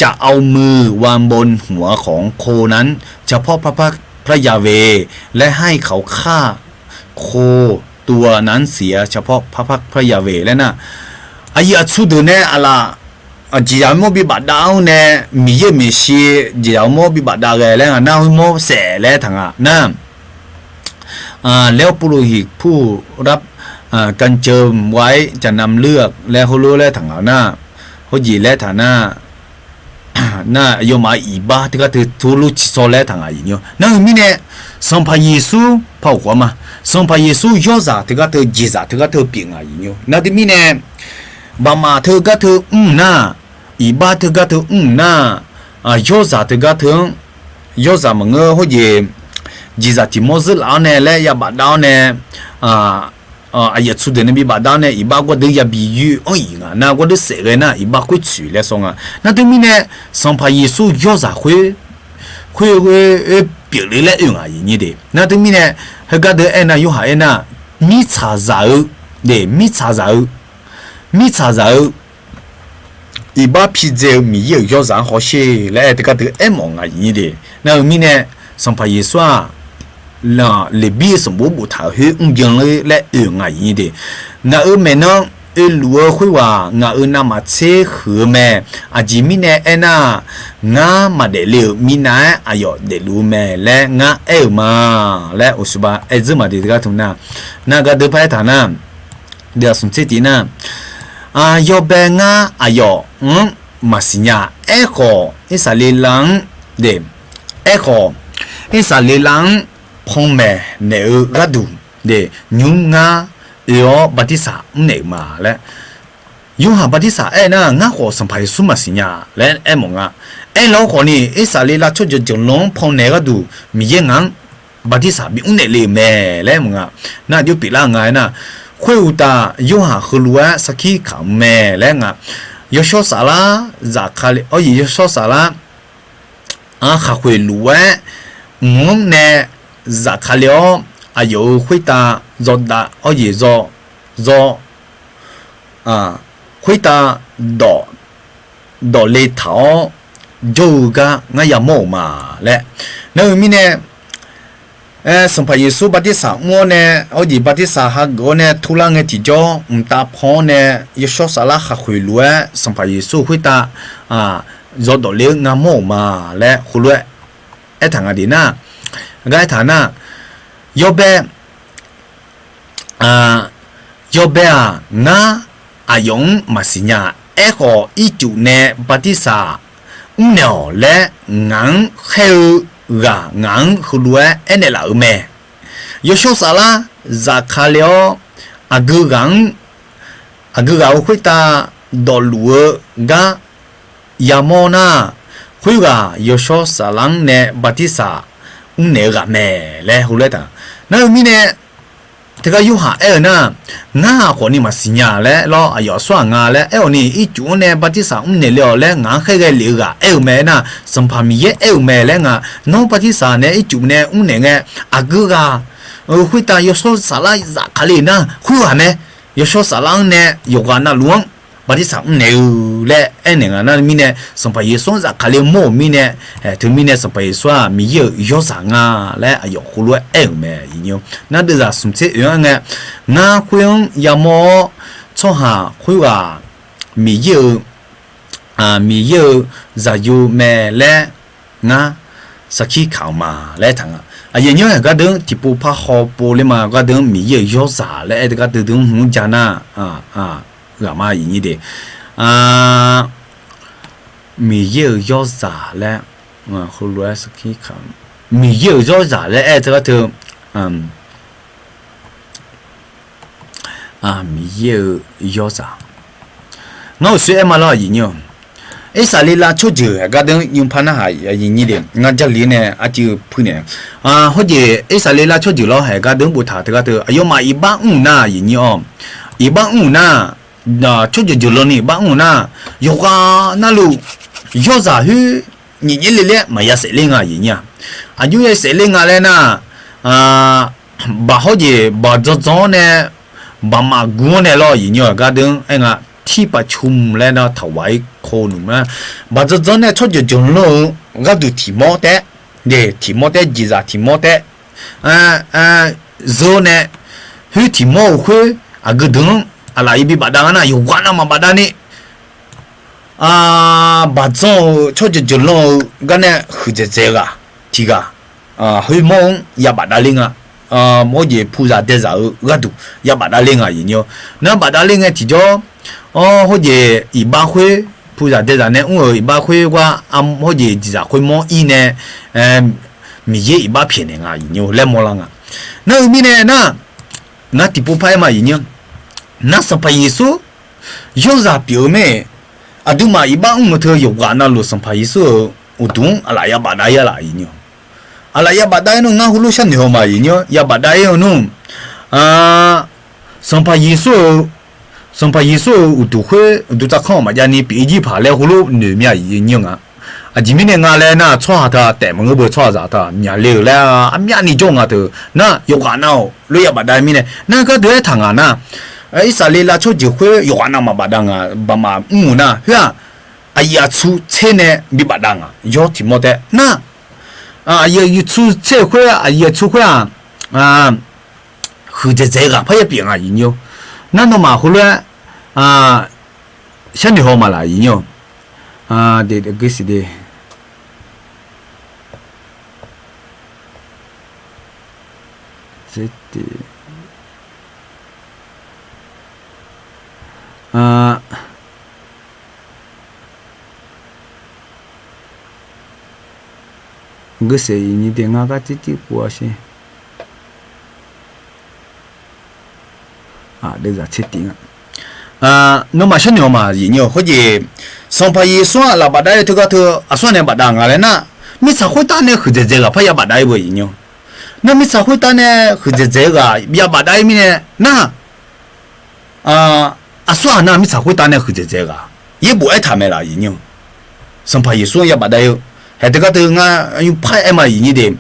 จะเอามือวางบนหัวของโคนั้นเฉพาะพระยาเวและให้เขาฆ่าโคตัวนั้นเสียเฉพาะพระยาเวและนะอายะชุดเนี่ยอะไรจียามบิบาดาวเนี่ยมีเยมีชีจียามบิบาดาวแล้วน่าหิมเสแล้วทั้งนะแล้วปุโรหิตผู้รับกันเจิมไว้จะนำเลือกและเขารู้แล้วถังหน้าเขาหยีและฐานะน่ายมาอีบ้าที่ก็ถือทุลุชิโซและถังอะไรเนาะนั่นมีเนี่ยสัมภาเยซูพ่อหัวมาสัมภาเยซูยอซาที่ก็ถือจีซาที่ก็ถือเปียงอะไรเนาะนั่นที่มีเนี่ยบามาเธอก็ถือน่าอีบ้าเธอก็ถือน่ายอซาที่ก็ถือยอซามังเงอเขาหยีจีซาที่มอสลาเนี่ยและยาบาดาวเนี่ยอายะสุดเนี่ยมีบาดาเนี่ยอีบ้าก็เดียบียูน่าก็เดือดเสียเลยนะอีบ้าก็ฉุยเลยส่งนั่นถึงมีเนี่ยสัมภาเยซูยอซาคุยเปลี่ยนเลยละอย่างนี้เด้นั่นถึงมีเนี่ยเฮก็เดือดน่ะอยู่หายน่ะมีชาซาเด้มีชาซาอีบ้าพิเจมีเยอะยอซาเขาเช่และเด็กก็เดือดมองอย่างนี้เด้นั่นมีเนี่ยสัมภาเยซูlà les billets sont beaucoup trop hauts on vient les ngay như thế na eux maintenant ลัวคุยว่างานามาเชขือแม่อาจิมิเนเอน่างามาเดลิวมินาอายอเดลูแม่และงาเอมาและอุสบาเอซึมาดิกาทุนนากาเดไปฐานะเดี๋ยวสมเจตินะยอเบงาอายอมาสิญาเอโคอิสาลีลังเดเอโคอิสาลีลังพงแม่เนอรัดูเดยุงงาယောဘာတိစာနေမှာလဲယောဟာဘာတိစာအဲ့နာငါခေါ်စံဖိုင်ဆုမစညာလဲအဲ့မောငါအဲ့လောခေါ်နေအစာလေးလာချွတ်ကြုံလုံးဖုန်နေကတူမြင်ငန်းဘာတိစာဘီဦးနေလေမဲလဲမောငါနာဒီပီလာငါနာခွေဦးတာယောဟာခလူဝါစခိခမဲလဲငါယောရှောဆာလာဇာခါလေအော်ယောရှောဆာလာခခွေလူဝဲငုံနေဇာခါလေอายุคุยตาจอดาอ๋อยี่จอคุยตาดอเลถาจูกะงายามอมาและนั่นมีเนี่ยสัมภาระสุบัติสามัวเนี่ยอ๋อยี่บัติสาหักก็เนี่ยทุลังเงติจ่อตาพอเนี่ยยศสาระขัดคุยลัวสัมภาระสุคุยตาจอดอเลงามอมาและคุยลัวไอ้ทางอดีน่ะไอ้ฐานะยอเบงาอายงมาสิญาเอโคอีจูเนปฏิสาอุเนอและงังเขกะงังคุลัวเอเนลาเมยโชสาลาซาคาเลโออากุกังคุยตาดอลัวกะยามอนาคุยกะยโชสาลังเนปฏิสาอุเนกะเมและหุเลตานั่นมีเนี่ยแต่ก็ยูหาน่ะงาคนนี้มาสิญญาแล้วรออายอสว่างาแล้วนี่อีจูเนี่ยปฏิสาเนี่ยแล้วแล้วงาแค่ไงเหลือกะแม่น่ะสัมภามีแม่แล้วงาน้องปฏิสาเนี่ยอีจูเนี่ยเนี่ยไงอากุกะคุยตายโซสาลาจากคาลีนะคุยว่าเนี่ยยโซสาลังเนี่ยยกานน่ะหลวงปฏิสาเนี่ยและเนี่ยนั่นมีเนี่ยสัมภาระส่วนจากคาลีโมมีเนี่ยถึงมีเนี่ยสัมภาระส่วนมีเยอะยศงาและอายอคุลัวแม่ยิ่งยนั่นเดี๋ยวสมเด็จอย่างเงี้ยงาคุยยามอชอบหาคุยว่ามีเยอะจะอยู่แม่และงาสักขี้ข่าวมาและทางอย่างเงี้ยก็เดินที่ปูพาหอบปูเลยมาก็เดินมีเยอะยศและก็เดินหูจานะ干嘛意义的มีเยอะยอดสาและเขารู้สักทีคำมีเยอะยอดสาและ这个เธอมีเยอะยอดสาเราสวยมาแล้วยิ่งยไอ้สาลีลาชุดเจอก็เดินยุ่งพันหายยิ่งนี้เดียงานจักรีเนี่ยอาจจะพูดเนี่ยเขาเจอไอ้สาลีลาชุดเจอแล้วก็เดินบุตรเธอก็เธออายุมาอีบ้านน่ะยิ่งยอีบ้านน่ะชุดจุลนี่บ้างนะโยกานั่นลูยอดจ่าหื้อนี่เลยมายาเสลิงอย่างเงี้ยอายุยังเสลิงอะไรนะบ่เขาจะบ่จ้อเนี่ยบ่มากูเนี่ยรออย่างเงี้ยก็ดึงไอ้งะที่ประชุมแล้วนะถวายโคนนะบ่จ้อเนี่ยชุดจุลก็ดูที่มอเตเดที่มอเตจีจ่าที่มอเตโซเนี่ยหื้อที่มอหื้อก็ดึงอะไรบีบดังนะอยู่วันนั้นมาบดังนี่บัดซอชดจุลโลกันเนี่ยคือเจ๊กะที่กะให้มองยาบดังลิงมอเย่ผู้จัดเดซ่าก็ดูยาบดังลิงอย่างเงี้ยนั่นบดังลิงที่จ่อเขาเย่อีบ้าคุยผู้จัดเดซ่าเนี่ยอีบ้าคุยว่าเขาเย่จีจ่าคุยมออีเนี่ยมีเย่อีบ้าเพี้ยนอย่างเงี้ยเล่มมอลังนั่นมีเนี่ยนั่นที่ผู้พายมาอย่างเงี้ย那什么意思？有啥表妹？ดูมาอีบ้าเธออยู่กันนั่นรู้สัมภาระสุอุดมอะไรยาบาดายอะไรอย่างเงี้ยอะไรยาบาดายนู่นงั้นหุ่นฉันเหนียวมาอย่างเงี้ยยาบาดายนู่นสัมภาระสุอุดคุยอุดจะเข้ามาจานี่ปีจีผ่าแล้วหุ่นเหนียวมาอย่างเงี้ยจิมิเนี่ยงานเลยนะชอบท่าแต่มันก็ไม่ชอบท่าเนี่ยเลี้ยวแล้วมีอันนี้จงเธอนะอยู่กันเอาเลยยาบาดายมีเนี่ยนั่นก็เดือดทางนะไอ้สาลีลาชุดจะคุยอยู่อันนั้นมาบาดังบามานะเฮ้ยไอ้ยาชุเชเนี่ยมีบาดังยอดที่หมดนะยาชุเชคุยยาชุคุยคือจะเจ๊กพยาเปียงยิ่งอยู่นั่นต้องมาคุย像你好嘛啦，引用的个是的，这的个是你的那个这过些这个确定那么像你嘛，引用或者上拍一算了，把它这个头算呢把它拿来那，没啥会打呢，或者这个拍也把它不引用，那没啥会打呢，或者这个也把它呢，那算那没啥会打呢，或者这个也不爱他们了引用，上拍一算也把它有，还这个头用拍嘛引的，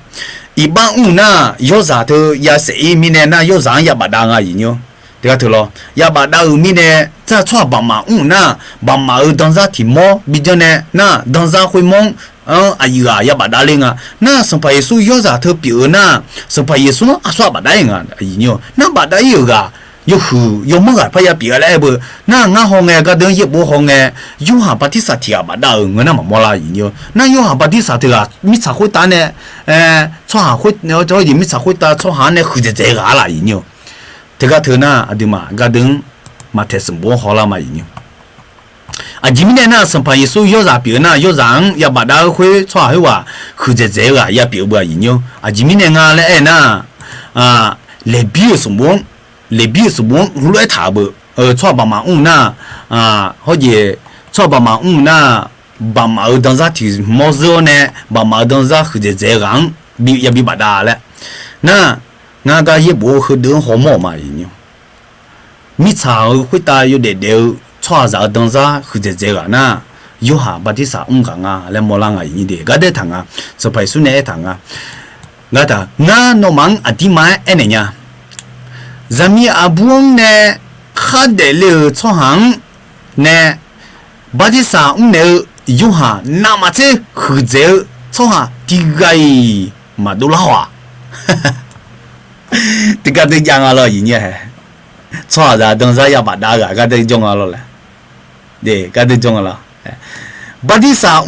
一般那有啥头也是一面呢，那有啥也把它引用。这个头咯，要把那后面呢，再错把马那把马当啥题目，比较呢，那当啥会蒙，要把那领那上拍数要啥头表那上拍数说把那样那把那有个有虎有么个拍要表来不？那俺行个等也不行有下把第三题把那我那么莫啦那有下把第三题没啥会打呢，错下会，然后这里没啥会打，错下呢或者这个啦这个头呢，对嘛？个等嘛，才是不好了嘛，引用今年呢，上班数要啥表呢？要让要把它会错下话，或者这个也表不引用今年来呢来表什么？来表什么？来他不错把嘛那或者错把嘛那把嘛当啥题毛子呢？把嘛当啥或者这样也比把它了那。那个也不会等好毛嘛，引用。米草会打有点流，错啥等啥或者这个那有下把第啥讲来莫啷引的，个得谈就排除那谈个的，那诺忙地买那呀，咱们不呢，还得流错行呢，把第啥呢有下那么这或者错下第个嘛都老啊，这个都讲了人家，错啥东西要把那个，个都讲了嘞，对，个都讲了，把第啥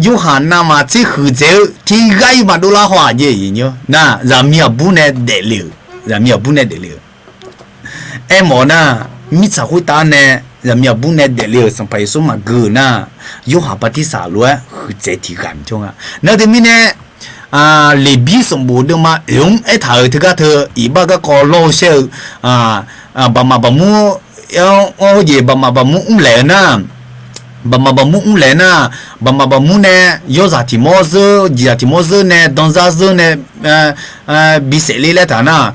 有下那么这或者第个嘛都老话的人家，那咱们也不能得了，咱们也不能得了，么呢，米才会打呢。咱们也不能得了，上排数嘛个呢，有下把第啥路或者提干中那对面呢里边什么的嘛，用头这个头，一把个高老小把嘛把木要我也把嘛把木来呢，把嘛把木来呢，把嘛把木呢，有啥题目是，几题目是呢，当啥是呢，比谁来谈呢？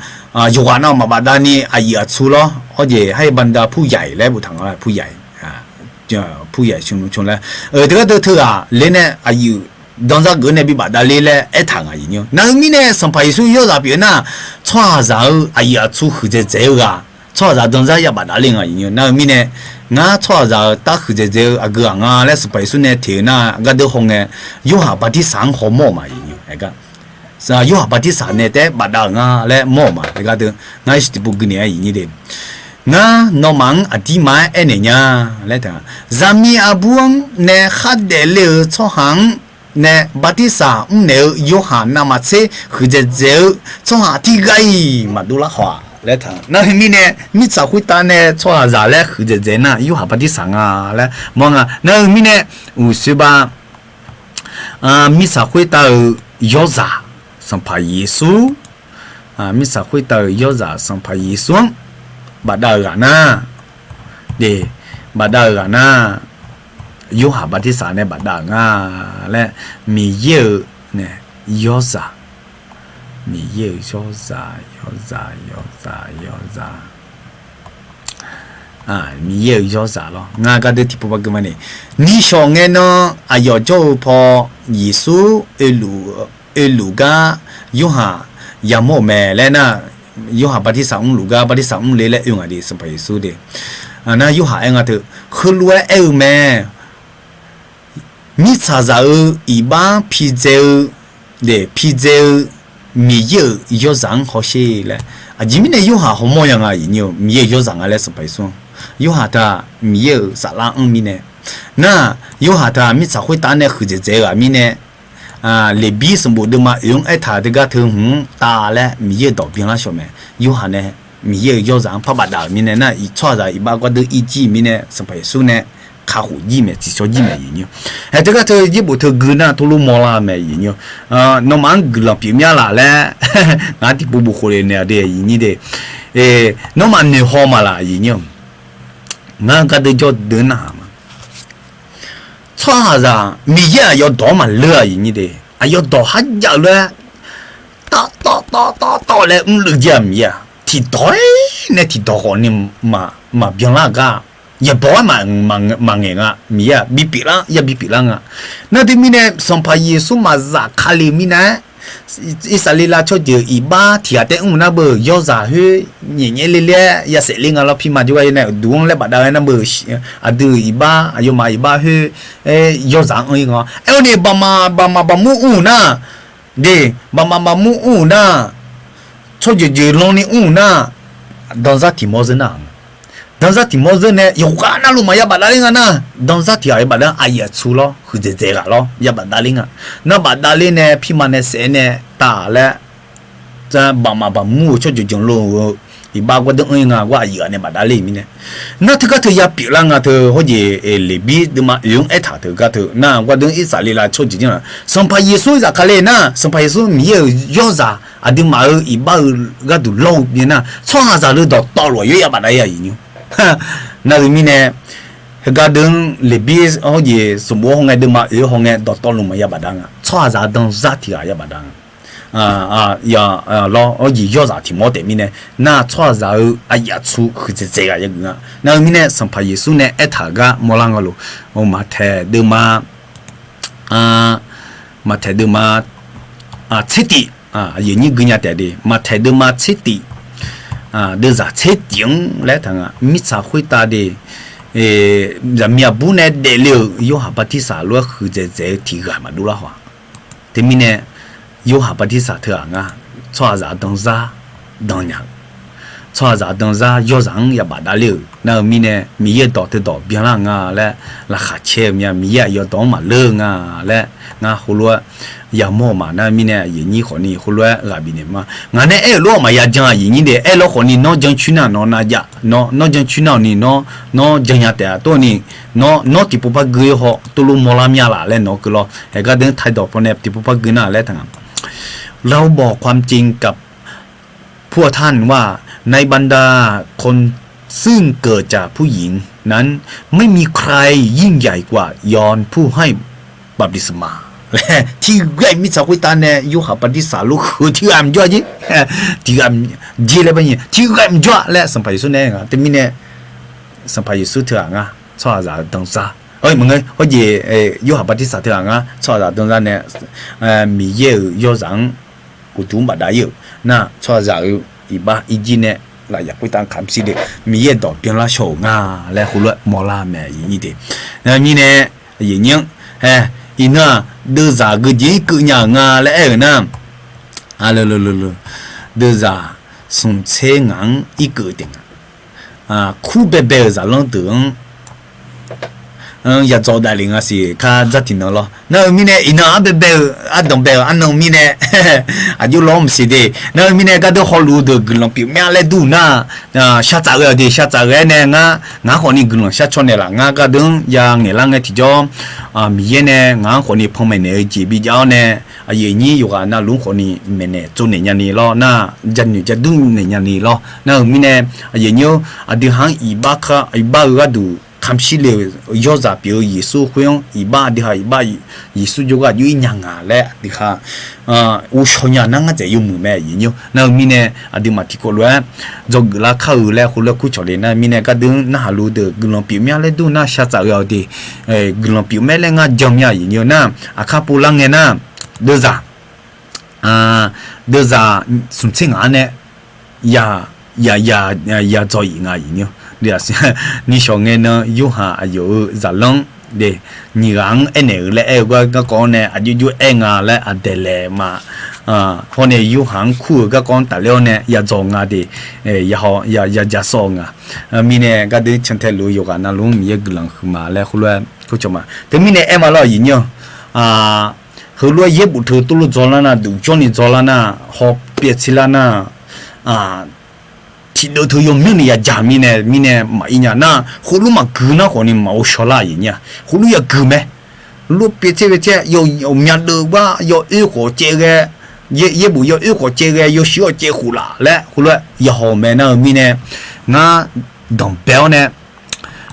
有话那嘛把它呢也出咯，或者还บรรดาผู้ใหญ่และผู้ทางผู้ใหญ่ผู้ใหญ่ชุนแล้ว这个头เลย呢有当啥个呢比把它来嘞谈引用那米呢上排数有啥别呢错啥也出或者这个错啥当啥也把它领引用那米呢那错啥打或者这个来是排数呢提那个都红呢有下把第三好么嘛引用那个有下把第三呢得把它来么嘛那个都那是不跟你引用的那诺忙地买呀来谈咱们不呢还得了错行呢把第三呢有下那么些或者这错下第个嘛都拉话来谈那里面呢你才会打呢错下啥嘞或者这呢有下把第三来忙那里面呢有是吧你才会打有啥上拍耶稣你才会打有啥上拍耶稣badagana de badagana yo ha batisa ne badanga le mi ye ne yoza mi ye yoza mi ye yoza lo nga ga de tipo ba ne ni shonge no ayo jo pho yesu elu ga yo ha yamo me le na有下把第三路个，把第三来来用的是排数的，那有下个头，后来没，米查查一般啤酒的啤酒米有上好些嘞，这边呢有下好模样引用米有上来是排数，有哈他米有啥啦米呢？那有哈他米啥会打呢？或者这个米呢？里比什么的嘛，用爱他这个头打嘞米有到边啦小妹，有哈呢米有要让拍把打米呢，那一撮着一把个都一季米呢，什么数呢？卡虎一面至少一面银哟，这个头一部头哥呢，头路毛啦面银哟，那么哥了表面啦嘞，俺地不回来呢的银的，那么你好嘛啦银哟，俺个都叫得那嘛，错着米也要多嘛乐银的，要多还要嘞，到嘞乐家米呀，提多那提多好你嘛别那个。也不忙人啊，米呀，比比啦，也比比啦啊。那对米呢，上排耶稣嘛咋卡里米呢？伊萨里拉就就一把提下点那不要咋去年年咧也是另外了，皮嘛就话呢，多嘞把那那不啊都一把，又嘛一把去要咋个个？哎，你爸母呢？对，爸母呢？就弄你呢？当啥题目是哪？当时题目是呢，有个那路嘛要把打铃啊那，当时题要把那阿爷出咯，或者这个咯，要把打铃啊，那把打铃呢，皮嘛呢谁呢打了，这爸母就讲咯，一把我的啊，我阿爷呢把打铃呢，那这个头也别人啊头或者里边的嘛用一塔头个头，那我等一啥里啦就讲了，上排耶稣咋看嘞那，上排耶稣没有要啥，啊的嘛一把个头老边那，创下啥都到了又要把那也赢。那里面呢，个等里边好似什么行业的嘛，有行业到路嘛也不当啊，错啥等啥题啊也不当老好似要啥题目对面呢，那错啥啊也出或者这个一个啊，那里面呢，上排耶稣呢，一塔个莫啷个路，我嘛睇的嘛，嘛睇的嘛彻底有你个人睇的，嘛睇的嘛彻底。的啥车顶来谈啊，米啥会打的，人民不呢得了，有下把第啥路或者在提个嘛路了话，对面呢有下把第啥特啊，错啥东啥当然，错啥东啥要让也把打了，那面呢米也到得到，别人啊来下车米也要到嘛了啊来，俺后来。也么嘛，那米呢？印尼和你后来那边的嘛，俺呢哎老嘛也讲印尼的，哎老和你孬讲去哪孬那家，孬讲去哪你孬讲呀的，多你孬地不把个也好，都路莫拉米啦来孬个咯，哎个等太多พอเนี่ย地不把个那来谈，เราบอกความจริงกับพวกท่านว่าในบรรดาคนซึ่งเกิดจากผู้หญิงนั้นไม่มีใครยิ่งใหญ่กว่ายอนผู้ให้บัพติศมาที่ไอ้มิสาวตาเนี่ยอยู่หาปฏิสาลูกที่อันจ่อจีที่อันเจเลยเป็นยังที่ไอ้มจ่อและสัมภาระสุดเนี่ยแต่มีเนี่ยสัมภาระสุดเถอะอ่ะชอบอะไรตรงซะเอ้ยมึงไงเขาเอยู่หาปฏิสาเถอะอ่ะชอบอะไรตรงซะเนี่ยมีเยอะยอสังอุตุมาได้เยอะน่ะชอบอะไรอีบ้าอีจีเนี่ยเราอยากไปตั้งคำสิเดมีเยอะดอกเพียงละโฉงอ่ะและคุณละมอลาแม่อย่างนี้เดแล้วมีเนี่ยอย่างเงี้ยอีน่ะđưa ra cái gì cứ nhà nga lẽ na đưa ra sung chế ngang ý cứ tiếng khu bè bè ra lòng tưởng ya cho đại linh asi ka rất tin lo na mine ina bè bè đồng bè anh nông mine ayu lom si de na mine ka do holu de glong pi mya le du na sha za ge de sha za ge ne nga ho ni glong sha chon ne la nga ka dong ya nge la nge ti jo mi ye ne nga ho ni phong me ne ji bi jao ne a ye ni yu ga na lu ho ni me ne zo ne nya ni lo na jan ni ja du ne nya ni lo na mine a ye nyu a de hang i ba kha i ba ga duคำชี้เลยยอดจากเปียวยิสุคุยงอีบ้าดิฮะอีบ้ายิสุจุกะยุ่ยยังงาแหละดิฮะอุชญานั่งจะยุ่งมือแม่ยินอยู่นั่นมีเนี่ยอดีมาที่คนรู้จกละข้าวแล้วคนละคู่ชอเลยนะมีเนี่ยก็ดึงน่ารู้เด็กกลุ่มผิวแม่เลยดูน่าชัดจากเราดีกลุ่มผิวแม่เลยงาจอมยายินอยู่นะอาคาปูลังเงินนะเดือดสุนทรงอันเนี่ยอย่าจอยงายินอยู่เดี๋ยวนี่ชงเงินอยู่หาอายุจะลงเดี๋ยวนี่รังเอ็นเออและเอก็ก่อนเนี่ยอายุเอ็งอ่ะและอันเดลมา พอเนี่ยอยู่หางคู่ก็ก่อนแต่แล้วเนี่ยอย่าจงอ่ะดิอย่าซองอ่ะมีเนี่ยก็ได้ฉันเทรู้อยู่กันนะลุงมีกลังขึ้นมาแล้วคุณว่าคุณจะมาแต่มีเนี่ยมาแล้วยินยังคือรู้เย็บบุตรตุลุจอลนะดูจอนี่จอลนะหอบเปียชิลนะที่ดูทุยมนี่ยาจามีเนี่ยมาอีเนี่ยนะคุณรู้มากืนนะคนนี้มาอุชลายินเนี่ยคุณรู้ยากืนไหมรู้เปียเจ้有面对ว่า有一伙这个也不有一伙这个有需要这户啦嘞，后来以后面那面呢，俺当表呢，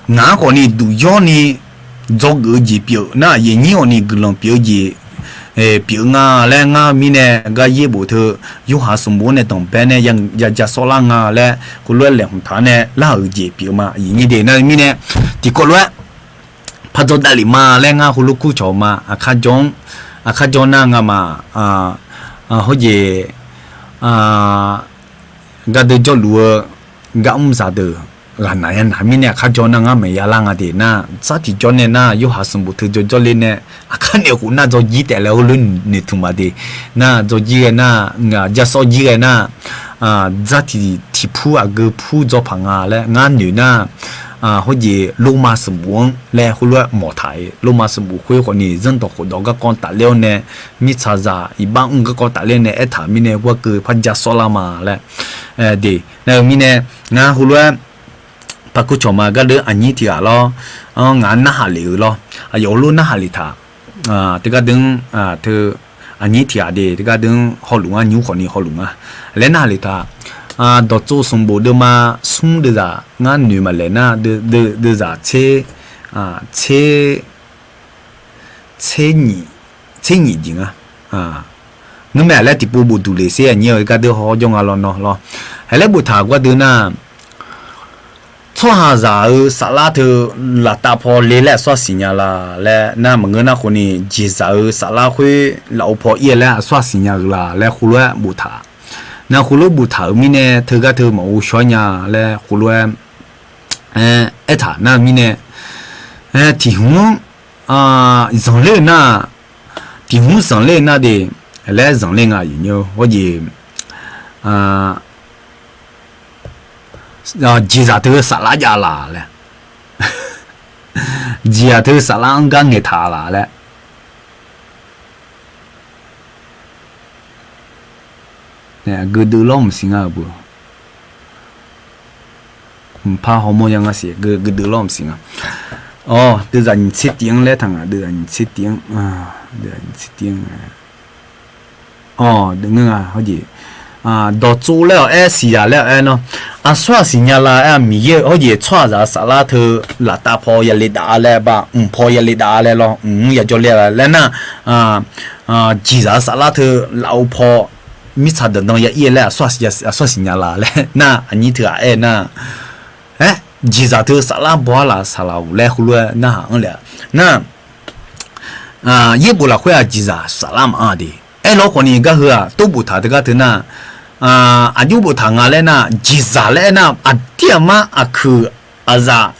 俺可呢都要呢做个级表，那也你要呢个人表级。表啊，咧啊面呢，个业务头有下什么呢？当班呢，人说啦啊咧，后来两他呢，老级表嘛，你的那面呢，第个嘞。พระเจ้าได้ลิมาแรงาคุลุกุชอมาอาคาจงนางามาเฮเยกะเดจอลัวกะซาเดกะนายันหามิเนี่ยคาจงนางาเมยาลางาเดนะซาติจอเนี่ยนะยูหาสมบุตรจอเลเนี่ยอาคาเนี่ยกูน่าจอยีแต่แล้วลุนเนี่ยทุมาเดนะจอยีนะงาจะซอยีนะซาติที่ผู้อะกผู้จอพังาและงานอยู่นะ好似路马是忙嘞，后来毛台路马是不会和你人到好多个讲大了呢，米查查一般个讲大了呢，一他米呢我个怕加说了嘛嘞，对，那米呢，俺后来把个什么个了安尼条咯，俺那下流咯，有路那下里他，这个等他安尼条的，这个等好龙啊，牛和你好龙啊，来那里他。ดอโจสมบูรณ์มาสุ่มเดืองานหนูมาเลยนะเดือจะเชนี่จริงนั่นแหละแล้วที่ปูบูดูเลยเสียเนี่ยก็เดือหอยงอะไรเนาะแล้วบูถากว่าเดือน่ะช่วงหาจะสาระเธอหลับตาพอเลยแหละสวดสิญญาละและน่าเหมือนน่ะคนนี้จีจะสาระคุยเราพอเอี่ยแล้วสวดสิญญาละแล้วคุณว่าบูถา那葫芦不头面呢，头个头冇小呀嘞，葫芦一塔那面呢，地方人类那地方人类那的来人类啊有或者几十头沙拉家啦嘞，几十头沙拉刚给他啦嘞。个都老唔行啊不，唔怕好么样啊些，个都老唔行啊。哦，都人七点来趟啊，都人七点啊，都人七点啊。哦，等等啊，好似到做了是啊了喏，算是呀啦米嘢好似穿咗沙拉頭辣大破一哩打咧吧，破一哩打咧咯，也就咧啦，那其實沙拉頭老破。米查的东西也来说是伢啦嘞，那你听那，几十头沙拉包啦沙拉乌来葫芦那行了，那也不啦会几十沙拉嘛的，老伙你个呵都不他这个头那，就不他嘞那几十嘞那点嘛去za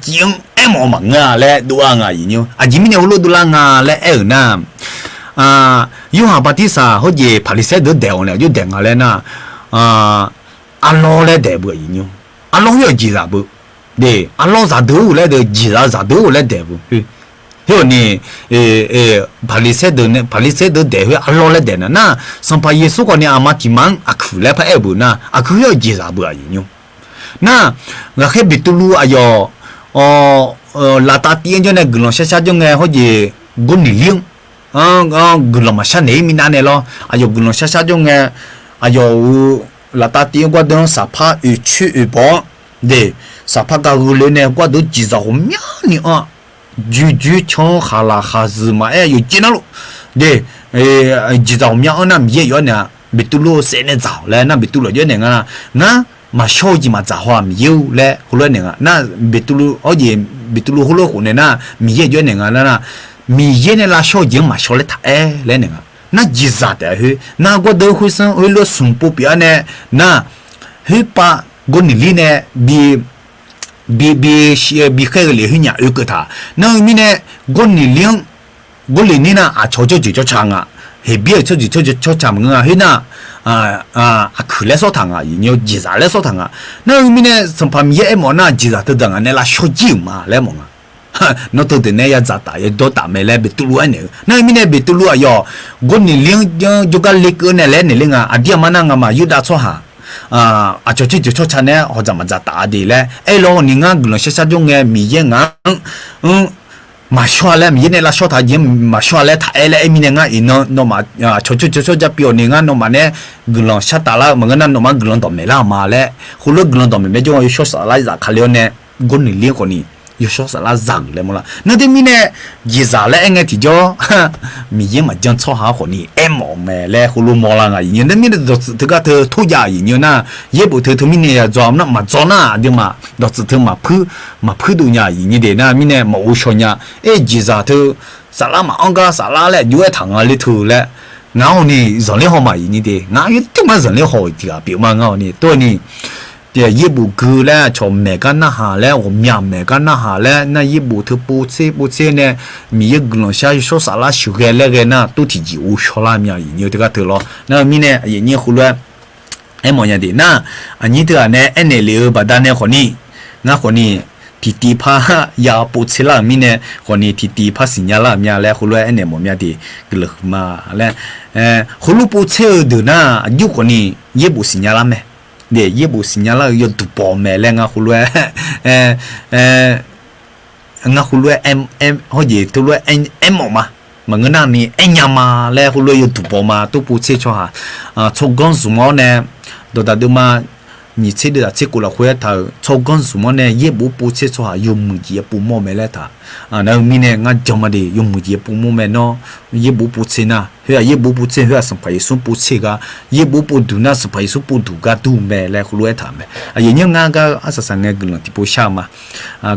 jiang mo manga le dua nga yinyo ajimi ne hulu dula nga le na yu ha batisa ho je palise de de on le ju de nga le na alo le de bu yinyo alo yo ji za bu de alo za do le de ji za do le de bu yo ni palise de de alo le de na sampa yesu ko ni amati man akhu le pa e bu na akhu yo ji za bu yinyo na nga khe bitulu ayo la ta tien jo ne glon sha jo nge ho je gun ni liang glon ma sha ne mi na ne lo ayo glon sha jo nge ayo la ta tien kwa don sa pha u chu u bo de sa pha ga gu le ne kwa do ji za ho mya ni ju chong kha la kha zi ma yo ji na lo de ji za ho mya na mi ye yo na bitulu se ne za le na bitulu yo ne nga na mà show gì mà giả hòa nhiều lẽ hồ lô này na bitulu ở gì bitulu hồ lô của này na mi ye cho này na mi ye này là show gì mà show lẽ thà lẽ này na gì giả đấy hư na có đâu hư sang hư lo sum po bia này na hư pa go ni li này bi khai cái hư nhà ở cái thà na mi này go ni liang go li ni na cho chang เฮเบียชอจามงาเฮน่ะคือเลสอทางอ่ะยิโยจิซาเลสอทางอ่ะนั่นมีเนี่ยสัมพันธ์เย่หมอน่ะจิซาตัวดังอันเนี่ยละชอจิมาแล้วมองอ่ะนอตัวเดเนี่ยยาจัตตายดอตาเมเลเบตุลุอันเนี่ยนั่นมีเนี่ยเบตุลุอ่ะยอกนี่เลี้ยงจุกเล็กเนี่ยแหละเนี่ยเลี้ยงอ่ะอดียมานั่งมายุดาโซฮะอาจจะชอชาเนี่ยเขาจะมาจัตตาดีแล้วไอ้โลนี่งานกลุ่มเชชาจงเงมีเยงอ่ะมาชัวร์แล้วมีเนี่ยละชัวร์ท่ายิ่งมาชัวร์แล้วท่าเอลเอมีเนี่ยง่ายโนมาชดจะเปียวเนี่ยง่ายโนมาเนี่ยกลุ่มชัตตาละมันก็นั่นโนมากลุ่มต่อเมล่ามาแล้วคุณลูกกลุ่มต่อเมไม่จงอยู่ชัวร์อะไรจากเขาเลี้ยงเนี่ยกุนนี่เลี้ยงคนนี้อยู่ชัวร์อะไรจังเลยมั้งล่ะนั่นที่มีเนี่ยยิ่งซาแล้วเองที่จ่อมีเยอะมาจังชัวร์หาคนนี้เอ็มอเมแล้วคุณลูกมองละไงยิ่งนั่นมีเนี่ยถึงก็เธอทุกอย่างยิ่งนะเย็บเธอมีเนี่ยจอมนะมาจอนะเดี๋ยวมาดอกเธอมาพื้นดูเนี่ยยิ่งเดี๋ยวนะมีเนี่ยมาอุชเนี่ยยิ่งซาเธอสาระมาอังกาสาระแล้วอยู่ไอ้ทางอะไรเธอแล้วงั้นนี่人类好嘛ยิ่งเดี๋ยวงั้นยังที่มัน人类好ดี啊比嘛งั้นนี่ตัวนี้เดี๋ยวยี่บุคือแล้วชมแม่กันนะฮะแล้วผมยามแม่กันนะฮะแล้วนั่นยี่บุเธอปูเซ่เนี่ยมียี่กลุ่มชายชอบสาระสุขแล้วกันนะตัวที่จีอุชลามีอะไรอย่างเงี้ยที่ก็เธอล้อนั่นมีเนี่ยอย่างเงี้ยคุณว่าไอ้หมอยังดีนะอันนี้เธอเนี่ยเอ็นเอลิบัดดานเนี่ยคนนี้งั้นคนนี้ที่ตีพายาปูเซ่ละมีเนี่ยคนนี้ที่ตีพาสิญญาละมีอะไรคุณว่าเอ็นเอหมอมีดีกลุ่มมาแล้วคุณลูกปูเซ่เดือนน่ะยุคนนี้ยี่บุสิญญาละไหมเดี๋ยวยี่บุสิญญาละยตุปอมแม่แล้วงั้นคุณว่างั้นคุณว่าเอ็มเขาจีตัวว่าเอ็มออกมามันก็นั่นนี่เอ็นยามาแล้วคุณว่ายตุปอมาตัวปูเซ่ชัวร์ชกกันสมอเนี่ยตัวตาดูมา你吃的吃过了回来他超干什么呢也不吃出来用木也不摸没来他那明年俺怎么的用木也不摸没喏也不吃呢也不吃是排酸不吃个也不读那是排酸不读个读没来回来他没也人俺个是那个地不下嘛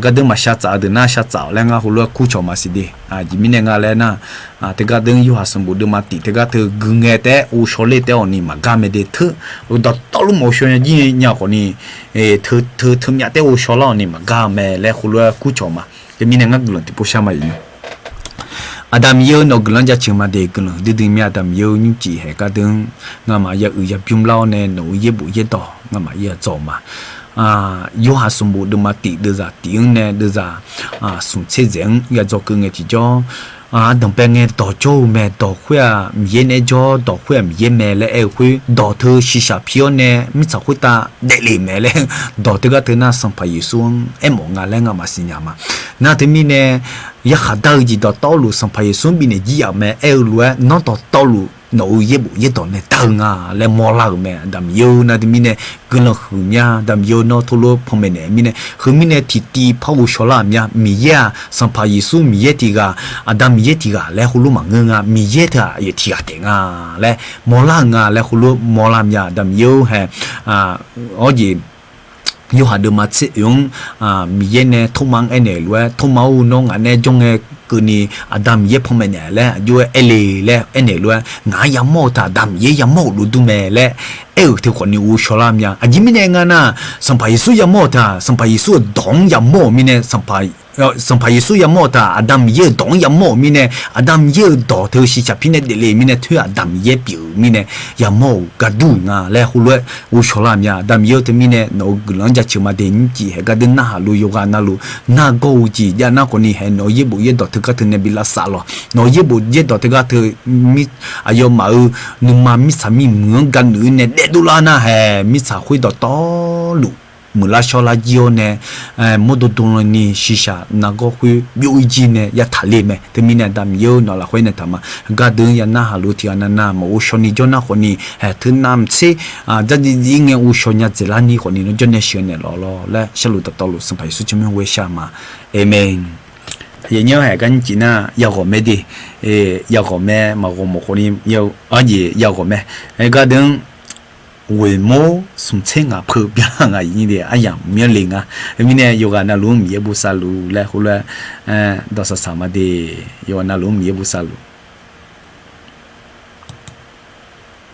个等嘛下早的那下早来俺回来苦潮嘛是的明年俺来那这个等有哈什么的嘛地这个头更爱的我说的的你嘛干没的头我到路毛选你คนนี้เธอมีแต่โอชอลนี่มากาเมและคุณว่ากูชอมาจะมีเนี่ยงั้นกลุ่มที่ผู้ชายมาอยู่อาดามเยอะนกกลุ่มจะเชื่อมาเด็กกลุ่มดึงมีอาดามเยอะยุ่งจีเหก็ดึงงามาอย่าอย่าพิมพ์เล่าเนี่ยหนูเย็บบุเย็บต่องามาอย่าจอมายูหาสมบูรณ์มาติเดือดตีงเนี่ยเดือดสุ่มเชี่ยงอย่าจอกึ่งไอ้ที่จ่อดังเป็นไงต่อโจแม่ต่อคุยมีเย็นไอ้จ่อต่อคุยมีเย็นแม่และไอ้คุยต่อเธอชิชาพิโอเนี่ยมิสักคุยตาเดลิแม่เลยต่อเธอก็เธอน่าสัมผัสยิ่งสูงไอ้หมองอะไรงามาสิญญามาน่าที่มีเนี่ยอยากหาได้จีต่อต่อลูสัมผัสยิ่งสูงบินเนี่ยยี่ยมแม่ไอ้รู้ว่าน้องต่อลูหนูเย็บบุเย็บต่อเนี่ยตั้งและมอลากแม่ดำโยน่าที่มีเนี่ยก็เราคือเนี่ยดำโยน้องทุลุพอมีเนี่ยมีเนี่ยคือมีเนี่ยที่ตีพาวชลามีมีเยอะสัมผัสยิ่งสูงมีเยอะที่ก็ดำมีเยอะที่ก็และคุณรู้มั้งเงามีเยอะที่เยอะที่ก็เต็งและมอลากและคุณรู้มอลามีดำโยเหรอจียูหาดูมาเสียงมีเยเนี่ยทุ่มังเอเนลว่าทุ่มาอุน้องอันเนี่ยจงเอกูนี่ดำเยพอมเนี่ยแหละยูเอเลแหละเอเนลว่างายามโมตาดำเยยามโมดูดูแม่แหละที่คนนี้อุชลามยาอันนี้มีเนี่ยงานะสัมภาระสุยามโมตาสัมภาระสุดองยามโมมีเนี่ยสัมภาระสุยามโมตาดำเยดองยามโมมีเนี่ยดำเยดอเธอชิชาพิเนี่ยเดลีมีเนี่ยเธอดำเยปิวมีเนี่ยยามโมกระดูงาและคุณรู้อุชลามยาดำเยที่มีเนี่ยโนกลังจะเชื่อมาเดินจีเหก็เดินหน้าลูโยกานาลูหน้ากูจียาหน้าคนนี้เห็นโนเยบุเยดอเธอก็เธอเนี่ยบิลาสาลโนเยบุเยดอเธอก็เธอมิอายมานุมามิสามีเหมือนกันหรือเนี่ยเดดูลานะเฮมิสาคุยต่อลูมุลาชอลาจิโอเนี่ยโมดตรงนี้ชิชานักคุยบิวจีเนี่ยยาทะเลไหมแต่มีเนี่ยดำเยอะนอละคุยเนี่ยทำมาก็เดินยาหน้าฮัลโหลที่อันนั้นมาอุชนีจนคนนี้ถึงน้ำเสียจะยิ่งเงี้ยอุชนีเจลานีคนนี้จนเนี่ยเชื่อเนี่ยรอและฉลุต่อลุสัมผัสสุดจะไม่เวชามาเอเมนยังยังให้กันจีน่ายาวกว่าไม่ดียาวกว่าแม่มาโกมคนนี้ยาวยาวกว่าแม่ก็เดิน为么送钱啊？破表啊？因为哎呀，没灵啊！明年有个那路也不杀路，来后来，到是什么的，有那路也不杀路。